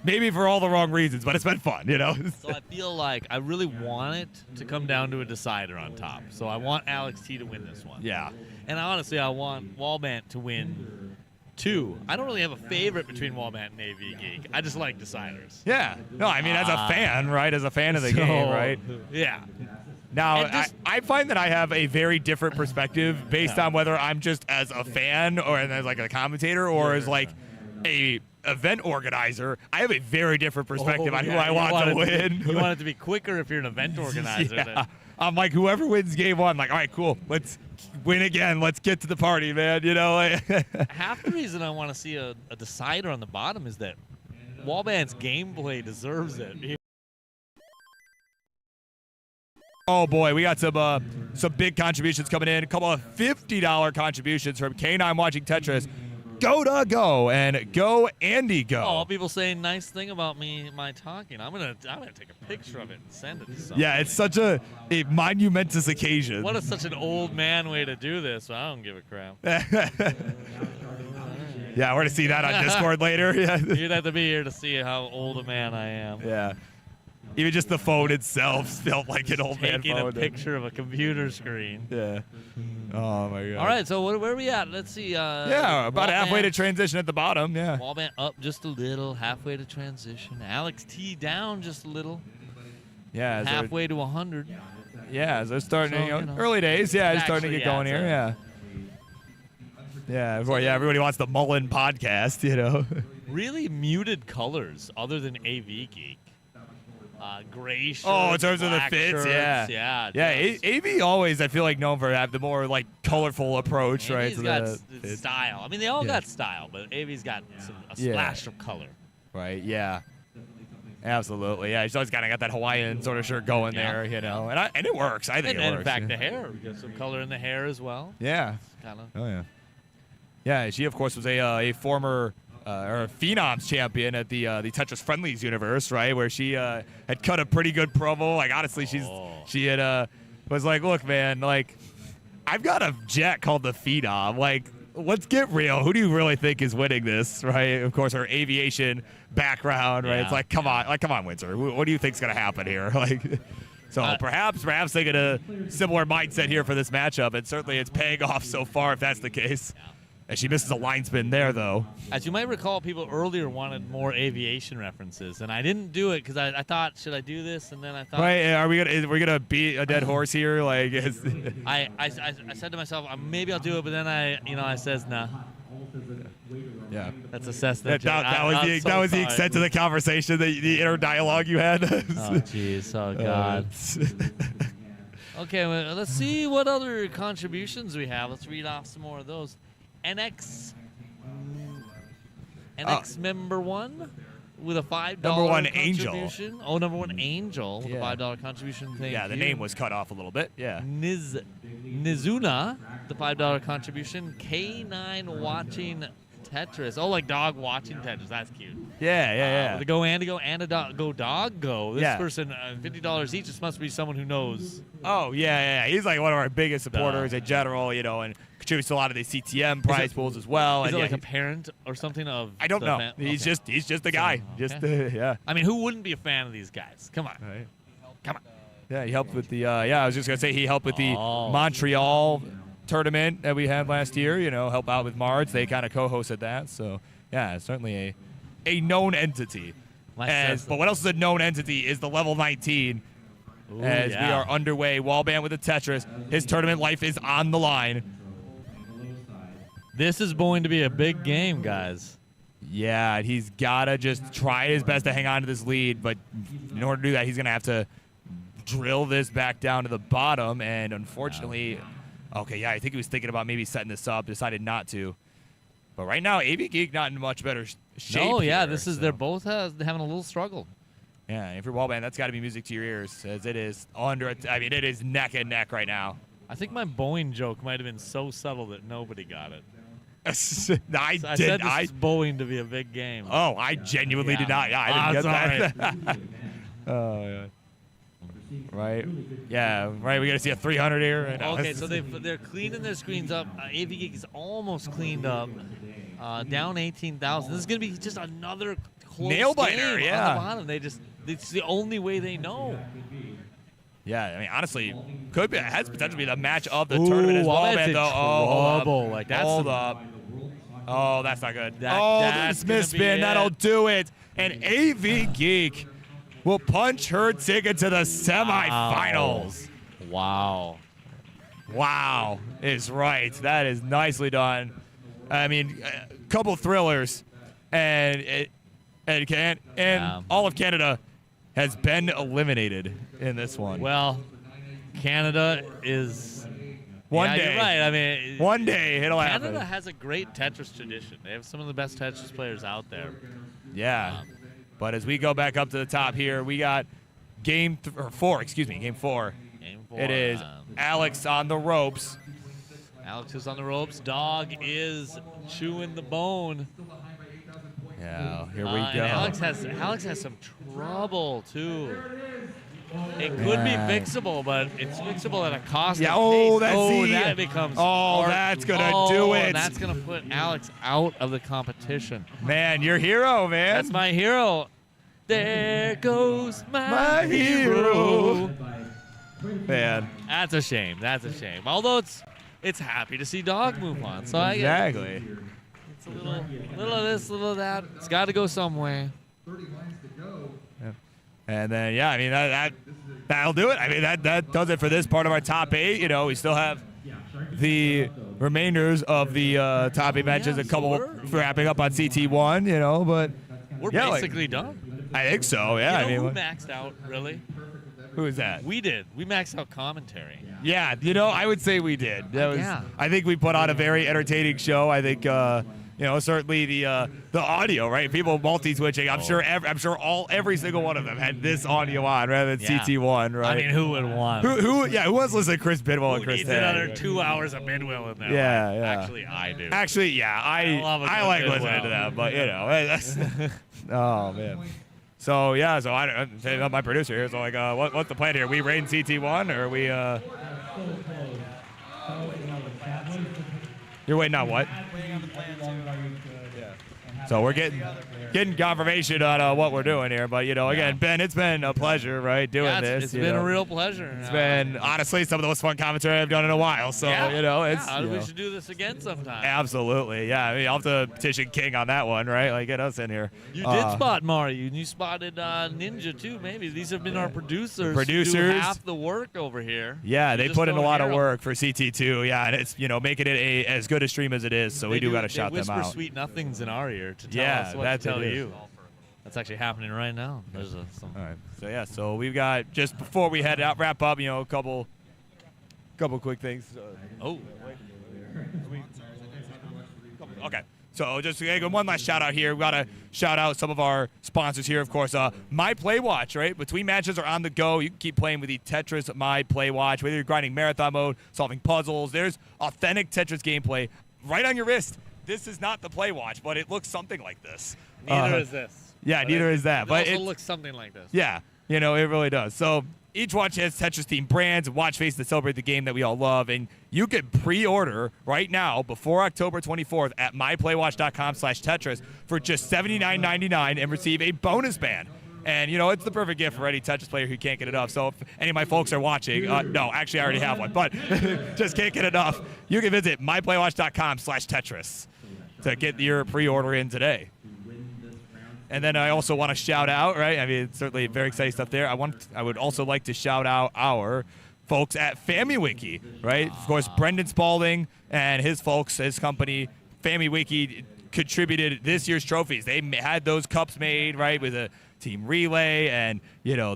Maybe for all the wrong reasons, but it's been fun, So I feel like I really want it to come down to a decider on top. So I want Alex T to win this one. Yeah. And honestly, I want Wallman to win 2. I don't really have a favorite between Wallman and AV Geek. I just like deciders. Yeah. No, I mean, as a fan, right? As a fan of the game, right? Yeah. Now, I find that I have a very different perspective based on whether I'm just as a fan or as like a commentator or as like a event organizer. I have a very different perspective on who I want to win. You want it to be quicker if you're an event organizer. Yeah. I'm like, whoever wins game 1, like, all right, cool. Let's win again. Let's get to the party, man. You know, half the reason I want to see a decider on the bottom is that Wallband's gameplay deserves it. Oh boy, we got some big contributions coming in. A couple of $50 contributions from K9 watching Tetris. Go to go and go Andy go. Oh, people saying nice thing about my talking. I'm gonna take a picture of it and send it to someone. Yeah, it's such a monumentous occasion. What is such an old man way to do this? I don't give a crap. Yeah, we're gonna see that on Discord later. Yeah. You'd have to be here to see how old a man I am. Yeah. Even just the phone itself felt like an old man phone. Taking a picture of a computer screen. Yeah. Oh my god. All right, so where are we at? Let's see. Yeah, about halfway to transition at the bottom. Yeah. Wallband up just a little, halfway to transition. Alex T down just a little. Yeah. Halfway to 100. Yeah, so they're starting. So, early days. Yeah, it's starting to get going here. Yeah. Yeah. Everybody wants the Mullen podcast. You know. Really muted colors, other than AV Geek. Gray shirts, in terms of the fits, shirts, yeah. Yeah, AV always, I feel like, known for have the more like colorful approach, right? AV's got style. I mean, they all got style, but AV's got a splash of color. Right, yeah. Absolutely, yeah. He's always kind of got that Hawaiian sort of shirt going there, you know, and it works. I think it works. In fact, the hair, we got some color in the hair as well. Yeah. Kind of. Oh yeah. Yeah, she of course was a former. Or Phenoms champion at the Tetris Friendlies universe, right? Where she had cut a pretty good promo. Like honestly, she had was like, look, man, like I've got a jet called the Phenom. Like, let's get real. Who do you really think is winning this, right? Of course, her aviation background, right? Yeah. It's like, come on, Windsor. What do you think's gonna happen here? Like. So perhaps they get a similar mindset here for this matchup, and certainly it's paying off so far if that's the case. Yeah. And she misses a line spin there, though. As you might recall, people earlier wanted more aviation references, and I didn't do it because I thought, should I do this? And then I thought, right? Are we gonna beat a dead horse here? Like, I said to myself, maybe I'll do it, but then I says nah. Yeah, that's assessed. That was the extent of the conversation, the inner dialogue you had. Oh jeez, oh god. Okay, well, let's see what other contributions we have. Let's read off some more of those. NX member 1 with a $5 number 1 contribution. Angel. Oh, number 1 Angel with a $5 contribution. Thank you. The name was cut off a little bit. Yeah. Nizuna, the $5 contribution. K9 watching Tetris. Oh, like dog watching Tetris. That's cute. Yeah. With a go and a dog go. This person, $50 each. This must be someone who knows. Oh, yeah. He's like one of our biggest supporters in general, you know, and contributes to a lot of the CTM prize pools as well. Is it like a parent or something of? I don't know. He's just a guy. Okay. I mean, who wouldn't be a fan of these guys? Come on. Right. Come on. Yeah, he helped with the. I was just gonna say he helped with the Montreal tournament that we had last year. You know, help out with Mards. They kind of co-hosted that. So yeah, certainly a known entity. But what else is a known entity is the level 19. Ooh, we are underway. Wallband with the Tetris. His tournament life is on the line. This is going to be a big game, guys. Yeah, he's got to just try his best to hang on to this lead, but in order to do that, he's going to have to drill this back down to the bottom, and unfortunately, I think he was thinking about maybe setting this up, decided not to. But right now, AV Geek not in much better shape. Oh, yeah, here, they're both having a little struggle. Yeah, if you're Wallband, that's got to be music to your ears, as it is it is neck and neck right now. I think my Boeing joke might have been so subtle that nobody got it. I said this is Boeing to be a big game. Oh, I genuinely did not. Yeah, I didn't get that. Right. Oh, yeah. Right. Yeah, right. We got to see a 300 here. No, okay, so they're cleaning their screens up. AV Geek is almost cleaned up. Down 18,000. This is going to be just another close nail biter, game on the bottom. It's the only way they know. Yeah, I mean, honestly, has potential to be the match of the tournament as well, man. Hold up. Oh, that's not good. This misspin, that'll do it. And AV Geek will punch her ticket to the semifinals. Wow. Wow is right. That is nicely done. I mean, a couple thrillers, and all of Canada has been eliminated in this one. Well, Canada is. One yeah, day. You're right. I mean, One day it'll Canada happen. has a great Tetris tradition. They have some of the best Tetris players out there. Yeah. But as we go back up to the top here, we got game 4. Game 4. It is Alex on the ropes. Alex is on the ropes. Dog is chewing the bone. Yeah, here we go. And Alex has some trouble too. It could be fixable, but it's fixable at a cost. Yeah. Of pace. That's that becomes. that's gonna do it. That's gonna put Alex out of the competition. Man, your hero, man. That's my hero. There goes my hero. Man. That's a shame. That's a shame. Although it's happy to see Dog move on. So I guess Exactly. it's a little of this, little of that. It's got to go somewhere. And then, yeah, I mean, that'll do it. I mean, that does it for this part of our top 8. You know, we still have the remainders of the top 8 matches, a couple wrapping up on CT1, you know, but We're yeah, basically done. I think so, yeah. You know I mean, who maxed out, really? who is that? We did. We maxed out commentary. Yeah, you know, I would say we did. That was, Yeah. I think we put on a very entertaining show. I think, you know, certainly the audio, right? People multi-switching. I'm sure every single one of them had this audio on rather than Yeah. CT1, right? I mean, who would want? Who wants to listen to Chris Bidwell and Who Chris needs Tay? another 2 hours of Midwell in there? Yeah, yeah. Actually, I do. Actually, yeah, love a I good like Bidwell. listening to that, but you know, that's, oh man. So yeah, so I'm my producer here. So like, what's the plan here? We raid CT1 or we? You're waiting on what? So we're getting confirmation on what we're doing here, but you know, again, Ben, it's been a pleasure, right, doing this. It's been a real pleasure. It's been honestly some of the most fun commentary I've done in a while. So you know, it's you we know. should do this again sometime. Absolutely, yeah. I mean, I'll have to petition King on that one, right? Like, get us in here. You did spot Mario, and you spotted Ninja too. Maybe these have been our producers. Producers. Who do half the work over here. Yeah, You they just put in a don't lot of hear 'em. work for CT2. Yeah, and it's, you know, making it as good a stream as it is. So we do got to shout them They out. whisper sweet nothings in our ear to tell Yeah, us what that to tell they do. you. That's actually happening right now. There's some. All right. So yeah, so we've got, just before we head out, wrap up, you know, a couple quick things. Oh. Okay. So just one last shout out here. We got to shout out some of our sponsors here, of course. My Play Watch, right? Between matches or on the go, you can keep playing with the Tetris My Play Watch. Whether you're grinding marathon mode, solving puzzles, there's authentic Tetris gameplay right on your wrist. This is not the Play Watch, but it looks something like this. Neither is this. Yeah, neither is that. It But also looks something like this. yeah, you know, it really does. So each watch has Tetris-themed brands and watch faces that celebrate the game that we all love. And you can pre-order right now before October 24th at myplaywatch.com/Tetris for just $79.99 and receive a bonus band. And, you know, it's the perfect gift for any Tetris player who can't get enough. So if any of my folks are watching, no, actually I already have one, but just can't get enough, you can visit myplaywatch.com/Tetris to get your pre-order in today. And then I also want to shout out, right? I mean, certainly very exciting stuff there. I would also like to shout out our folks at FamiWiki, right? Of course, Brendan Spalding and his folks, his company, FamiWiki, contributed this year's trophies. They had those cups made, right, with a team relay and, you know,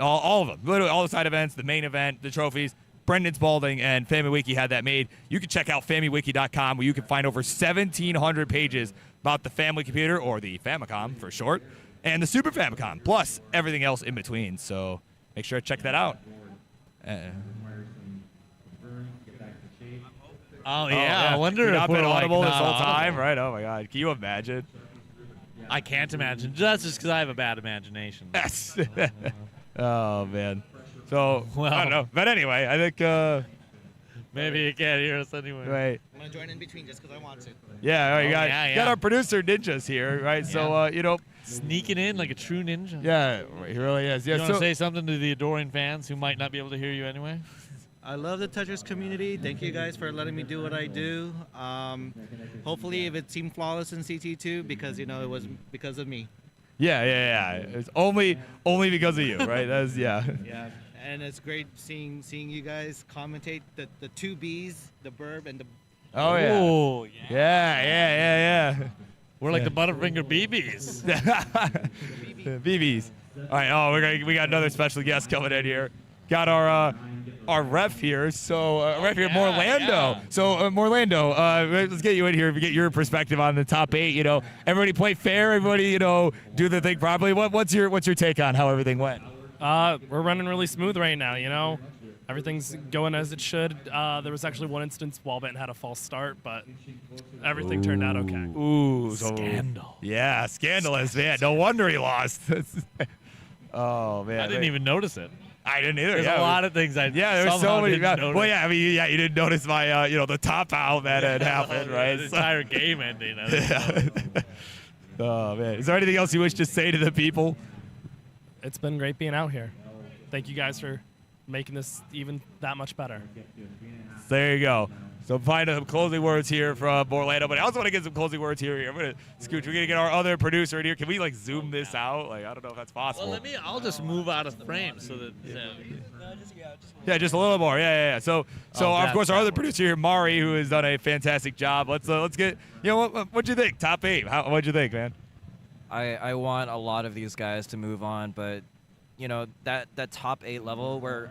all of them, literally all the side events, the main event, the trophies. Brendan Spalding and FamiWiki had that made. You can check out FamiWiki.com where you can find over 1,700 pages about the family computer, or the Famicom for short, and the Super Famicom, plus everything else in between. So make sure to check that out. Oh yeah, I wonder if I've we're been like audible this not whole audible. time, right? Oh my God, can you imagine? I can't imagine. That's just because I have a bad imagination. Yes. Oh man. So Well. I don't know, but anyway, I think Maybe you can't hear us anyway. right. I'm gonna join in between just because I want to. Yeah, all right, Oh, you got, yeah, you got yeah. our producer Ninjas here, right? So Yeah. you know, Sneaking in like a true ninja. yeah, he really is. Yeah. You want So to say something to the adoring fans who might not be able to hear you anyway? I love the Tetris community. Thank you guys for letting me do what I do. Hopefully, if it seemed flawless in CT2, because you know it was because of me. yeah. It's only because of you, right? That's yeah. Yeah, and it's great seeing you guys commentate the two B's, the burb and the. Oh yeah. Oh, yeah. Yeah. We're like the Butterfinger BBs. BBs. All right. Oh, we got another special guest coming in here. Got our our ref here. So ref here, yeah, Morlando. yeah. So Morlando, let's get you in here, get your perspective on the top 8. You know, everybody play fair. Everybody, you know, do the thing properly. What's your take on how everything went? We're running really smooth right now. You know, everything's going as it should. There was actually one instance Wallbent had a false start, but everything turned out okay. Ooh, Scandal. Yeah, scandalous, man. No wonder he lost. Oh man, I didn't even notice it. I didn't either. There's yeah, a lot of things I there were so somehow many. didn't notice. Well, yeah, I mean, yeah, you didn't notice my, you know, the top out that had happened, right? The So- entire game ending. Yeah. Oh man, is there anything else you wish to say to the people? It's been great being out here. Thank you guys for making this even that much better. There you go. So find some closing words here from Orlando, but I also want to get some closing words here. I'm gonna Scooch. We're gonna get our other producer in here. Can we like zoom this out? Like I don't know if that's possible. Well, I'll just move out of frame so that. Yeah, just a little more. Yeah. So of course our other producer here, Mari, who has done a fantastic job. Let's get. You know what'd you think? Top 8. What'd you think, man? I want a lot of these guys to move on, but you know that top 8 level where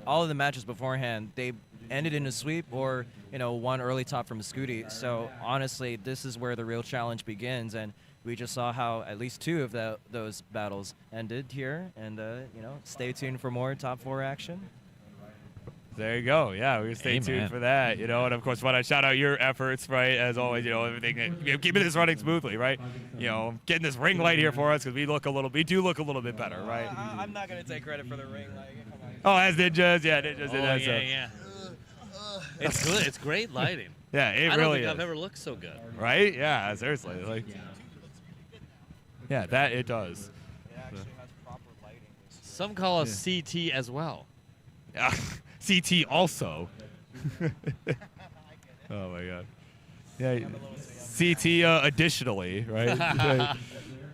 all of the matches beforehand they ended in a sweep or one early top from Scooty. So honestly, this is where the real challenge begins, and we just saw how at least 2 of those battles ended here, and stay tuned for more top 4 action. There you go. Yeah, we're gonna stay tuned for that. And of course, want to shout out your efforts, right? As always, everything, keeping this running smoothly, right? Getting this ring light here for us because we do look a little bit better, right? I'm not gonna take credit for the ring light. Oh, as ninjas, yeah, ninjas. Yeah. It's good. It's great lighting. Yeah, it I really don't think is. I've ever looked so good. Right? Yeah, seriously. Like, yeah, that it does. It actually has proper lighting. Some call us CT as well. Yeah, CT also. Oh my God. Yeah, CT additionally, right?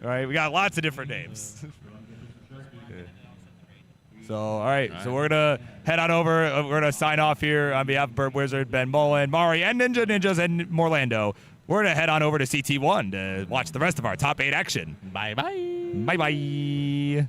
Right. We got lots of different names. So, all right. So we're going to head on over. We're going to sign off here on behalf of Bird Wizard, Ben Mullen, Mari, and Ninjas, and Morlando. We're going to head on over to CT1 to watch the rest of our top 8 action. Bye-bye. Bye-bye.